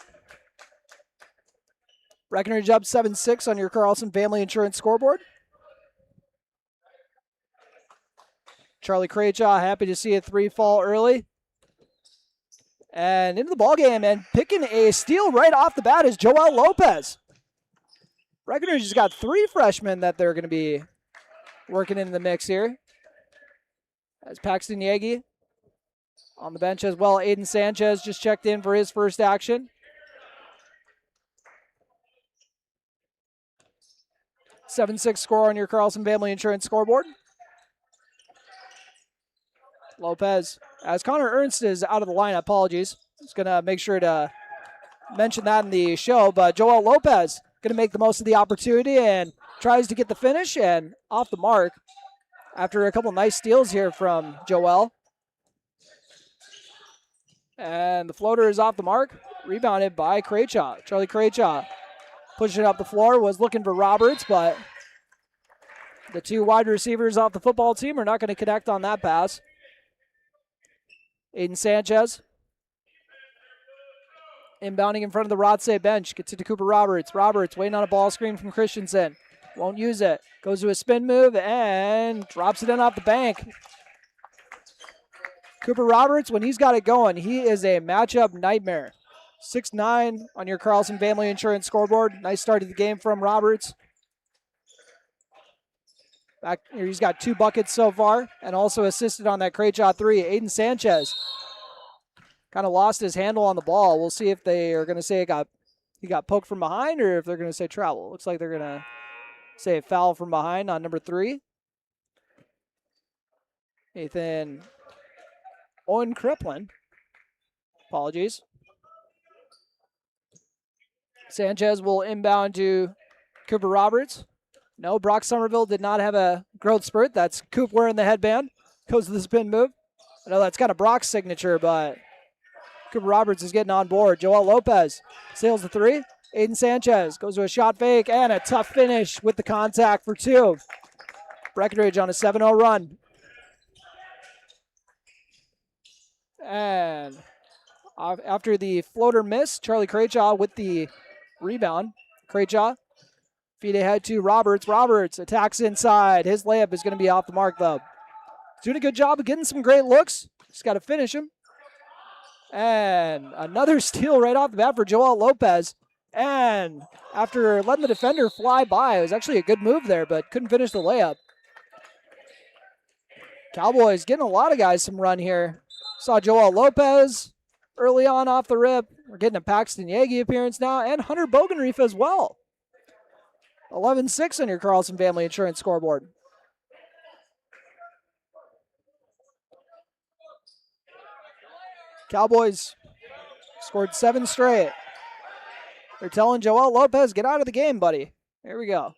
Breckenridge up 7-6 on your Carlson Family Insurance scoreboard. Charlie Kraychaw happy to see a 3 fall early. And into the ballgame and picking a steal right off the bat is Joel Lopez. Breckenridge has got 3 freshmen that they're going to be working in the mix here. As Paxton Yagi on the bench as well. Aiden Sanchez just checked in for his first action. 7-6 score on your Carlson Family Insurance scoreboard. Lopez, as Connor Ernst is out of the lineup, apologies. Just going to make sure to mention that in the show, but Joel Lopez going to make the most of the opportunity and tries to get the finish and off the mark after a couple nice steals here from Joel. And the floater is off the mark, rebounded by Kraychaw. Charlie Kraychaw pushing it up the floor, was looking for Roberts, but the 2 wide receivers off the football team are not going to connect on that pass. Aiden Sanchez inbounding in front of the Rothsay bench. Gets it to Cooper Roberts. Roberts waiting on a ball screen from Christensen. Won't use it. Goes to a spin move and drops it in off the bank. Cooper Roberts, when he's got it going, he is a matchup nightmare. 6'9" on your Carlson Family Insurance scoreboard. Nice start to the game from Roberts. Back here, he's got 2 buckets so far and also assisted on that Kraychaw 3. Aiden Sanchez kind of lost his handle on the ball. We'll see if they are going to say he got poked from behind or if they're going to say travel. Looks like they're going to say foul from behind on number 3. Nathan Owen Kriplin. Apologies. Sanchez will inbound to Cooper Roberts. No, Brock Somerville did not have a growth spurt. That's Coop wearing the headband. Goes to the spin move. I know that's kind of Brock's signature, but Cooper Roberts is getting on board. Joel Lopez sails the 3. Aiden Sanchez goes to a shot fake and a tough finish with the contact for 2. Breckenridge on a 7-0 run. And after the floater miss, Charlie Kraychaw with the rebound. Kraychaw feed ahead to Roberts. Roberts attacks inside. His layup is going to be off the mark, though. Doing a good job of getting some great looks. Just got to finish him. And another steal right off the bat for Joel Lopez. And after letting the defender fly by, it was actually a good move there, but couldn't finish the layup. Cowboys getting a lot of guys some run here. Saw Joel Lopez early on off the rip. We're getting a Paxton Yagi appearance now, and Hunter Bogenreef as well. 11-6 on your Carlson Family Insurance scoreboard. Cowboys scored 7 straight. They're telling Joel Lopez, get out of the game, buddy. Here we go.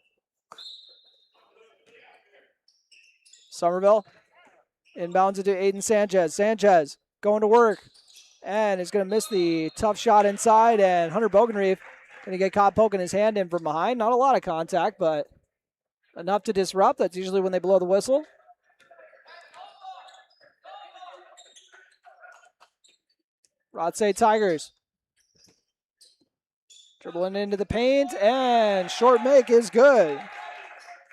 Somerville inbounds it to Aiden Sanchez. Sanchez going to work and is going to miss the tough shot inside, and Hunter Bogenreef going to get caught poking his hand in from behind. Not a lot of contact, but enough to disrupt. That's usually when they blow the whistle. Rothsay Tigers dribbling into the paint, and short make is good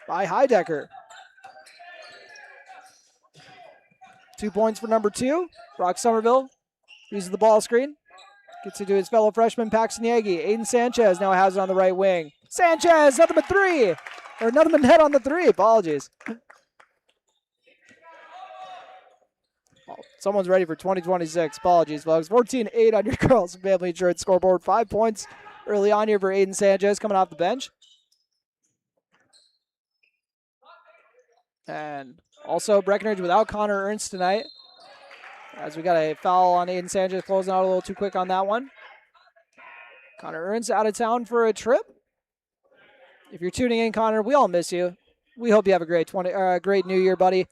by Heidecker. 2 points for number 2. Brock Somerville uses the ball screen. Gets it to his fellow freshman, Paxton Yagi. Aiden Sanchez now has it on the right wing. Sanchez, nothing but 3. Or nothing but net on the 3. Apologies. Someone's ready for 2026. Apologies, folks. 14-8 on your Girls and Family Insurance scoreboard. 5 points early on here for Aiden Sanchez coming off the bench. And also Breckenridge without Connor Ernst tonight, as we got a foul on Aiden Sanchez, closing out a little too quick on that one. Connor Ernst out of town for a trip. If you're tuning in, Connor, we all miss you. We hope you have a great great New Year, buddy.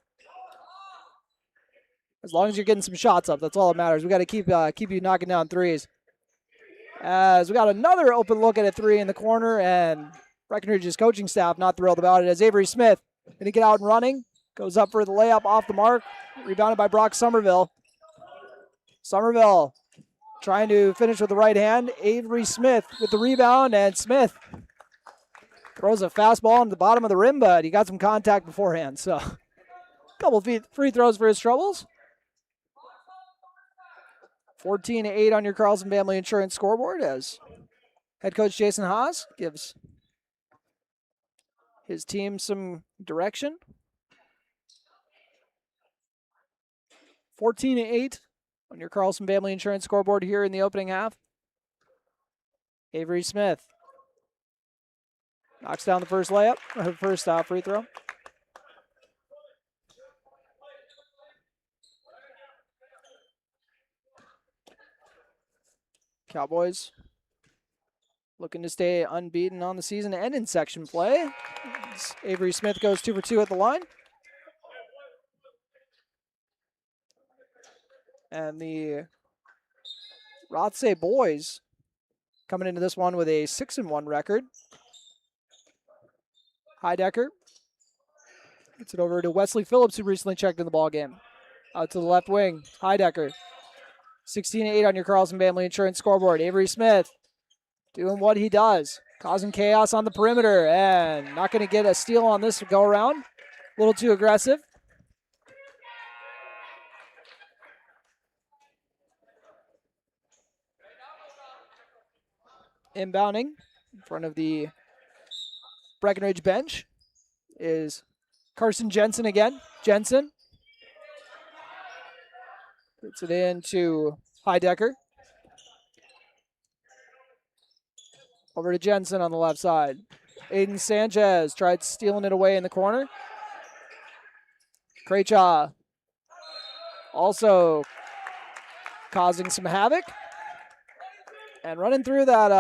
As long as you're getting some shots up, that's all that matters. We got to keep you knocking down threes. As we got another open look at a 3 in the corner, and Breckenridge's coaching staff not thrilled about it, as Avery Smith going to get out and running. Goes up for the layup off the mark. Rebounded by Brock Somerville. Somerville trying to finish with the right hand. Avery Smith with the rebound, and Smith throws a fastball on the bottom of the rim, but he got some contact beforehand. So a couple free throws for his troubles. 14-8 on your Carlson Family Insurance scoreboard, as head coach Jason Haas gives his team some direction. 14-8 on your Carlson Family Insurance scoreboard here in the opening half. Avery Smith knocks down the first layup, or first free throw. Cowboys looking to stay unbeaten on the season and in section play. Avery Smith goes 2 for 2 at the line. And the Rothsay boys coming into this one with a 6-1 record. Heidecker gets it over to Wesley Phillips, who recently checked in the ball game. Out to the left wing, Heidecker. 16-8 on your Carlson Family Insurance scoreboard. Avery Smith doing what he does, causing chaos on the perimeter, and not going to get a steal on this go around. A little too aggressive. Inbounding in front of the Breckenridge bench is Carson Jensen again. Jensen puts it into Heidecker. Over to Jensen on the left side. Aiden Sanchez tried stealing it away in the corner. Krejcha also causing some havoc. And running through that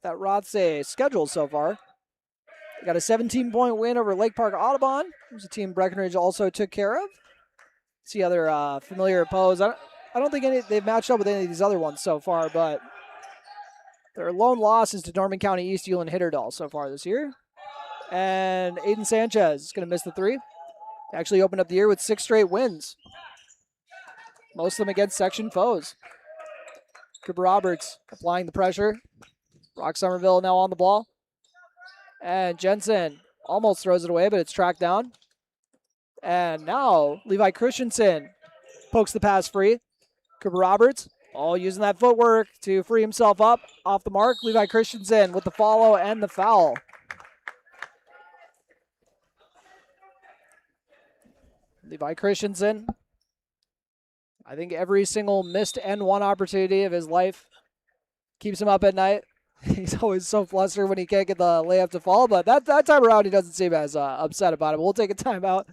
Rothsay schedule so far. They got a 17-point win over Lake Park Audubon. It was a team Breckenridge also took care of. See other familiar opponents. I don't think they've matched up with any of these other ones so far, but their lone loss is to Norman County East Ulan Hitterdal so far this year. And Aiden Sanchez is going to miss the 3. They actually opened up the year with 6 straight wins. Most of them against section foes. Cooper Roberts applying the pressure. Brock Somerville now on the ball. And Jensen almost throws it away, but it's tracked down. And now Levi Christensen pokes the pass free. Cooper Roberts all using that footwork to free himself up off the mark. Levi Christensen with the follow and the foul. Levi Christensen, I think every single missed N1 opportunity of his life keeps him up at night. He's always so flustered when he can't get the layup to fall, but that time around he doesn't seem as upset about it. We'll take a timeout.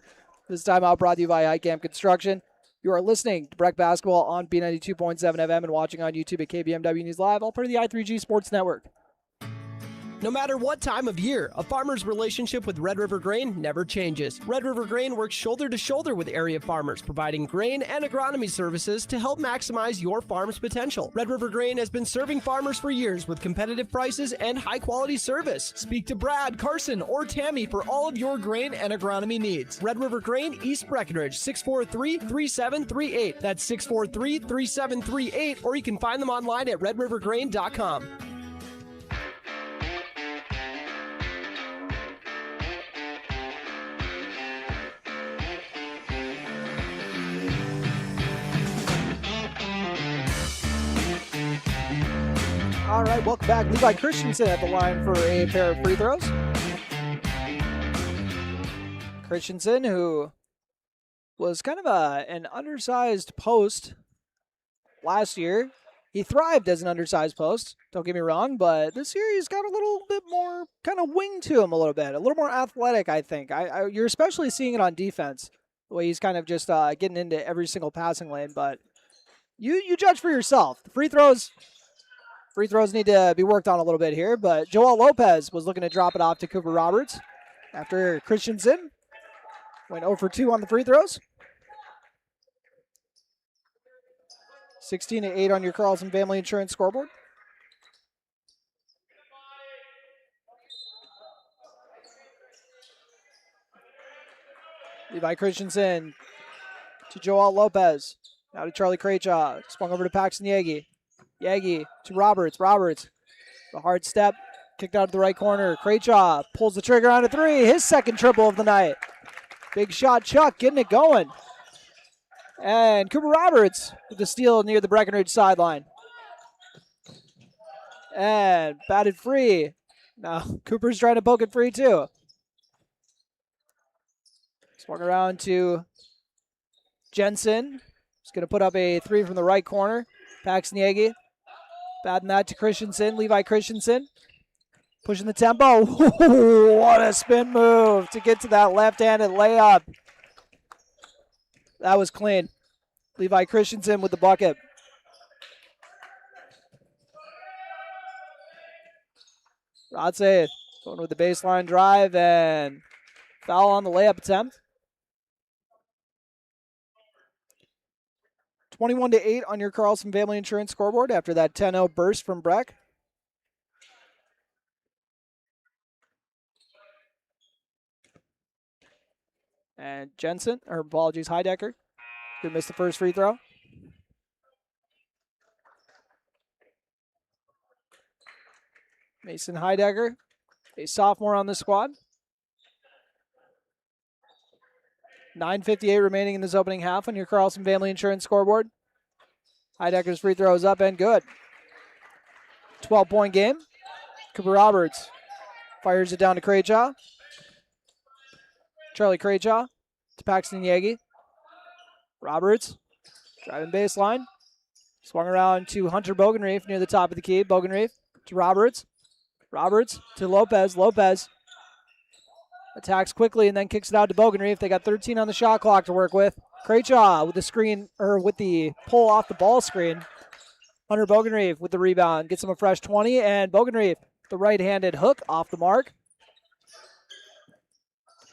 This timeout brought to you by Highcamp Construction. You are listening to Breck Basketball on B92.7 FM and watching on YouTube at KBMW News Live, all part of the I3G Sports Network. No matter what time of year, a farmer's relationship with Red River Grain never changes. Red River Grain works shoulder to shoulder with area farmers, providing grain and agronomy services to help maximize your farm's potential. Red River Grain has been serving farmers for years with competitive prices and high-quality service. Speak to Brad, Carson, or Tammy for all of your grain and agronomy needs. Red River Grain, East Breckenridge, 643-3738. That's 643-3738, or you can find them online at redrivergrain.com. All right, welcome back. Levi Christensen at the line for a pair of free throws. Christensen, who was kind of an undersized post last year. He thrived as an undersized post, don't get me wrong, but this year he's got a little bit more kind of wing to him a little bit, a little more athletic, I think. You're especially seeing it on defense, the way he's kind of just getting into every single passing lane, but you judge for yourself. The free throws need to be worked on a little bit here, but Joel Lopez was looking to drop it off to Cooper Roberts after Christensen went 0 for 2 on the free throws. 16-8 on your Carlson Family Insurance scoreboard. Levi Christensen to Joel Lopez. Now to Charlie Craychaw. Swung over to Paxton Yagi. Yagi to Roberts. Roberts, the hard step, kicked out to the right corner. Craychaw pulls the trigger on a three. His second triple of the night. Big shot, Chuck, getting it going. And Cooper Roberts with the steal near the Breckenridge sideline. And batted free. Now Cooper's trying to poke it free too. Swung around to Jensen. He's going to put up a three from the right corner. Paxton Yagi. Batting that to Christensen. Levi Christensen. Pushing the tempo. What a spin move to get to that left-handed layup. That was clean. Levi Christensen with the bucket. Rothsay going with the baseline drive and foul on the layup attempt. 21-8 on your Carlson Family Insurance scoreboard after that 10-0 burst from Breck. And Heidecker, who missed the first free throw. Mason Heidecker, a sophomore on the squad. 9:58 remaining in this opening half on your Carlson Family Insurance scoreboard. Heidecker's free throw is up and good. 12-point game. Cooper Roberts fires it down to Craychaw. Charlie Craychaw to Paxton Yagi. Roberts driving baseline. Swung around to Hunter Bogenreef near the top of the key. Bogenreef to Roberts. Roberts to Lopez. Lopez attacks quickly and then kicks it out to Bogenreef. They got 13 on the shot clock to work with. Craychaw with the screen, or with the pull off the ball screen. Hunter Bogenreef with the rebound. Gets him a fresh 20, and Bogenreef, the right-handed hook off the mark.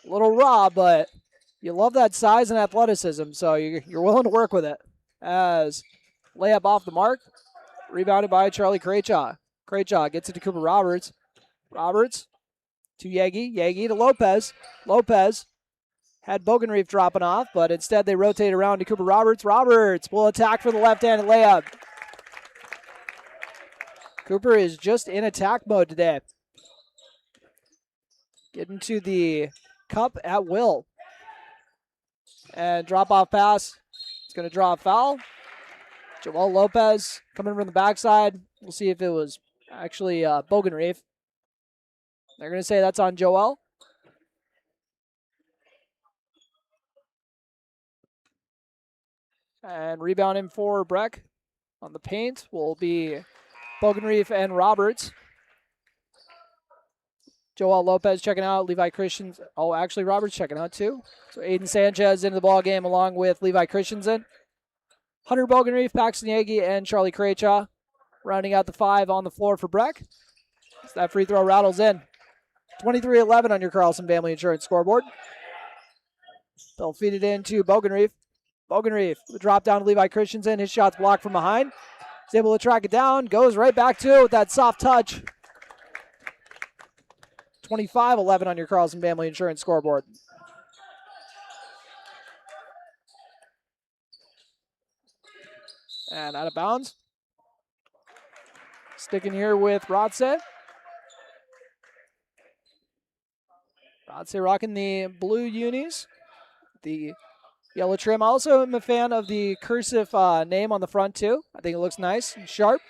A little raw, but you love that size and athleticism, so you're willing to work with it. As layup off the mark, rebounded by Charlie Craychaw. Craychaw gets it to Cooper Roberts. Roberts to Yagi. Yagi to Lopez. Lopez had Bogenreef dropping off, but instead they rotate around to Cooper Roberts. Roberts will attack for the left-handed layup. Cooper is just in attack mode today. Getting to the cup at will. And drop-off pass. It's going to draw a foul. Joel Lopez coming from the backside. We'll see if it was actually Bogenreef. They're going to say that's on Joel. And rebounding for Breck on the paint will be Bogenreef and Roberts. Joel Lopez checking out. Levi Christensen. Oh, actually, Roberts checking out too. So Aiden Sanchez into the ball game along with Levi Christensen. Hunter Bogenreef, Paxton Yagi, and Charlie Craychaw rounding out the five on the floor for Breck. So that free throw rattles in. 23-11 on your Carlson Family Insurance scoreboard. They'll feed it into Bogenreef. Bogenreef, the drop down to Levi Christensen. His shot's blocked from behind. He's able to track it down. Goes right back to it with that soft touch. 25-11 on your Carlson Family Insurance scoreboard. And out of bounds. Sticking here with Rothsay. Rothsay rocking the blue unis. The yellow trim. I also am a fan of the cursive name on the front, too. I think it looks nice and sharp.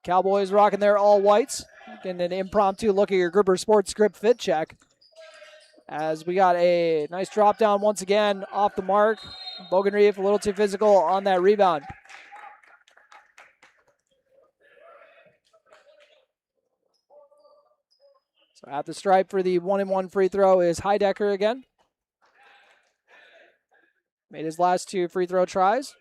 Cowboys rocking their all whites. Getting an impromptu look at your Gripper Sports script fit check. As we got a nice drop down once again off the mark. Bogenreef a little too physical on that rebound. So at the stripe for the 1-and-1 free throw is Heidecker again. Made his last 2 free throw tries.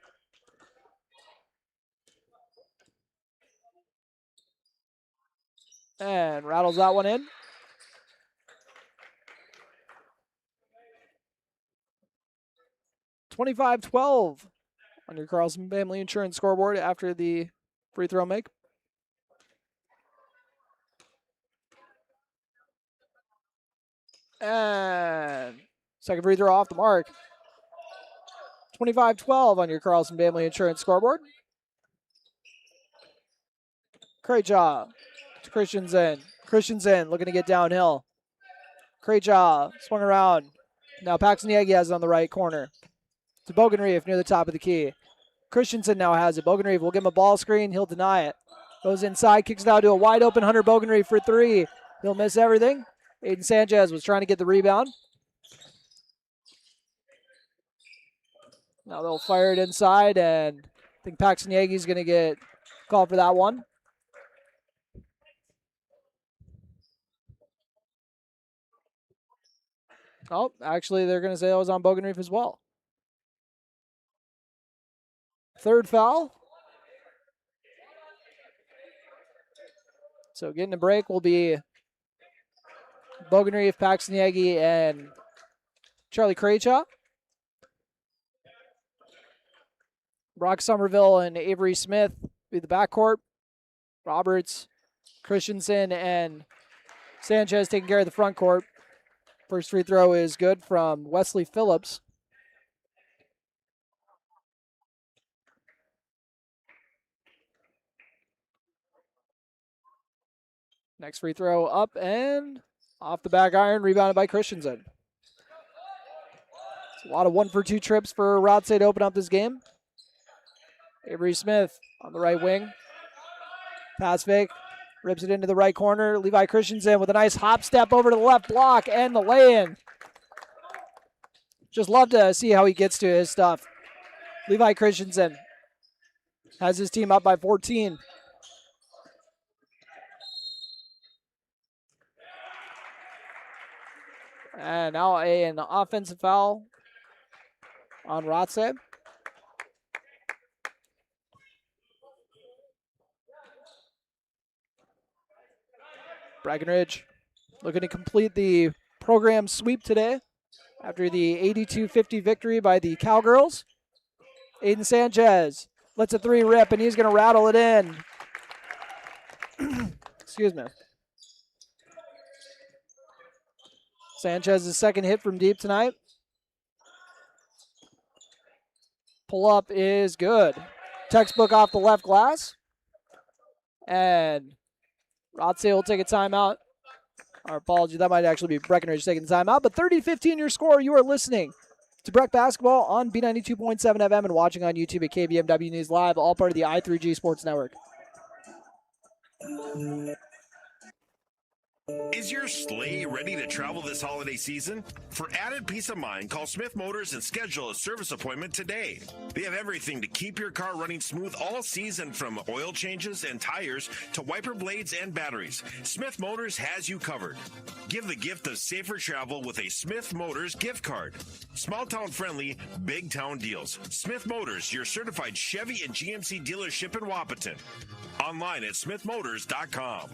And rattles that one in. $25-12 on your Carlson Family Insurance scoreboard after the free throw make. And second free throw off the mark. 25-12 on your Carlson Family Insurance scoreboard. Great job to Christensen. Christensen looking to get downhill. Great job. Swung around. Now Paxton Yagi has it on the right corner. To Bogenreef near the top of the key. Christensen now has it. Bogenreef will give him a ball screen. He'll deny it. Goes inside, kicks it out to a wide open Hunter Bogenreef for 3. He'll miss everything. Aiden Sanchez was trying to get the rebound. Now they'll fire it inside, and I think Paxton Yagi's going to get called for that one. Oh, actually, they're going to say that was on Bogenreef as well. Third foul. So getting a break will be Bogenreef, Paxton Yagi, and Charlie Krejcha. Brock Somerville and Avery Smith be the backcourt. Roberts, Christensen, and Sanchez taking care of the front court. First free throw is good from Wesley Phillips. Next free throw up and off the back iron, rebounded by Christensen. It's a lot of 1-for-2 trips for Rothsay to open up this game. Avery Smith on the right wing. Pass fake. Rips it into the right corner. Levi Christensen with a nice hop step over to the left block and the lay-in. Just love to see how he gets to his stuff. Levi Christensen has his team up by 14. And now an offensive foul on Rothsay. Breckenridge looking to complete the program sweep today after the 82-50 victory by the Cowgirls. Aiden Sanchez lets a 3 rip, and he's going to rattle it in. Excuse me. Sanchez's second hit from deep tonight. Pull up is good. Textbook off the left glass. And Rothsay will take a timeout. Our apology, that might actually be Breckenridge taking the timeout. But 30-15 your score. You are listening to Breck Basketball on B92.7 FM and watching on YouTube at KBMW News Live, all part of the I3G Sports Network. Is your sleigh ready to travel this holiday season? For added peace of mind, call Smith Motors and schedule a service appointment today. They have everything to keep your car running smooth all season, from oil changes and tires to wiper blades and batteries. Smith Motors has you covered. Give the gift of safer travel with a Smith Motors gift card. Small town friendly, big town deals. Smith Motors, your certified Chevy and GMC dealership in Wapaton. Online at smithmotors.com.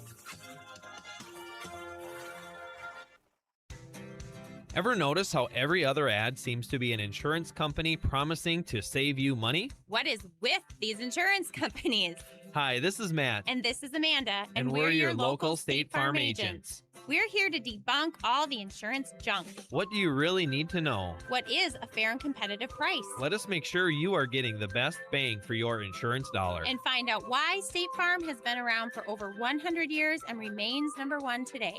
Ever notice how every other ad seems to be an insurance company promising to save you money? What is with these insurance companies? Hi, this is Matt. And this is Amanda. And we're your local State Farm agents. We're here to debunk all the insurance junk. What do you really need to know? What is a fair and competitive price? Let us make sure you are getting the best bang for your insurance dollar. And find out why State Farm has been around for over 100 years and remains number one today.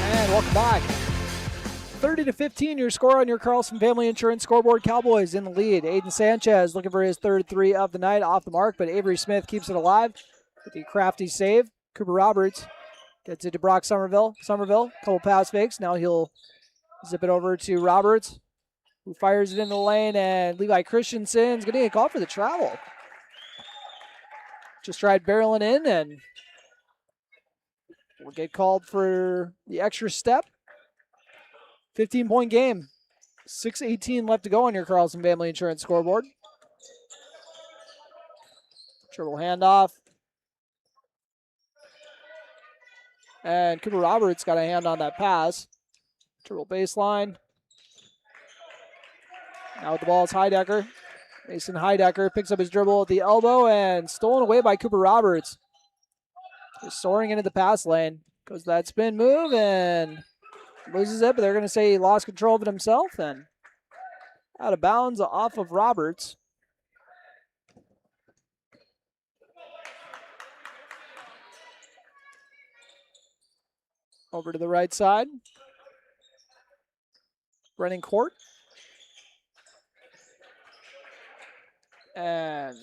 And welcome back. 30-15, your score on your Carlson Family Insurance scoreboard. Cowboys in the lead. Aiden Sanchez looking for his third three of the night, off the mark, but Avery Smith keeps it alive with the crafty save. Cooper Roberts gets it to Brock Somerville. Couple pass fakes. Now he'll zip it over to Roberts, who fires it in the lane, and Levi Christensen's going to get called for the travel. Just tried barreling in, and will get called for the extra step. 15-point game. 6:18 left to go on your Carlson Family Insurance scoreboard. Dribble handoff. And Cooper Roberts got a hand on that pass. Dribble baseline. Now with the ball is Heidecker. Mason Heidecker picks up his dribble at the elbow and stolen away by Cooper Roberts. Just soaring into the pass lane. Goes to that spin move and loses it, but they're going to say he lost control of it himself and out of bounds off of Roberts. Over to the right side. Running court. And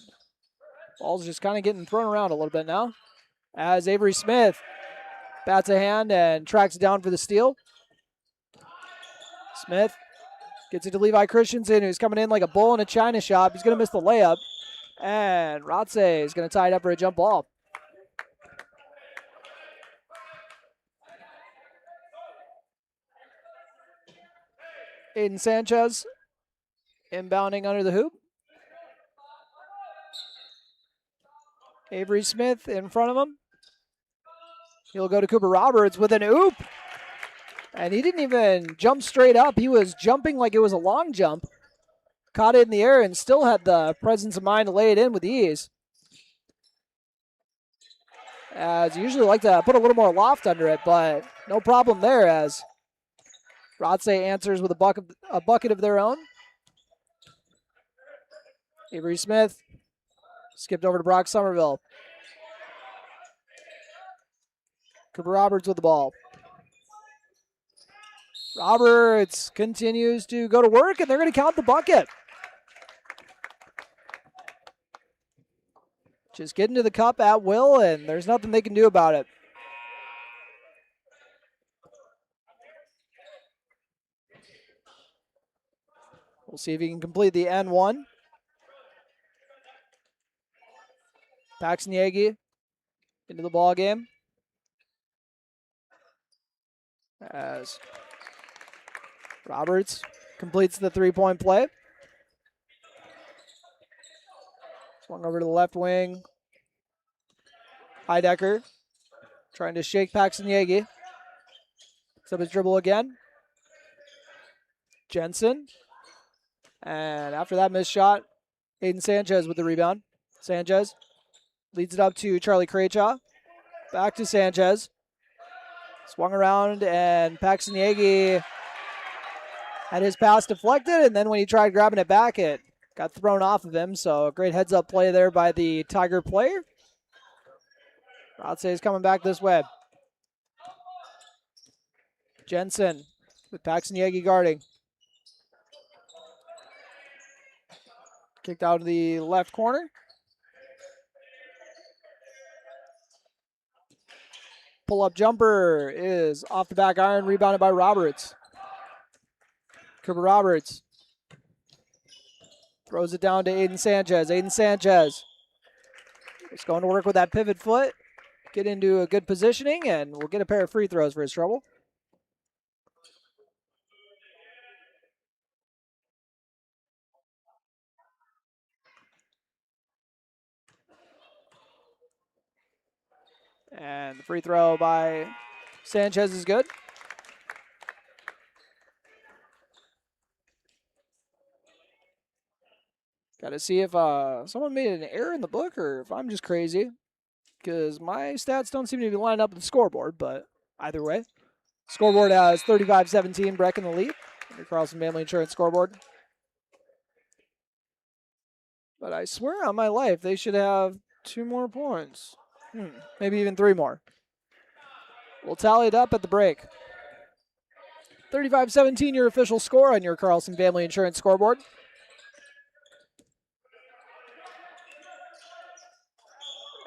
ball's just kind of getting thrown around a little bit now, as Avery Smith bats a hand and tracks it down for the steal. Smith gets it to Levi Christensen, who's coming in like a bull in a china shop. He's going to miss the layup. And Rothsay is going to tie it up for a jump ball. Aiden Sanchez inbounding under the hoop. Avery Smith in front of him. He'll go to Cooper Roberts with an oop. And he didn't even jump straight up. He was jumping like it was a long jump. Caught it in the air and still had the presence of mind to lay it in with ease. As you usually like to put a little more loft under it, but no problem there, as Rothsay answers with a bucket of their own. Avery Smith skipped over to Brock Somerville. Cooper Roberts with the ball. Roberts continues to go to work, and they're going to count the bucket. Just getting to the cup at will, and there's nothing they can do about it. We'll see if he can complete the N1. Paxton Yagi into the ball game. As Roberts completes the three-point play. Swung over to the left wing. Heidecker trying to shake Paxton Yagi. Picks up his dribble again. Jensen. And after that missed shot, Aiden Sanchez with the rebound. Sanchez leads it up to Charlie Craychaw. Back to Sanchez. Swung around, and Paxton Yagi had his pass deflected, and then when he tried grabbing it back, it got thrown off of him. So a great heads-up play there by the Tiger player. Rothsay is coming back this way. Jensen with Paxton Yagi guarding. Kicked out of the left corner. Pull-up jumper is off the back iron, rebounded by Roberts. Cooper Roberts throws it down to Aiden Sanchez. Aiden Sanchez is going to work with that pivot foot, get into a good positioning, and we'll get a pair of free throws for his trouble. And the free throw by Sanchez is good. Got to see if someone made an error in the book or if I'm just crazy, because my stats don't seem to be lined up with the scoreboard, but either way. Scoreboard has 35-17, Breck in the lead. Your Carlson Family Insurance scoreboard. But I swear on my life, they should have 2 more points. Maybe even 3 more. We'll tally it up at the break. 35-17, your official score on your Carlson Family Insurance scoreboard.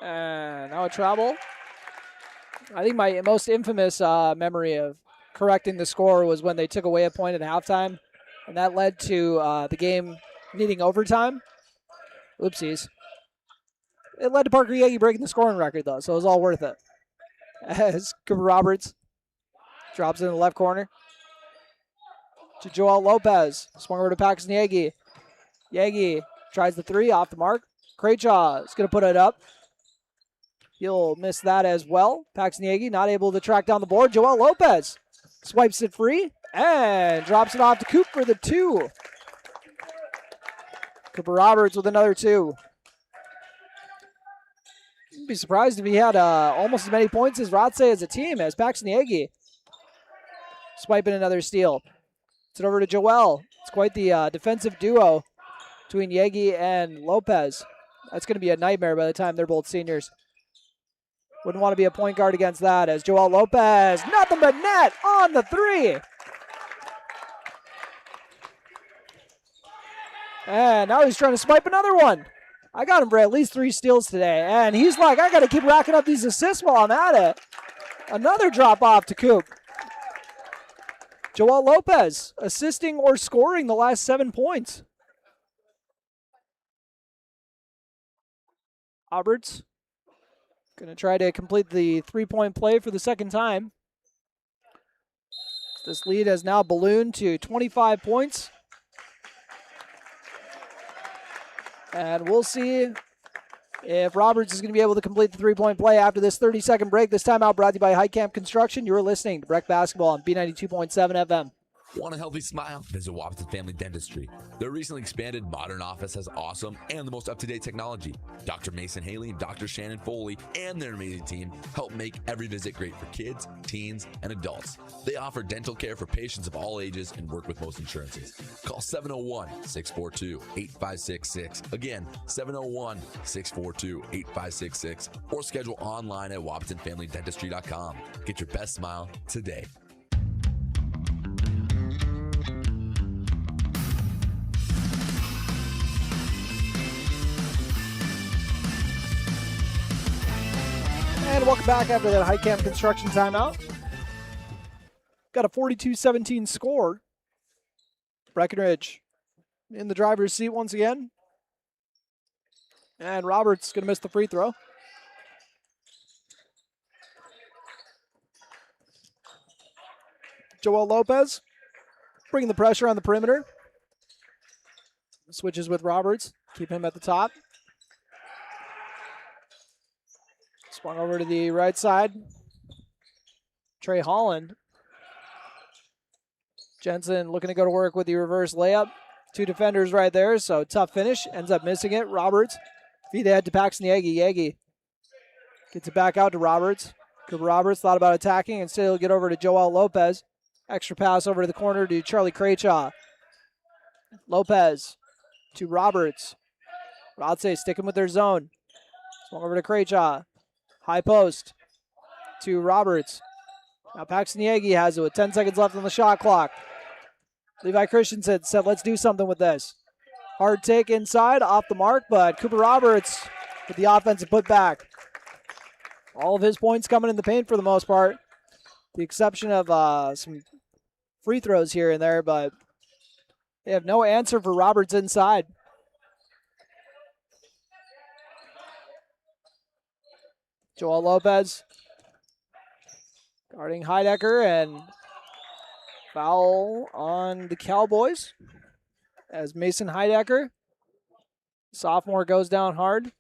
And now a travel. I think my most infamous memory of correcting the score was when they took away a point at halftime, and that led to the game needing overtime. Oopsies. It led to Parker Yagi breaking the scoring record, though, so it was all worth it. As Cooper Roberts drops it in the left corner to Joel Lopez. Swung over to Paxton Yagi. Yagi tries the 3 off the mark. Craychaw is going to put it up. He'll miss that as well. Paxton Yagi not able to track down the board. Joel Lopez swipes it free and drops it off to Coop for the 2. Cooper Roberts with another 2. I'd be surprised if he had almost as many points as Rothsay as a team, as Paxton Yagi swiping another steal. It's it over to Joel. It's quite the defensive duo between Yagi and Lopez. That's going to be a nightmare by the time they're both seniors. Wouldn't want to be a point guard against that, as Joel Lopez, nothing but net on the 3. And now he's trying to swipe another one. I got him for at least 3 steals today. And he's like, I got to keep racking up these assists while I'm at it. Another drop off to Coop. Joel Lopez assisting or scoring the last 7 points. Roberts going to try to complete the 3-point play for the second time. This lead has now ballooned to 25 points. And we'll see if Roberts is going to be able to complete the 3-point play after this 30-second break. This timeout brought to you by Heitkamp Construction. You're listening to Breck Basketball on B92.7 FM. Want a healthy smile? Visit Wapton Family Dentistry. Their recently expanded modern office has awesome and the most up-to-date technology. Dr. Mason Haley and Dr. Shannon Foley and their amazing team help make every visit great for kids, teens, and adults. They offer dental care for patients of all ages and work with most insurances. Call 701-642-8566. Again, 701-642-8566 or schedule online at WaptonFamilyDentistry.com. Get your best smile today. And welcome back after that Heitkamp Construction timeout. Got a 42-17 score. Breckenridge in the driver's seat once again. And Roberts going to miss the free throw. Joel Lopez bringing the pressure on the perimeter. Switches with Roberts. Keep him at the top. Swung over to the right side. Trey Holland. Jensen looking to go to work with the reverse layup. 2 defenders right there, so tough finish. Ends up missing it. Roberts feed ahead to Paxton Yagi. Yagi gets it back out to Roberts. Cooper Roberts thought about attacking. Instead, he'll get over to Joel Lopez. Extra pass over to the corner to Charlie Craychaw. Lopez to Roberts. Rothsay sticking with their zone. Swung over to Craychaw. High post to Roberts. Now Paxton Yagi has it with 10 seconds left on the shot clock. Levi Christensen said, let's do something with this. Hard take inside, off the mark, but Cooper Roberts with the offensive putback. All of his points coming in the paint for the most part. The exception of some free throws here and there, but they have no answer for Roberts inside. Joel Lopez guarding Heidecker, and foul on the Cowboys as Mason Heidecker, sophomore, goes down hard.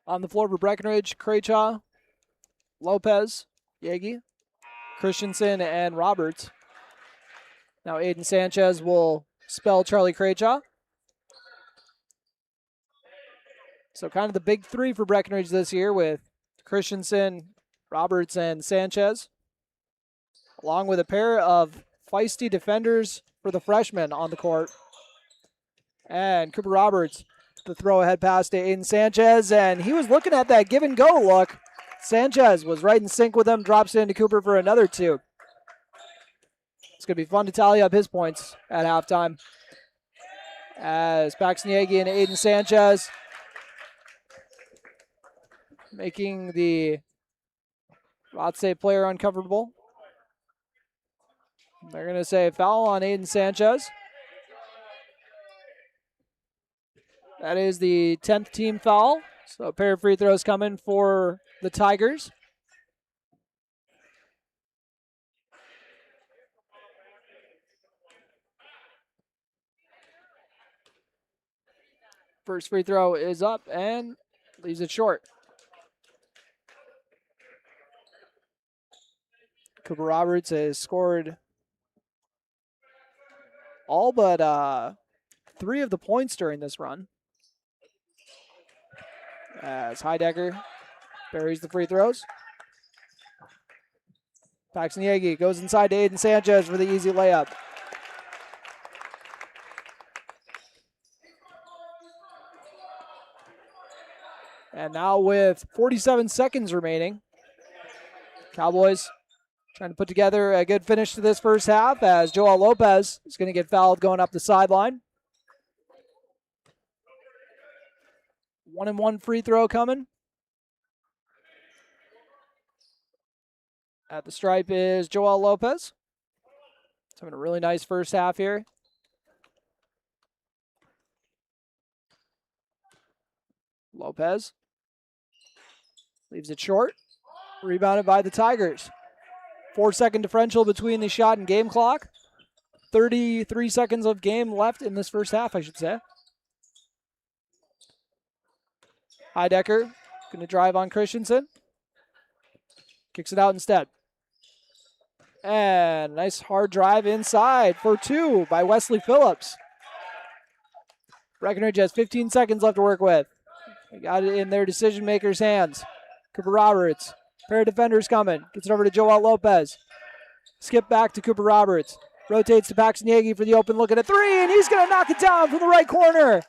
On the floor for Breckenridge, Craychaw, Lopez, Yagi, Christensen, and Roberts. Now Aiden Sanchez will spell Charlie Craychaw. So kind of the big three for Breckenridge this year with Christensen, Roberts, and Sanchez, along with a pair of feisty defenders for the freshmen on the court. And Cooper Roberts, the throw ahead pass to Aiden Sanchez, and he was looking at that give and go look. Sanchez was right in sync with him, drops it into Cooper for another two. It's going to be fun to tally up his points at halftime. As Paxton Yagi and Aiden Sanchez making the Rothsay player uncomfortable. They're going to say foul on Aiden Sanchez. That is the 10th team foul. So a pair of free throws coming for the Tigers. First free throw is up and leaves it short. Cooper Roberts has scored all but 3 of the points during this run. As Heidecker buries the free throws. Paxton Yagi goes inside to Aiden Sanchez for the easy layup. And now with 47 seconds remaining, Cowboys trying to put together a good finish to this first half as Joel Lopez is going to get fouled going up the sideline. 1-and-1 free throw coming. At the stripe is Joel Lopez. He's having a really nice first half here. Lopez leaves it short. Rebounded by the Tigers. 4-second differential between the shot and game clock. 33 seconds of game left in this first half, I should say. Heidecker going to drive on Christensen. Kicks it out instead. And nice hard drive inside for 2 by Wesley Phillips. Breckenridge has 15 seconds left to work with. They got it in their decision makers' hands. Cooper Roberts, pair of defenders coming. Gets it over to Joel Lopez. Skip back to Cooper Roberts. Rotates to Paxton Yagi for the open look at a 3, and he's going to knock it down from the right corner.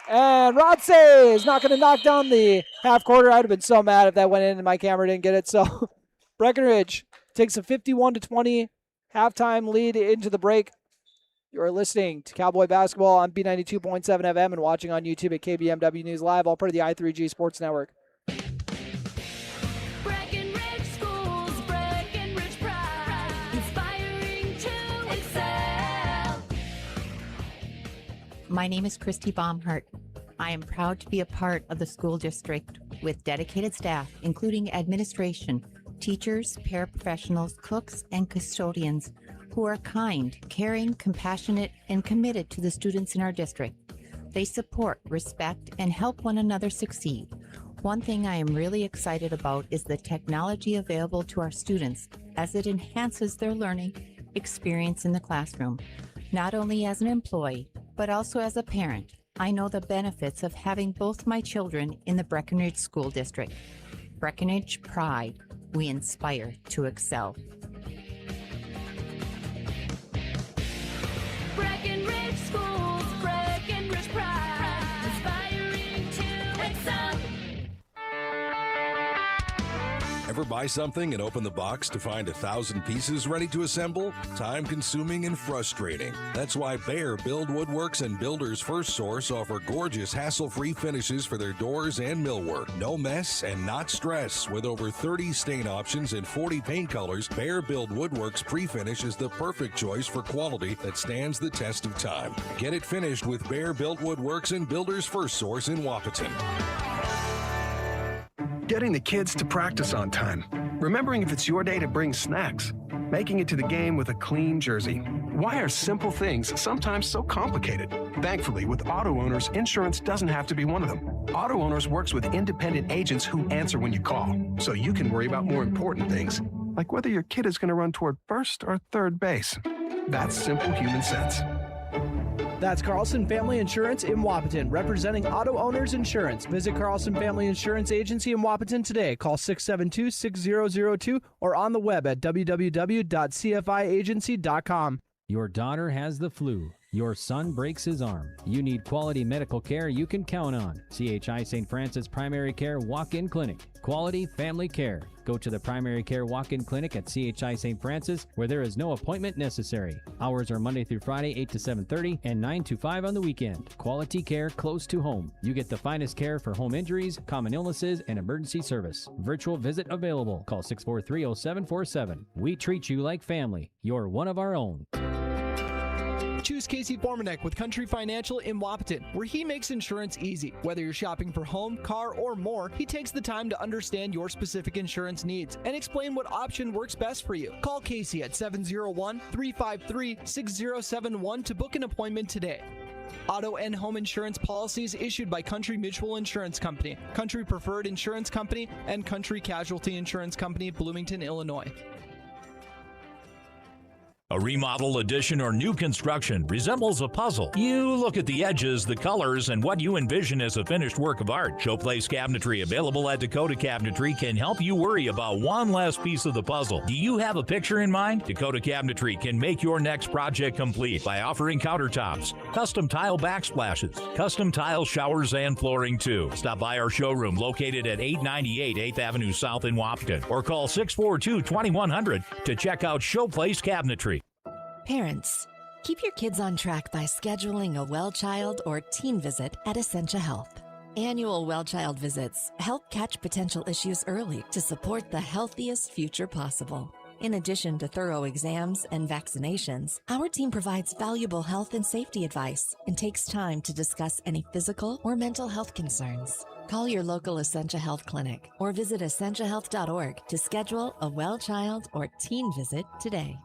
And Rothsay is not going to knock down the half quarter. I'd have been so mad if that went in and my camera didn't get it. So Breckenridge takes a 51-20 halftime lead into the break. You're listening to Cowboy Basketball on B92.7 FM and watching on YouTube at KBMW News Live, all part of the I3G Sports Network. Breckenridge Schools, Breckenridge Pride, inspiring to excel. My name is Christy Baumhart. I am proud to be a part of the school district with dedicated staff, including administration, teachers, paraprofessionals, cooks, and custodians who are kind, caring, compassionate, and committed to the students in our district. They support, respect, and help one another succeed. One thing I am really excited about is the technology available to our students as it enhances their learning experience in the classroom. Not only as an employee, but also as a parent, I know the benefits of having both my children in the Breckenridge School District. Breckenridge Pride, we inspire to excel. Breckenridge Schools, Breckenridge Pride, inspiring to excel. Ever buy something and open the box to find 1,000 pieces ready to assemble? Time consuming and frustrating. That's why Bear Build Woodworks and Builders First Source offer gorgeous hassle-free finishes for their doors and millwork. No mess and not stress. With over 30 stain options and 40 paint colors, Bear Build Woodworks pre-finish is the perfect choice for quality that stands the test of time. Get it finished with Bear Built Woodworks and Builders First Source in Wapaton. Getting the kids to practice on time. Remembering if it's your day to bring snacks. Making it to the game with a clean jersey. Why are simple things sometimes so complicated? Thankfully, with auto owners, insurance doesn't have to be one of them. Auto owners works with independent agents who answer when you call, so you can worry about more important things, like whether your kid is going to run toward first or third base. That's simple human sense. That's Carlson Family Insurance in Wapaton, representing auto owners insurance. Visit Carlson Family Insurance Agency in Wapaton today. Call 672-6002 or on the web at www.cfiagency.com. Your daughter has the flu. Your son breaks his arm. You need quality medical care you can count on. CHI St. Francis Primary Care Walk-In Clinic. Quality family care. Go to the Primary Care Walk-In Clinic at CHI St. Francis, where there is no appointment necessary. Hours are Monday through Friday, 8 to 7:30 and 9 to 5 on the weekend. Quality care close to home. You get the finest care for home injuries, common illnesses, and emergency service. Virtual visit available. Call 643-0747. We treat you like family. You're one of our own. Choose Casey Formanek with Country Financial in Wapaton, where he makes insurance easy. Whether you're shopping for home, car, or more, he takes the time to understand your specific insurance needs and explain what option works best for you. Call Casey at 701-353-6071 to book an appointment today. Auto and home insurance policies issued by Country Mutual Insurance Company, Country Preferred Insurance Company, and Country Casualty Insurance Company, Bloomington, Illinois. A remodel, addition, or new construction resembles a puzzle. You look at the edges, the colors, and what you envision as a finished work of art. Showplace Cabinetry, available at Dakota Cabinetry, can help you worry about one last piece of the puzzle. Do you have a picture in mind? Dakota Cabinetry can make your next project complete by offering countertops, custom tile backsplashes, custom tile showers, and flooring too. Stop by our showroom located at 898 8th Avenue South in Wapaton, or call 642-2100 to check out Showplace Cabinetry. Parents, keep your kids on track by scheduling a well child or teen visit at Essentia Health. Annual well child visits help catch potential issues early to support the healthiest future possible. In addition to thorough exams and vaccinations, our team provides valuable health and safety advice and takes time to discuss any physical or mental health concerns. Call your local Essentia Health clinic or visit essentiahealth.org to schedule a well child or teen visit today.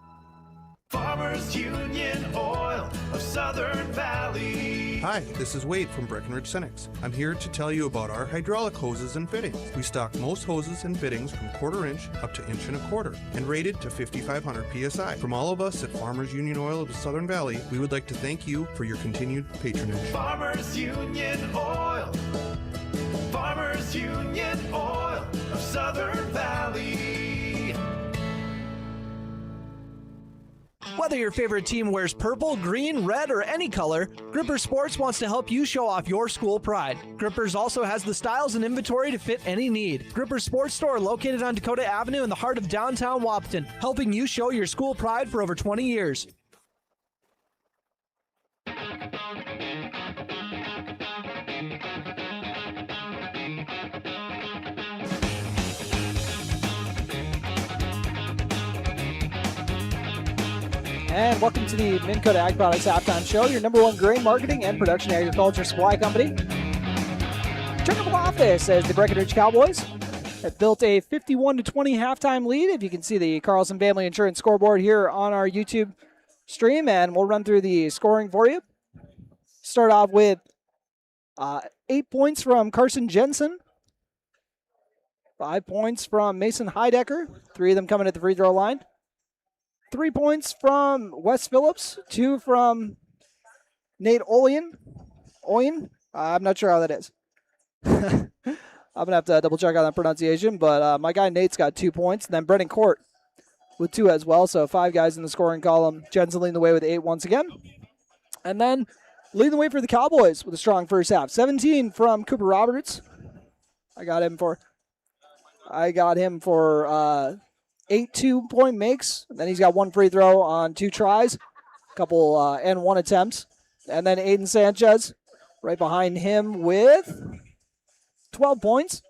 Farmers Union Oil of Southern Valley. Hi, this is Wade from Breckenridge Cenex. I'm here to tell you about our hydraulic hoses and fittings. We stock most hoses and fittings from 1/4 inch up to 1.25 inch and rated to 5,500 PSI. From all of us at Farmers Union Oil of the Southern Valley, we would like to thank you for your continued patronage. Farmers Union Oil. Farmers Union Oil of Southern Valley. Whether your favorite team wears purple, green, red, or any color, Gripper Sports wants to help you show off your school pride. Grippers also has the styles and inventory to fit any need. Gripper Sports Store located on Dakota Avenue in the heart of downtown Wapaton, helping you show your school pride for over 20 years. And welcome to the Minn Kota Ag Products Halftime Show, your number one grain marketing and production agriculture supply company. Turnover office as the Breckenridge Cowboys have built a 51-20 halftime lead. If you can see the Carlson Family Insurance scoreboard here on our YouTube stream, and we'll run through the scoring for you. Start off with 8 points from Carson Jensen, 5 points from Mason Heidecker, 3 of them coming at the free throw line. 3 points from Wes Phillips, 2 from Nate Oyen. I'm not sure how that is. I'm going to have to double check on that pronunciation, but my guy Nate's got 2 points. And then Brennan Court with 2 as well, so 5 guys in the scoring column. Jensen leading the way with 8 once again. And then leading the way for the Cowboys with a strong first half. 17 from Cooper Roberts. I got him for I got him for 8 2-point makes. Then he's got 1 free throw on 2 tries, couple and 1 attempt. And then Aiden Sanchez right behind him with 12 points.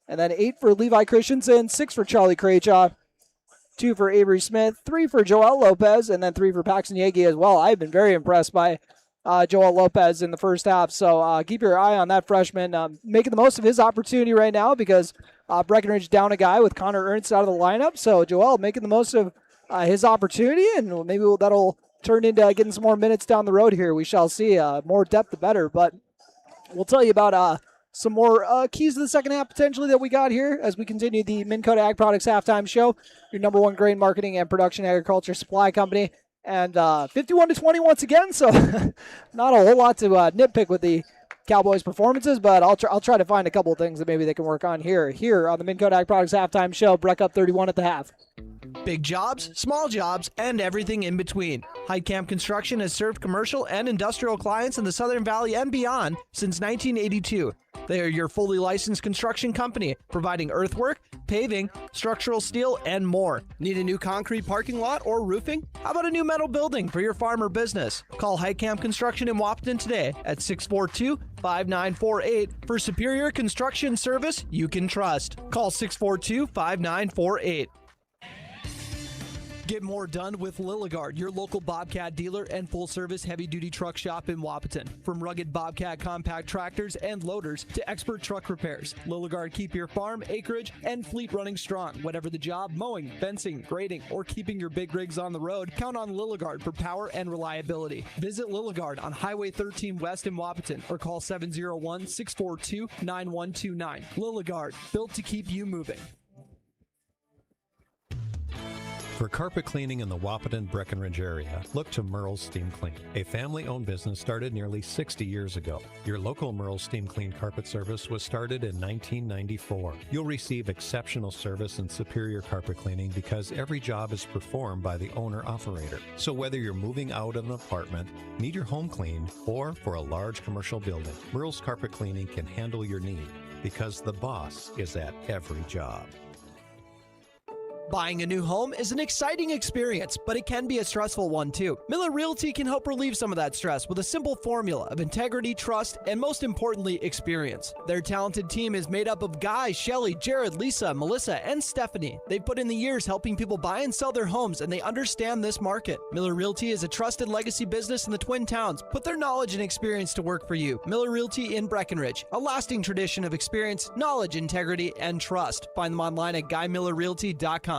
And then 8 for Levi Christensen, 6 for Charlie Craychaw, 2 for Avery Smith, 3 for Joel Lopez, and then 3 for Paxton Yegi as well. I've been very impressed by Joel Lopez in the first half. So keep your eye on that freshman, making the most of his opportunity right now because Breckenridge down a guy with Connor Ernst out of the lineup. So Joel making the most of his opportunity, and maybe that'll turn into getting some more minutes down the road here. We shall see. More depth, the better. But we'll tell you about some more keys to the second half potentially that we got here as we continue the Minn Kota Ag Products Halftime Show, your number one grain marketing and production agriculture supply company. And 51-20 once again, so not a whole lot to nitpick with the Cowboys' performances, but I'll try to find a couple of things that maybe they can work on here on the Minn Kota Ag Products Halftime Show. Breck up 31 at the half. Big jobs, small jobs, and everything in between. Heidkamp Construction has served commercial and industrial clients in the Southern Valley and beyond since 1982. They are your fully licensed construction company, providing earthwork, paving, structural steel, and more. Need a new concrete parking lot or roofing? How about a new metal building for your farm or business? Call Heidkamp Construction in Wapton today at 642-5948 for superior construction service you can trust. Call 642-5948. Get more done with Lilligard, your local Bobcat dealer and full-service heavy-duty truck shop in Wahpeton. From rugged Bobcat compact tractors and loaders to expert truck repairs, Lilligard keep your farm, acreage, and fleet running strong. Whatever the job, mowing, fencing, grading, or keeping your big rigs on the road, count on Lilligard for power and reliability. Visit Lilligard on Highway 13 West in Wahpeton or call 701-642-9129. Lilligard, built to keep you moving. For carpet cleaning in the Wahpeton Breckenridge area, look to Merle's Steam Clean, a family-owned business started nearly 60 years ago. Your local Merle's Steam Clean carpet service was started in 1994. You'll receive exceptional service and superior carpet cleaning because every job is performed by the owner-operator. So whether you're moving out of an apartment, need your home cleaned, or for a large commercial building, Merle's Carpet Cleaning can handle your need because the boss is at every job. Buying a new home is an exciting experience, but it can be a stressful one too. Miller Realty can help relieve some of that stress with a simple formula of integrity, trust, and most importantly, experience. Their talented team is made up of Guy, Shelly, Jared, Lisa, Melissa, and Stephanie. They've put in the years helping people buy and sell their homes, and they understand this market. Miller Realty is a trusted legacy business in the Twin Towns. Put their knowledge and experience to work for you. Miller Realty in Breckenridge, a lasting tradition of experience, knowledge, integrity, and trust. Find them online at GuyMillerRealty.com.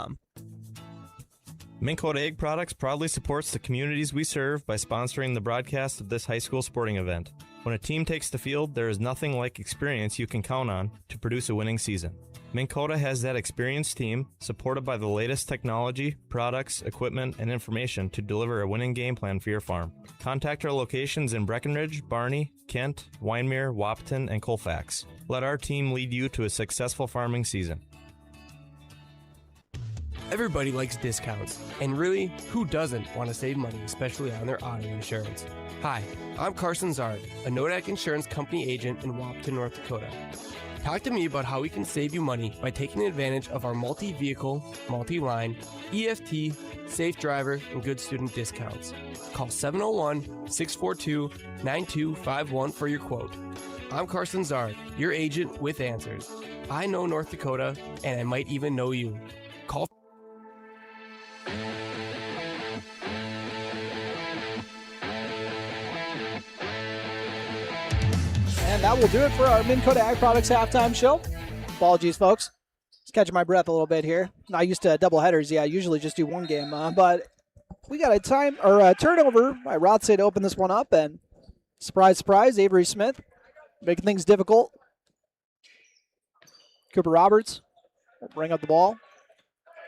Minn Kota Ag Products proudly supports the communities we serve by sponsoring the broadcast of this high school sporting event. When a team takes the field, there is nothing like experience you can count on to produce a winning season. Minn Kota has that experienced team, supported by the latest technology, products, equipment, and information to deliver a winning game plan for your farm. Contact our locations in Breckenridge, Barney, Kent, Wyndmere, Wahpeton, and Colfax. Let our team lead you to a successful farming season. Everybody likes discounts, and really, who doesn't want to save money, especially on their auto insurance? Hi, I'm Carson Zard, a Nodak Insurance Company agent in Wahpeton, North Dakota. Talk to me about how we can save you money by taking advantage of our multi-vehicle, multi-line, EFT, safe driver, and good student discounts. Call 701-642-9251 for your quote. I'm Carson Zard, your agent with answers. I know North Dakota, and I might even know you. Call. And that will do it for our Minn Kota Ag Products halftime show. Apologies, folks. Just catching my breath a little bit here. Not used to double headers. Yeah, I usually just do one game. But we got a turnover by Rothsay to open this one up. And surprise, surprise, Avery Smith making things difficult. Cooper Roberts will bring up the ball.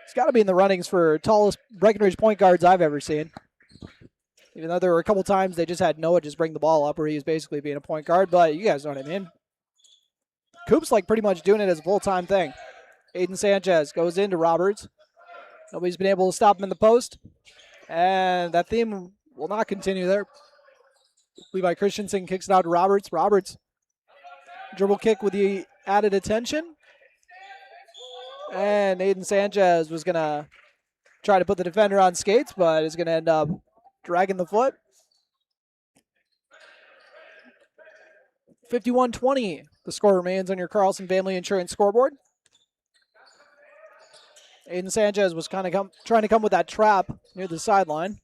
He's got to be in the runnings for tallest Breckenridge point guards I've ever seen. Even though there were a couple times they just had Noah just bring the ball up where he was basically being a point guard, but you guys know what I mean. Coop's like pretty much doing it as a full-time thing. Aiden Sanchez goes into Roberts. Nobody's been able to stop him in the post. And that theme will not continue there. Levi Christensen kicks it out to Roberts. Roberts, dribble kick with the added attention. And Aiden Sanchez was going to try to put the defender on skates, but is going to end up dragging the foot. 51-20, the score remains on your Carlson Family Insurance scoreboard. Aiden Sanchez was kind of trying to come with that trap near the sideline.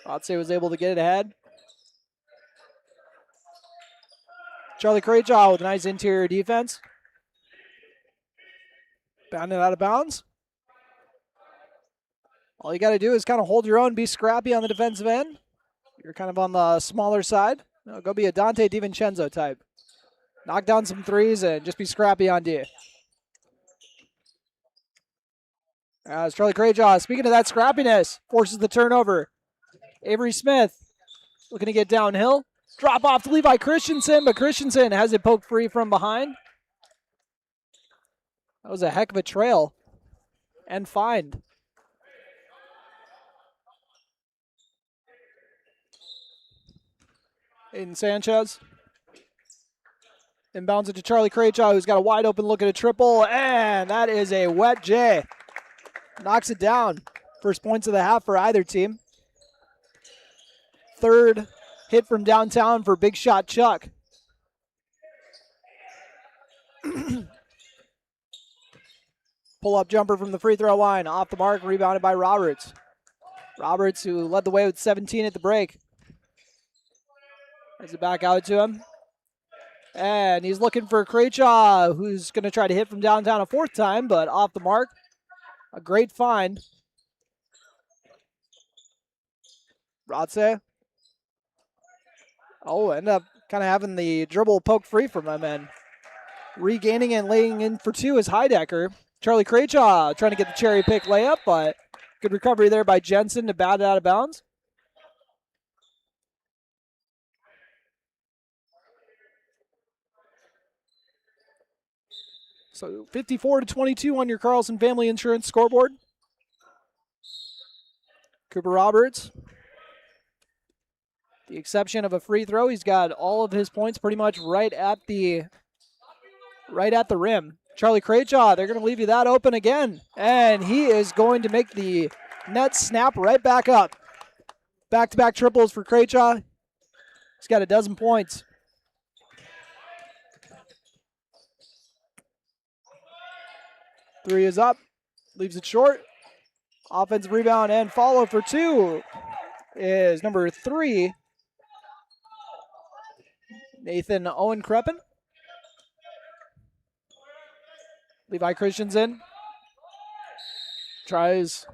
Rothsay was able to get it ahead. Charlie Crayjaw with a nice interior defense. Bounded out of bounds. All you got to do is kind of hold your own, be scrappy on the defensive end. You're kind of on the smaller side. No, go be a Dante DiVincenzo type. Knock down some threes and just be scrappy on D. As Charlie Crayjaw, speaking of that scrappiness, forces the turnover. Avery Smith looking to get downhill. Drop off to Levi Christensen, but Christensen has it poked free from behind. That was a heck of a trail and find. Aiden Sanchez inbounds it to Charlie Crayjaw, who's got a wide open look at a triple, and that is a wet J. Knocks it down. First points of the half for either team. Third hit from downtown for Big Shot Chuck. Pull-up jumper from the free throw line. Off the mark, rebounded by Roberts. Roberts, who led the way with 17 at the break. Has it back out to him. And he's looking for Crayjaw, who's going to try to hit from downtown a fourth time, but off the mark. A great find. Rothsay. Oh, end up kind of having the dribble poked free from him, and regaining and laying in for two is Heidecker. Charlie Crayjaw trying to get the cherry pick layup, but good recovery there by Jensen to bat it out of bounds. So 54-22 on your Carlson Family Insurance scoreboard. Cooper Roberts. The exception of a free throw, he's got all of his points pretty much right at the rim. Charlie Crayjaw, they're going to leave you that open again. And he is going to make the net snap right back up. Back-to-back triples for Crayjaw. He's got a dozen points. Three is up. Leaves it short. Offensive rebound and follow for two is number 3. Nathan Owen Kreppen. Levi Christensen tries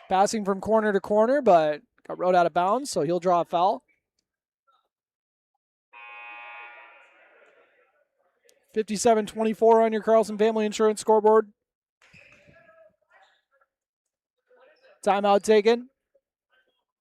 passing from corner to corner, but got rode out of bounds, so he'll draw a foul. 57-24 on your Carlson Family Insurance scoreboard. Timeout taken.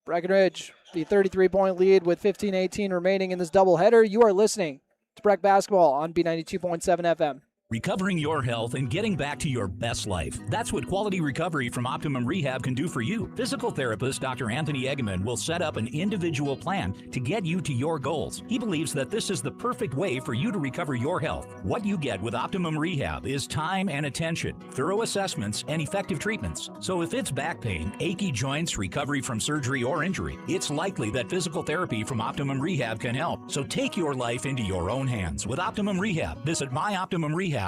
Breckenridge, the 33-point lead with 15:18 remaining in this doubleheader. You are listening to Breck Basketball on B92.7 FM. Recovering your health and getting back to your best life. That's what quality recovery from Optimum Rehab can do for you. Physical therapist Dr. Anthony Egeman will set up an individual plan to get you to your goals. He believes that this is the perfect way for you to recover your health. What you get with Optimum Rehab is time and attention, thorough assessments, and effective treatments. So if it's back pain, achy joints, recovery from surgery or injury, it's likely that physical therapy from Optimum Rehab can help. So take your life into your own hands with Optimum Rehab. Visit myoptimumrehab.com. And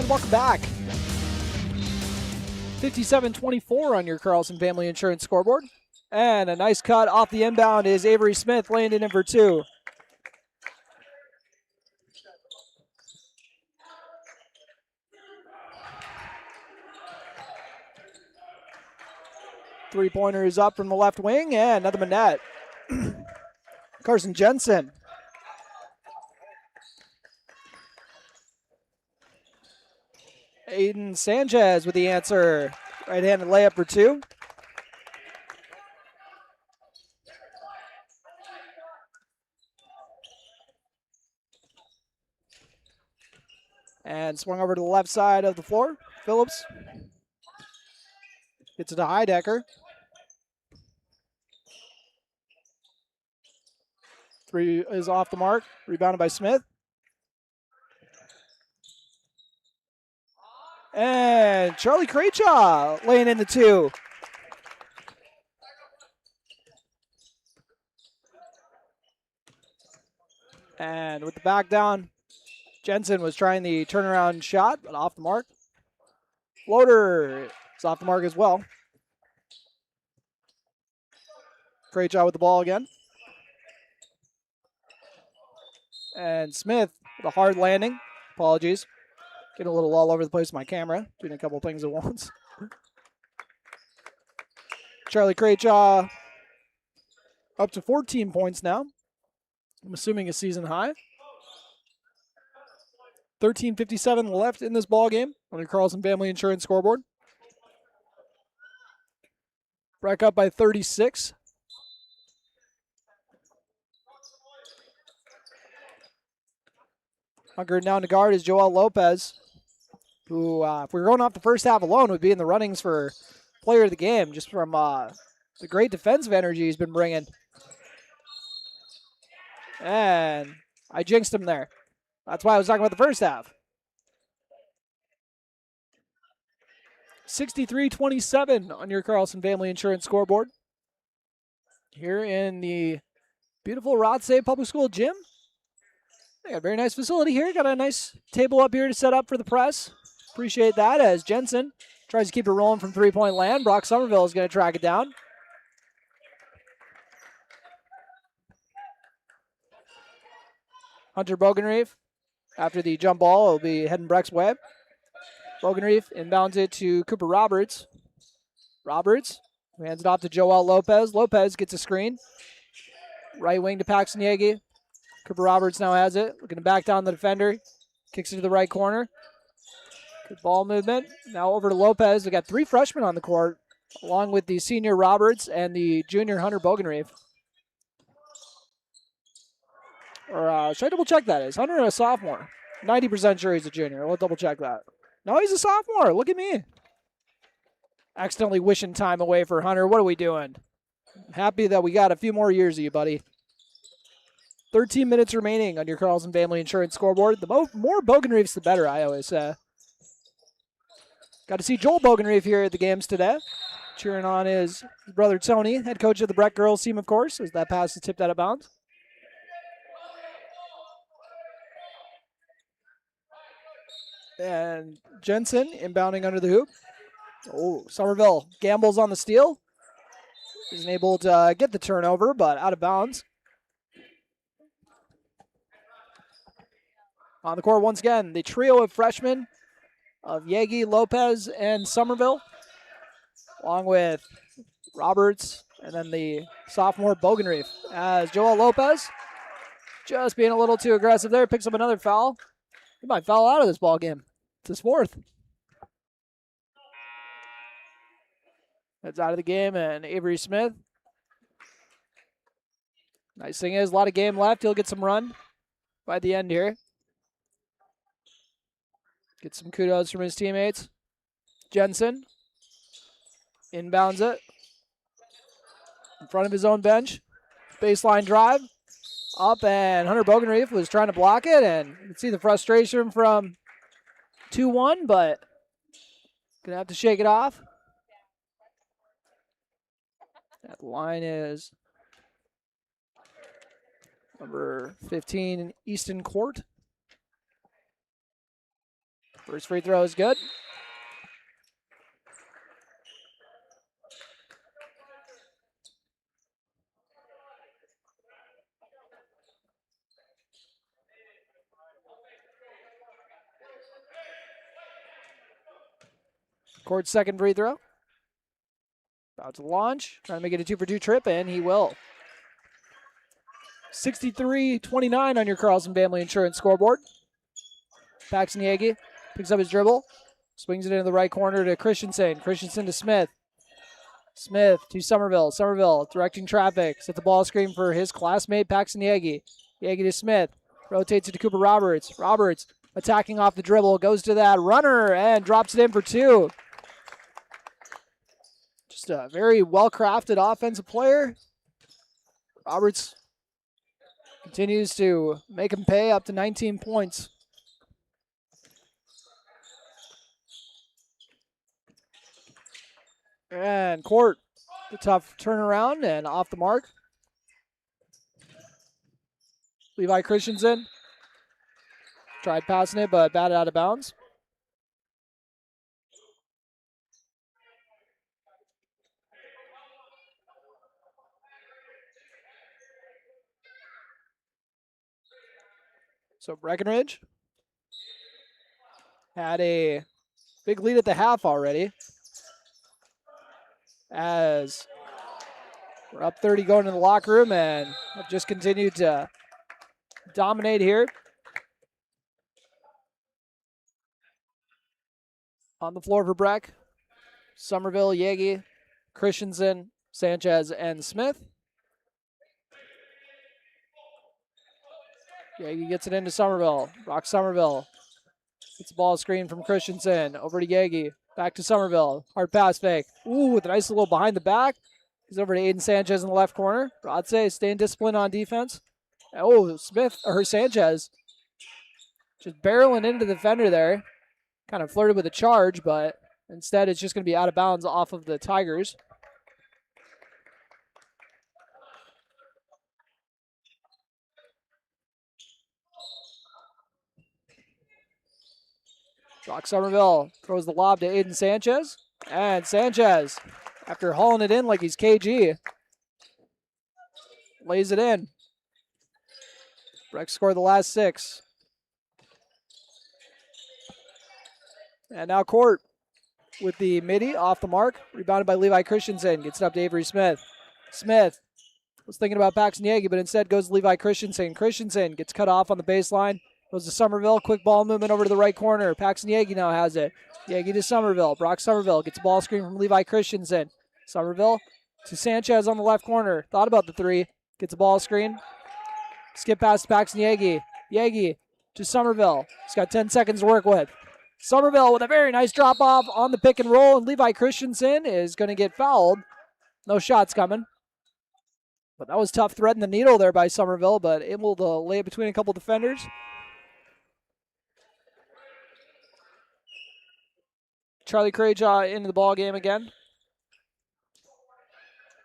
welcome back. 57-24 on your Carlson Family Insurance scoreboard. And a nice cut off the inbound is Avery Smith laying it in for two. Three-pointer is up from the left wing, and another net. Carson Jensen. Aiden Sanchez with the answer. Right-handed layup for two. And swung over to the left side of the floor. Phillips. Gets it to Heidecker. 3 is off the mark. Rebounded by Smith. And Charlie Craychaw laying in the 2. And with the back down, Jensen was trying the turnaround shot, but off the mark. Floater is off the mark as well. Craychaw with the ball again. And Smith with a hard landing. Apologies. Getting a little all over the place with my camera. Doing a couple things at once. Charlie Craychaw up to 14 points now. I'm assuming a season high. 13:57 left in this ball game on the Carlson Family Insurance scoreboard. Breck up by 36. Hunkered down to guard is Joel Lopez, who, if we were going off the first half alone, would be in the runnings for player of the game, just from the great defensive energy he's been bringing. And I jinxed him there. That's why I was talking about the first half. 63-27 on your Carlson Family Insurance scoreboard. Here in the beautiful Rothsay Public School gym. They got a very nice facility here. Got a nice table up here to set up for the press. Appreciate that as Jensen tries to keep it rolling from three-point land. Brock Somerville is going to track it down. Hunter Bogenreef, after the jump ball, will be heading Breck's way. Bogenreef inbounds it to Cooper Roberts. Roberts hands it off to Joel Lopez. Lopez gets a screen. Right wing to Paxton Yegi. Cooper Roberts now has it. Looking to back down the defender. Kicks it to the right corner. Good ball movement. Now over to Lopez. We got 3 freshmen on the court, along with the senior Roberts and the junior Hunter Bogenreef. Or should I double check that? Is Hunter a sophomore? 90% sure he's a junior. We'll double check that. No, he's a sophomore. Look at me. Accidentally wishing time away for Hunter. What are we doing? I'm happy that we got a few more years of you, buddy. 13 minutes remaining on your Carlson Family Insurance scoreboard. The more Bogenreefs, the better, I always say. Got to see Joel Bogenreef here at the games today. Cheering on his brother Tony, head coach of the Breck girls team, of course, as that pass is tipped out of bounds. And Jensen inbounding under the hoop. Oh, Somerville gambles on the steal. Isn't able to get the turnover, but out of bounds. On the court once again, the trio of freshmen of Yegi, Lopez, and Somerville, along with Roberts and then the sophomore Bogenreef. As Joel Lopez, just being a little too aggressive there, picks up another foul. He might foul out of this ball game. It's his 4th. That's out of the game, and Avery Smith. Nice thing is, a lot of game left. He'll get some run by the end here. Get some kudos from his teammates. Jensen inbounds it in front of his own bench. Baseline drive. Up, and Hunter Bogenreef was trying to block it, and you can see the frustration from 2-1, but going to have to shake it off. That line is number 15, Easton Court. First free throw is good. Court's second free throw. About to launch. Trying to make it a 2-for-2 trip, and he will. 63-29 on your Carlson Family Insurance scoreboard. Paxton Yegi picks up his dribble. Swings it into the right corner to Christensen. Christensen to Smith. Smith to Somerville. Somerville directing traffic. Set the ball screen for his classmate Paxton Yegi. Yegi to Smith. Rotates it to Cooper Roberts. Roberts attacking off the dribble. Goes to that runner and drops it in for 2. Just a very well-crafted offensive player. Roberts continues to make him pay up to 19 points. And Court, the tough turnaround and off the mark. Levi Christensen tried passing it, but batted out of bounds. So Breckenridge had a big lead at the half already. As we're up 30 going to the locker room and have just continued to dominate here. On the floor for Breck, Somerville, Yagi, Christensen, Sanchez, and Smith. Yagi gets it into Somerville. Rock Somerville. Gets the ball screen from Christensen. Over to Yagi. Back to Somerville. Hard pass fake. Ooh, with a nice little behind the back. He's over to Aiden Sanchez in the left corner. Rothsay staying disciplined on defense. Oh, Sanchez just barreling into the defender there. Kind of flirted with a charge, but instead it's just going to be out of bounds off of the Tigers. Rock Somerville throws the lob to Aiden Sanchez. And Sanchez, after hauling it in like he's KG, lays it in. Breck scored the last 6. And now Court with the midi off the mark. Rebounded by Levi Christensen. Gets it up to Avery Smith. Smith was thinking about Paxton Yagi, but instead goes to Levi Christensen. Christensen gets cut off on the baseline. Goes to Somerville. Quick ball movement over to the right corner. Paxton Yagi now has it. Yagi to Somerville. Brock Somerville gets a ball screen from Levi Christensen. Somerville to Sanchez on the left corner. Thought about the 3. Gets a ball screen. Skip past to Paxton Yagi. Yagi to Somerville. He's got 10 seconds to work with. Somerville with a very nice drop off on the pick and roll, and Levi Christensen is going to get fouled. No shots coming. But that was tough threading the needle there by Somerville, but able to lay it between a couple defenders. Charlie Crajaw into the ball game again.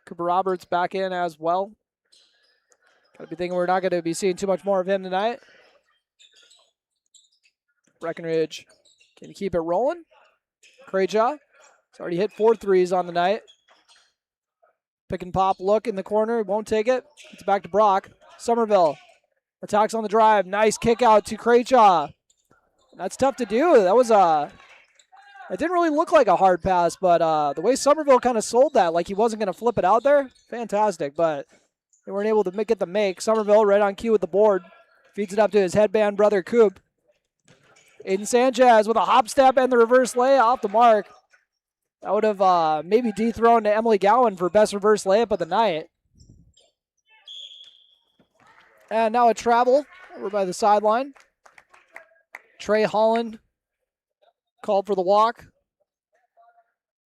Cooper Roberts back in as well. Gotta be thinking we're not going to be seeing too much more of him tonight. Breckenridge, can you keep it rolling? Crajaw, he's already hit 4 threes on the night. Pick and pop look in the corner, won't take it. It's back to Brock. Somerville attacks on the drive. Nice kick out to Crajaw. That's tough to do. That was it didn't really look like a hard pass, but the way Somerville kind of sold that, like he wasn't going to flip it out there, fantastic. But they weren't able to get the make. Somerville right on cue with the board. Feeds it up to his headband brother, Coop. Aiden Sanchez with a hop step and the reverse lay off the mark. That would have maybe dethroned Emily Gowan for best reverse layup of the night. And now a travel over by the sideline. Trey Holland called for the walk.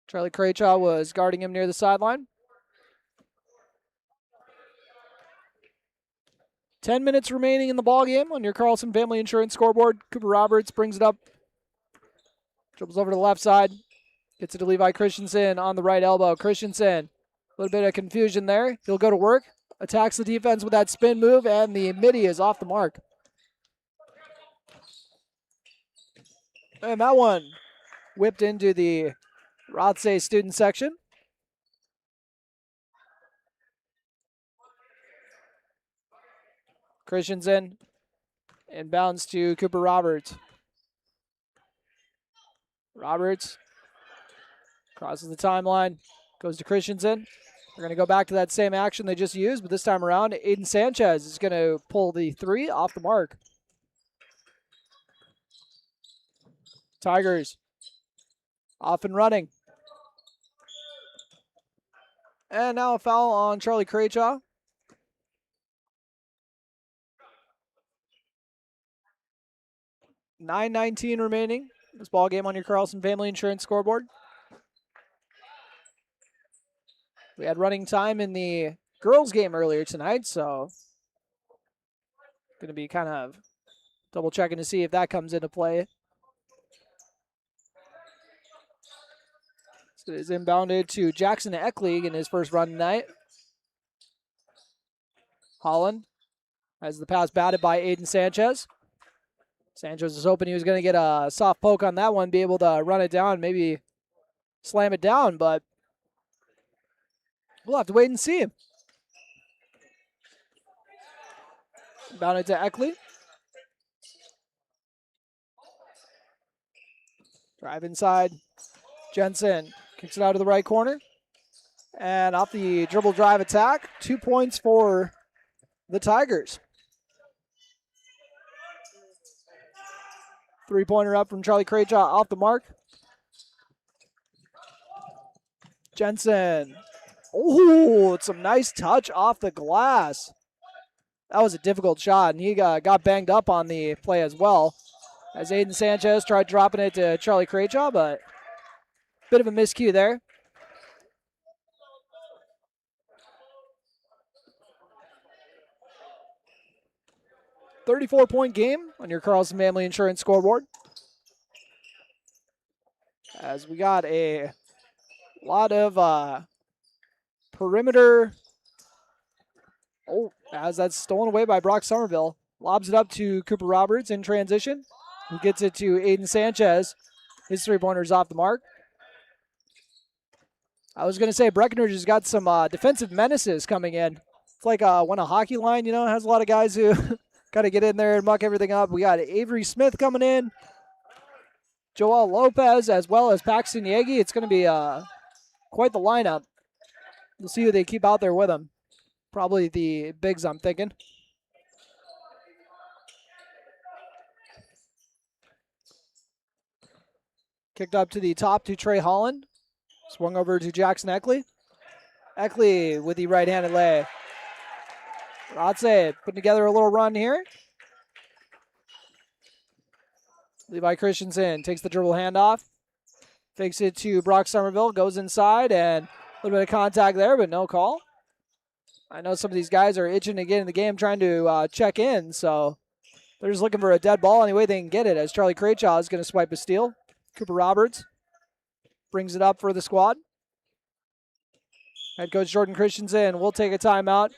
Charlie Crajaw was guarding him near the sideline. 10 minutes remaining in the ballgame on your Carlson Family Insurance scoreboard. Cooper Roberts brings it up. Dribbles over to the left side. Gets it to Levi Christensen on the right elbow. Christensen, a little bit of confusion there. He'll go to work. Attacks the defense with that spin move, and the midi is off the mark. And that one whipped into the Rothsay student section. Christensen inbounds to Cooper Roberts. Roberts crosses the timeline, goes to Christensen. They're going to go back to that same action they just used, but this time around, Aiden Sanchez is going to pull the 3 off the mark. Tigers off and running. And now a foul on Charlie Crajaw. 9:19 remaining. This ball game on your Carlson Family Insurance scoreboard. We had running time in the girls game earlier tonight, so going to be kind of double checking to see if that comes into play. So it is inbounded to Jackson Ecklig in his first run tonight. Holland has the pass batted by Aiden Sanchez. Sanchez was hoping he was going to get a soft poke on that one, be able to run it down, maybe slam it down, but we'll have to wait and see. Inbounded to Ecklig. Drive inside. Jensen kicks it out to the right corner. And off the dribble drive attack, 2 points for the Tigers. 3-pointer up from Charlie Crayjaw off the mark. Jensen. Oh, it's some nice touch off the glass. That was a difficult shot, and he got banged up on the play as well. As Aiden Sanchez tried dropping it to Charlie Crayjaw, but bit of a miscue there. $34-point game on your Carlson Family Insurance scoreboard. As we got a lot of perimeter. Oh, as that's stolen away by Brock Somerville. Lobs it up to Cooper Roberts in transition. Who gets it to Aiden Sanchez. His 3-pointer's off the mark. I was going to say Breckenridge has got some defensive menaces coming in. It's like when a hockey line, has a lot of guys who got to get in there and muck everything up. We got Avery Smith coming in. Joel Lopez as well as Paxton Yegi. It's going to be quite the lineup. We'll see who they keep out there with them. Probably the bigs, I'm thinking. Kicked up to the top to Trey Holland. Swung over to Jackson Ecklig. Ecklig with the right-handed lay. Rothsay putting together a little run here. Levi Christensen takes the dribble handoff. Fakes it to Brock Somerville. Goes inside and a little bit of contact there, but no call. I know some of these guys are itching to get in the game trying to check in, so they're just looking for a dead ball any way they can get it as Charlie Crayjaw is going to swipe a steal. Cooper Roberts brings it up for the squad. Head coach Jordan Christensen will take a timeout.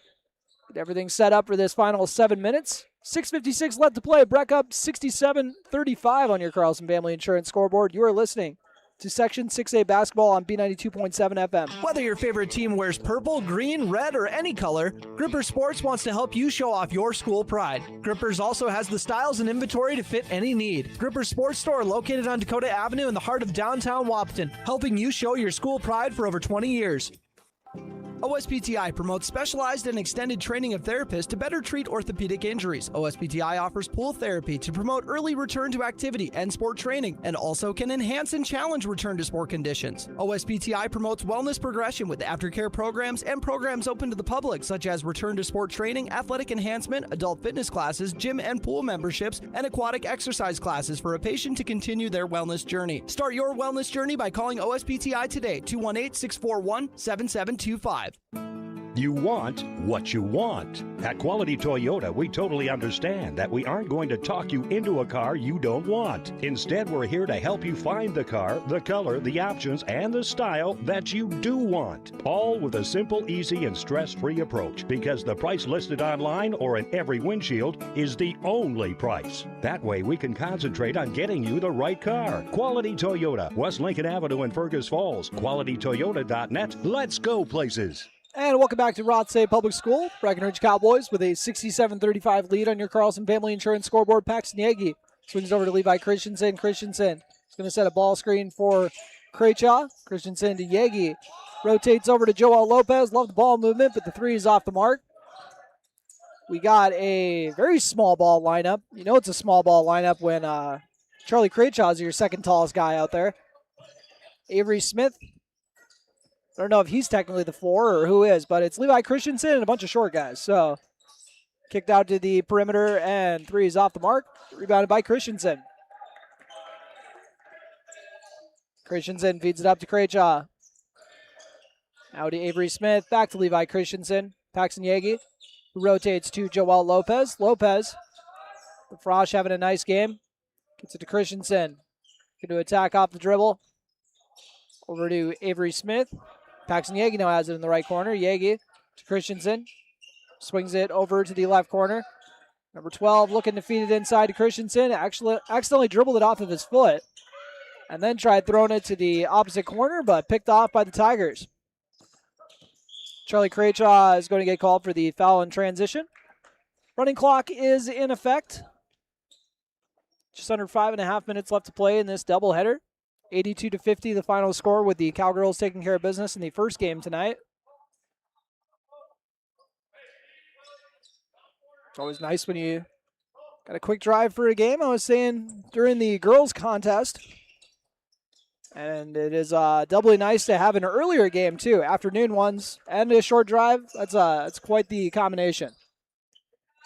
Get everything set up for this final 7 minutes. 6:56 left to play. Breck up 67-35 on your Carlson Family Insurance scoreboard. You are listening to Section 6A basketball on B92.7 FM. Whether your favorite team wears purple, green, red, or any color, Gripper Sports wants to help you show off your school pride. Grippers also has the styles and inventory to fit any need. Gripper Sports Store located on Dakota Avenue in the heart of downtown Wahpeton, helping you show your school pride for over 20 years. OSPTI promotes specialized and extended training of therapists to better treat orthopedic injuries. OSPTI offers pool therapy to promote early return to activity and sport training, and also can enhance and challenge return to sport conditions. OSPTI promotes wellness progression with aftercare programs and programs open to the public, such as return to sport training, athletic enhancement, adult fitness classes, gym and pool memberships, and aquatic exercise classes for a patient to continue their wellness journey. Start your wellness journey by calling OSPTI today, 218-641-7725. You want what you want. At Quality Toyota, we totally understand that we aren't going to talk you into a car you don't want. Instead, we're here to help you find the car, the color, the options, and the style that you do want. All with a simple, easy, and stress-free approach, because the price listed online or in every windshield is the only price. That way, we can concentrate on getting you the right car. Quality Toyota, West Lincoln Avenue in Fergus Falls. QualityToyota.net. Let's go places. And welcome back to Rothsay Public School. Breckenridge Cowboys with a 67-35 lead on your Carlson Family Insurance scoreboard. Paxton Yegi swings over to Levi Christensen. Christensen is going to set a ball screen for Crayjaw. Christensen to Yegi. Rotates over to Joel Lopez. Love the ball movement, but the three is off the mark. We got a very small ball lineup. You know it's a small ball lineup when Charlie Crayjaw is your second tallest guy out there. Avery Smith. I don't know if he's technically the 4 or who is, but it's Levi Christensen and a bunch of short guys. So, kicked out to the perimeter, and three is off the mark. Rebounded by Christensen. Christensen feeds it up to Crayjaw. Now to Avery Smith, back to Levi Christensen. Paxton Yagi, who rotates to Joel Lopez. Lopez, the Frosh having a nice game. Gets it to Christensen. Going to attack off the dribble. Over to Avery Smith. Paxton Yagi now has it in the right corner. Yagi to Christensen. Swings it over to the left corner. Number 12 looking to feed it inside to Christensen. Actually, accidentally dribbled it off of his foot. And then tried throwing it to the opposite corner, but picked off by the Tigers. Charlie Craychaw is going to get called for the foul in transition. Running clock is in effect. Just under 5.5 minutes left to play in this doubleheader. 82-50 the final score, with the Cowgirls taking care of business in the first game tonight. It's always nice when you got a quick drive for a game. I was saying during the girls contest. And it is doubly nice to have an earlier game, too. Afternoon ones and a short drive. That's quite the combination.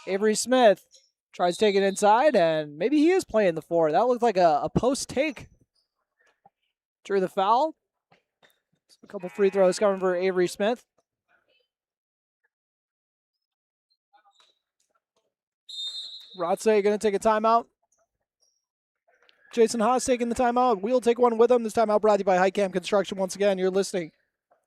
Avery Smith tries to take it inside, and maybe he is playing the 4. That looked like a post take. Drew the foul. A couple free throws coming for Avery Smith. Rothsay going to take a timeout. Jason Haas taking the timeout. We'll take one with him. This timeout brought to you by Highcamp Construction. Once again, you're listening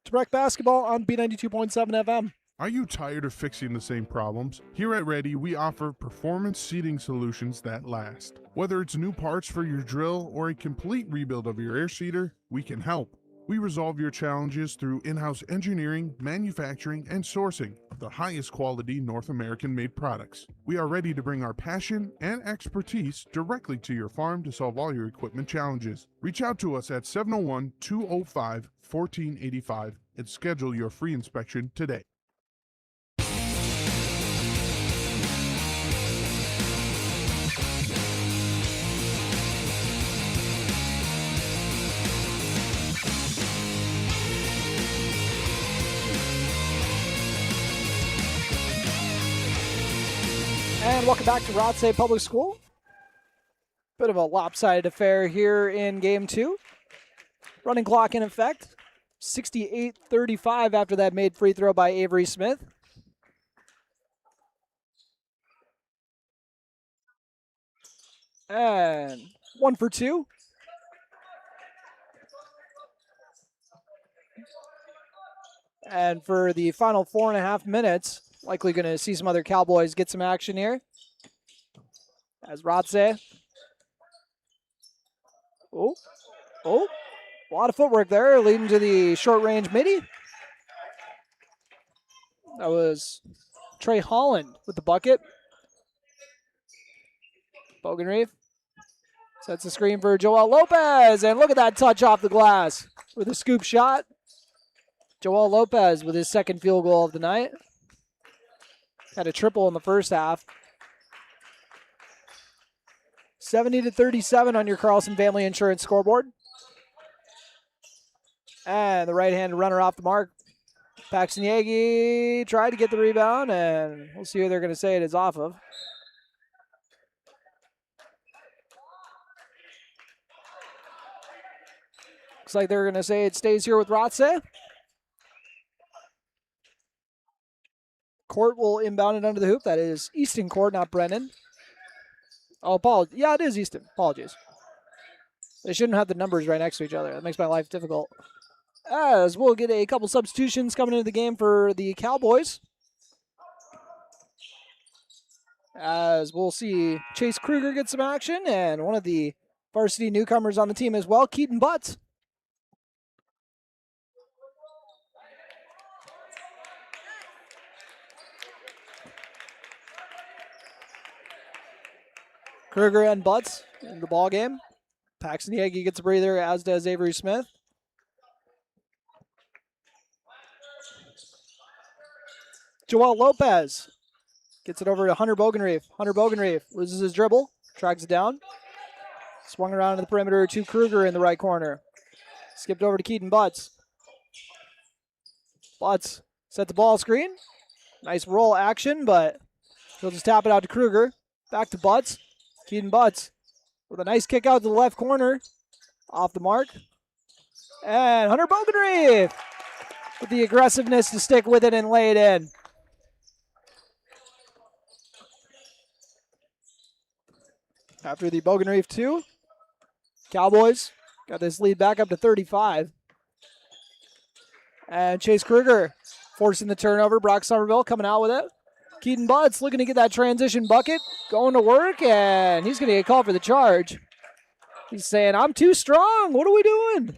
to Breck Basketball on B92.7 FM. Are you tired of fixing the same problems? Here at Ready, we offer performance seating solutions that last. Whether it's new parts for your drill or a complete rebuild of your air seeder, we can help. We resolve your challenges through in-house engineering, manufacturing, and sourcing of the highest quality North American-made products. We are ready to bring our passion and expertise directly to your farm to solve all your equipment challenges. Reach out to us at 701-205-1485 and schedule your free inspection today. And welcome back to Rothsay Public School. Bit of a lopsided affair here in Game 2. Running clock in effect. 68-35 after that made free throw by Avery Smith. And 1 for 2. And for the final 4.5 minutes, likely going to see some other Cowboys get some action here. As Rothsay. A lot of footwork there, leading to the short-range midi. That was Trey Holland with the bucket. Bogenreef sets the screen for Joel Lopez, and look at that touch off the glass with a scoop shot. Joel Lopez with his second field goal of the night. Had a triple in the first half. 70-37 on your Carlson Family Insurance scoreboard. And the right-handed runner off the mark. Paxton Yagi tried to get the rebound, and we'll see who they're going to say it is off of. Looks like they're going to say it stays here with Rothsay. Court will inbound it under the hoop. That is Easton Court, not Brennan. Oh, yeah, it is Easton. Apologies. They shouldn't have the numbers right next to each other. That makes my life difficult. As we'll get a couple substitutions coming into the game for the Cowboys. As we'll see Chase Kruger get some action, and one of the varsity newcomers on the team as well, Keaton Butts. Kruger and Butts in the ball game. Paxton Yagi gets a breather, as does Avery Smith. Joel Lopez gets it over to Hunter Bogenreef. Hunter Bogenreef loses his dribble, tracks it down. Swung around to the perimeter to Kruger in the right corner. Skipped over to Keaton Butts. Butts set the ball screen. Nice roll action, but he'll just tap it out to Kruger. Back to Butts. Keaton Butts with a nice kick out to the left corner. Off the mark. And Hunter Bogenreef with the aggressiveness to stick with it and lay it in. After the Bogan Reef 2, Cowboys got this lead back up to 35. And Chase Kruger forcing the turnover. Brock Somerville coming out with it. Keaton Butts looking to get that transition bucket, going to work, and he's going to get called for the charge. He's saying, I'm too strong. What are we doing?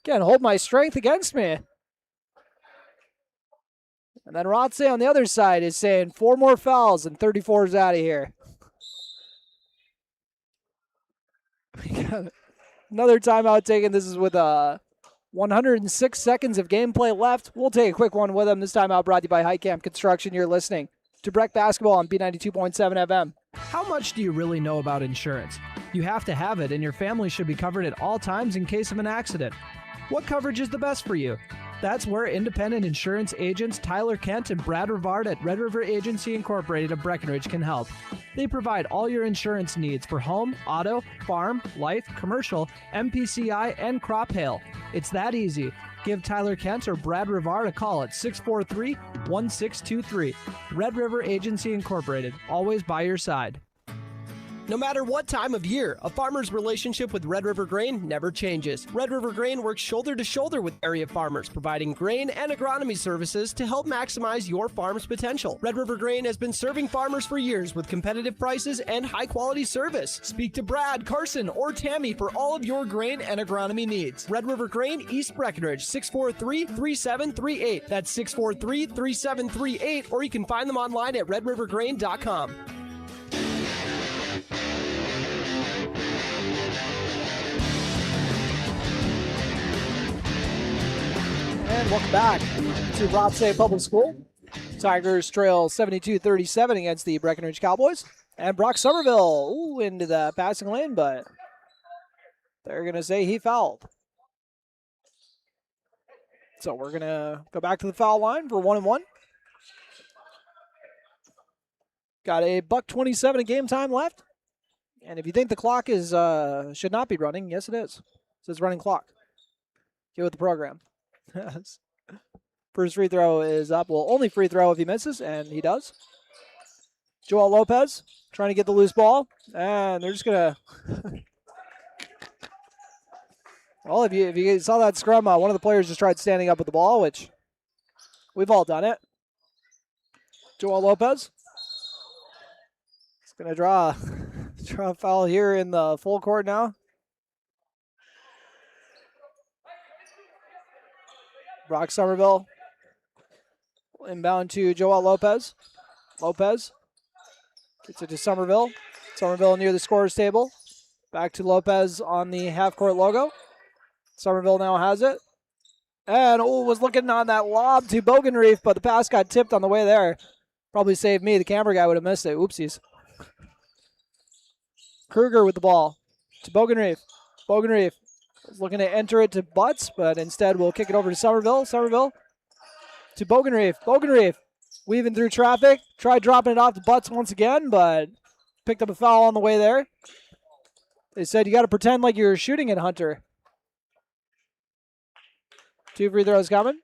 Can't hold my strength against me. And then Rothsay on the other side is saying 4 more fouls and 34 is out of here. Another timeout taken. This is with 106 seconds of gameplay left. We'll take a quick one with them. This timeout brought to you by Heitkamp Construction. You're listening to Breck Basketball on B92.7 FM. How much do you really know about insurance? You have to have it, and your family should be covered at all times in case of an accident. What coverage is the best for you? That's where independent insurance agents Tyler Kent and Brad Rivard at Red River Agency Incorporated of Breckenridge can help. They provide all your insurance needs for home, auto, farm, life, commercial, MPCI, and crop hail. It's that easy. Give Tyler Kent or Brad Rivard a call at 643-1623. Red River Agency Incorporated, always by your side. No matter what time of year, a farmer's relationship with Red River Grain never changes. Red River Grain works shoulder to shoulder with area farmers, providing grain and agronomy services to help maximize your farm's potential. Red River Grain has been serving farmers for years with competitive prices and high-quality service. Speak to Brad, Carson, or Tammy for all of your grain and agronomy needs. Red River Grain, East Breckenridge, 643-3738. That's 643-3738, or you can find them online at redrivergrain.com. And welcome back to Rothsay Public School. Tigers trail 72-37 against the Breckenridge Cowboys. And Brock Somerville into the passing lane, but they're going to say he fouled. So we're going to go back to the foul line for 1-1. Got a $1:27 of game time left. And if you think the clock is should not be running, yes it is. It says running clock. Get with the program. First free throw is up. Well, only free throw if he misses, and he does. Joel Lopez trying to get the loose ball, and they're just going to... Well, if you saw that scrum, one of the players just tried standing up with the ball, which we've all done it. Joel Lopez. He's going to draw a foul here in the full court now. Brock Somerville inbound to Joel Lopez. Lopez gets it to Somerville. Somerville near the scorer's table. Back to Lopez on the half-court logo. Somerville now has it. And was looking on that lob to Bogan Reef, but the pass got tipped on the way there. Probably saved me. The camera guy would have missed it. Oopsies. Kruger with the ball to Bogan Reef. Bogan Reef is looking to enter it to Butts, but instead we'll kick it over to Somerville. Somerville to Bogan Reef. Bogan Reef weaving through traffic. Tried dropping it off to Butts once again, but picked up a foul on the way there. They said you got to pretend like you're shooting at Hunter. 2 free throws coming.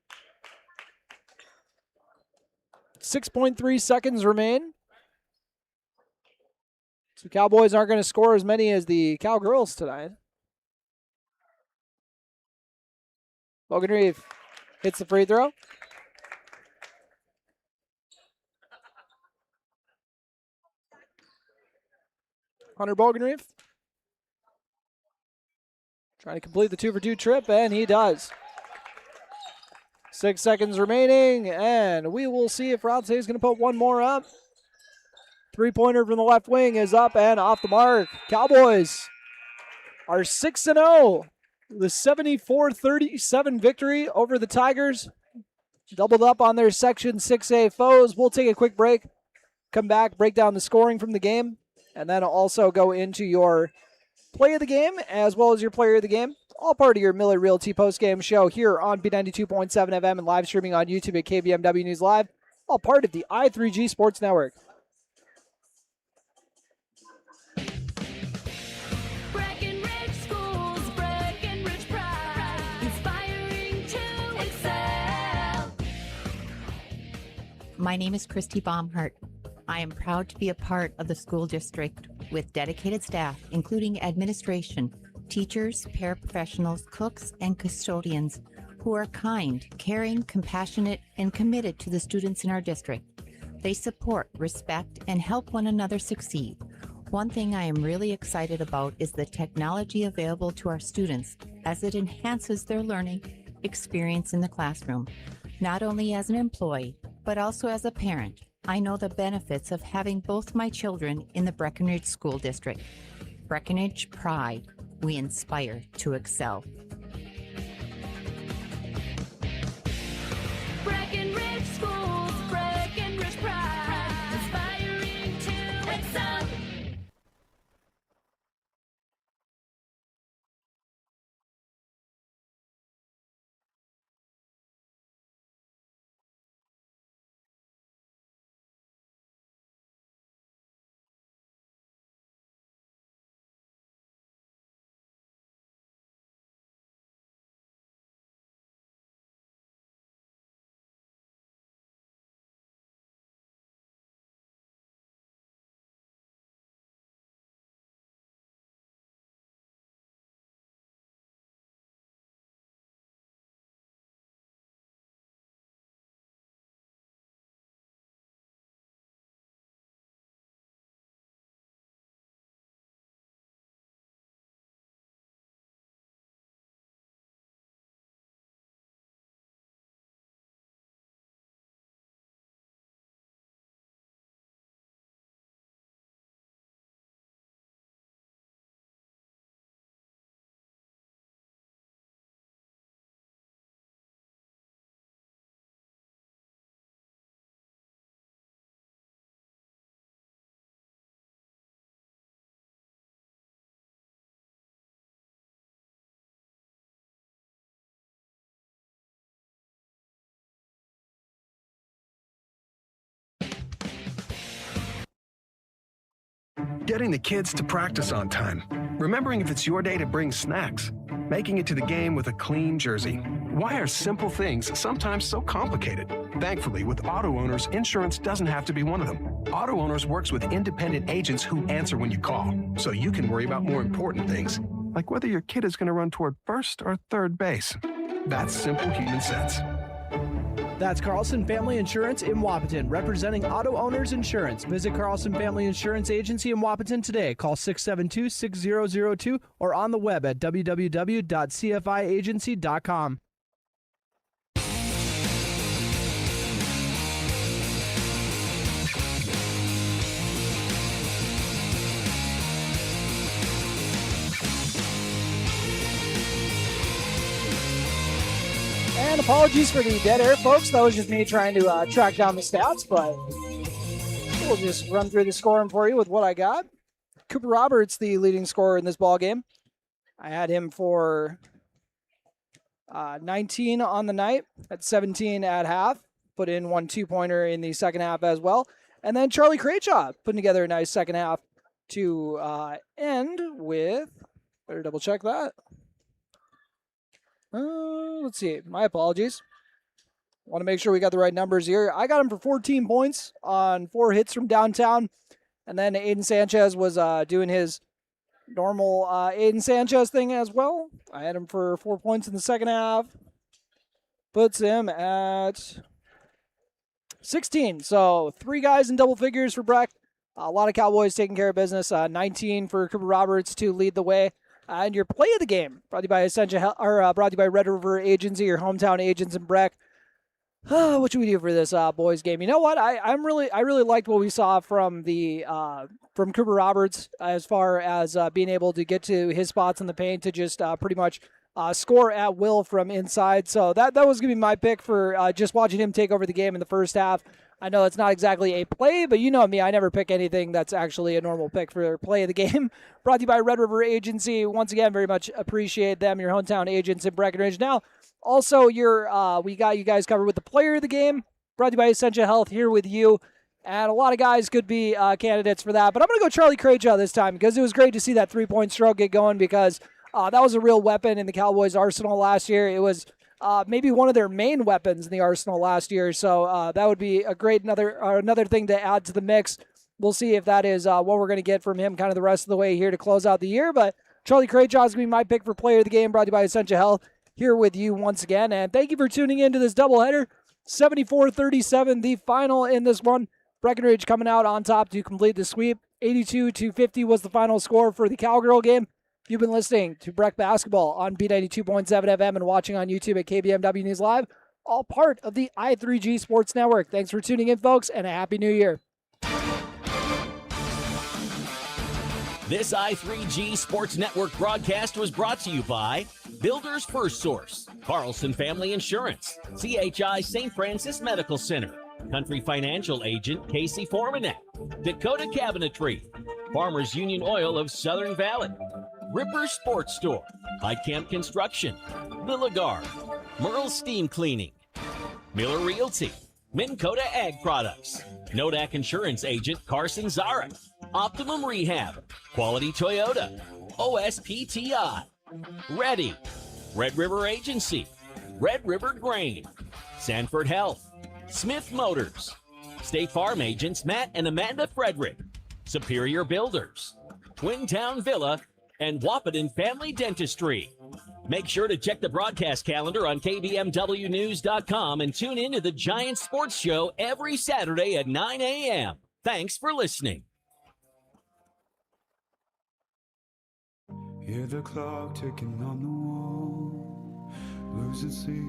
6.3 seconds remain. So Cowboys aren't going to score as many as the Cowgirls tonight. Bogan Reef hits the free throw. Hunter Bogan Reef trying to complete the 2-for-2 trip, and he does. 6 seconds remaining, and we will see if Rothsay is going to put one more up. Three-pointer from the left wing is up and off the mark. Cowboys are 6-0. The 74-37 victory over the Tigers. Doubled up on their Section 6A foes. We'll take a quick break, come back, break down the scoring from the game, and then also go into your play of the game as well as your player of the game. All part of your Miller Realty post-game show here on B92.7 FM and live streaming on YouTube at KBMW News Live. All part of the I3G Sports Network. Breckenridge Schools, Breckenridge Pride, inspiring to excel. my name is Christy Baumhart. I am proud to be a part of the school district with dedicated staff, including administration, teachers, paraprofessionals, cooks, and custodians who are kind, caring, compassionate, and committed to the students in our district. They support, respect, and help one another succeed. One thing I am really excited about is the technology available to our students as it enhances their learning experience in the classroom. Not only as an employee, but also as a parent, I know the benefits of having both my children in the Breckenridge School District. Breckenridge Pride. We inspire to excel. Breckenridge Schools, Breckenridge Pride, inspiring to excel. Getting the kids to practice on time. Remembering if it's your day to bring snacks. Making it to the game with a clean jersey. Why are simple things sometimes so complicated? Thankfully, with auto owners, insurance doesn't have to be one of them. Auto owners works with independent agents who answer when you call, so you can worry about more important things, like whether your kid is going to run toward first or third base. That's simple human sense. That's Carlson Family Insurance in Wapaton, representing auto owners insurance. Visit Carlson Family Insurance Agency in Wapaton today. Call 672-6002 or on the web at www.cfiagency.com. And apologies for the dead air, folks. That was just me trying to track down the stats, but we'll just run through the scoring for you with what I got. Cooper Roberts, the leading scorer in this ball game. I had him for 19 on the night, at 17 at half. Put in 1 2-pointer in the second half as well. And then Charlie Craychaw putting together a nice second half to end with, better double check that. Let's see. My apologies. Want to make sure we got the right numbers here. I got him for 14 points on 4 hits from downtown. And then Aiden Sanchez was doing his normal Aiden Sanchez thing as well. I had him for 4 points in the second half. Puts him at 16. So 3 guys in double figures for Breck. A lot of Cowboys taking care of business. 19 for Cooper Roberts to lead the way. And your play of the game, brought to you by brought to you by Red River Agency, your hometown agents in Breck. What should we do for this boys game? You know what? I really liked what we saw from from Cooper Roberts as far as being able to get to his spots in the paint to just pretty much score at will from inside. So that was gonna be my pick for just watching him take over the game in the first half. I know it's not exactly a play, but you know me, I never pick anything that's actually a normal pick for play of the game. Brought to you by Red River Agency. Once again, very much appreciate them, your hometown agents in Breckenridge. Now, also, we got you guys covered with the player of the game. Brought to you by Essentia Health here with you. And a lot of guys could be candidates for that. But I'm going to go Charlie Craychaw this time because it was great to see that 3-point stroke get going because that was a real weapon in the Cowboys' arsenal last year. It was maybe one of their main weapons in the arsenal last year. So that would be a great another thing to add to the mix. We'll see if that is what we're going to get from him kind of the rest of the way here to close out the year. But Charlie Crayjaw is going to be my pick for player of the game, brought to you by Essentia Health, here with you once again. And thank you for tuning in to this doubleheader. 74-37, the final in this one. Breckenridge coming out on top to complete the sweep. 82-50 was the final score for the Cowgirl game. You've been listening to Breck Basketball on B92.7 FM and watching on YouTube at KBMW News Live, all part of the I3G Sports Network. Thanks for tuning in, folks, and a Happy New Year. This I3G Sports Network broadcast was brought to you by Builders First Source, Carlson Family Insurance, CHI St. Francis Medical Center, Country Financial Agent Casey Formanek, Dakota Cabinetry, Farmers Union Oil of Southern Valley, Ripper Sports Store, High Camp Construction, The Lagar, Merle Steam Cleaning, Miller Realty, Minn Kota Ag Products, Nodak Insurance Agent Carson Zara, Optimum Rehab, Quality Toyota, OSPTI, Ready, Red River Agency, Red River Grain, Sanford Health, Smith Motors, State Farm Agents Matt and Amanda Frederick, Superior Builders, Twin Town Villa, and Wahpeton Family Dentistry. Make sure to check the broadcast calendar on KBMWnews.com and tune in to the Giants Sports Show every Saturday at 9 a.m. Thanks for listening. Hear the clock ticking on the wall, losing sleep.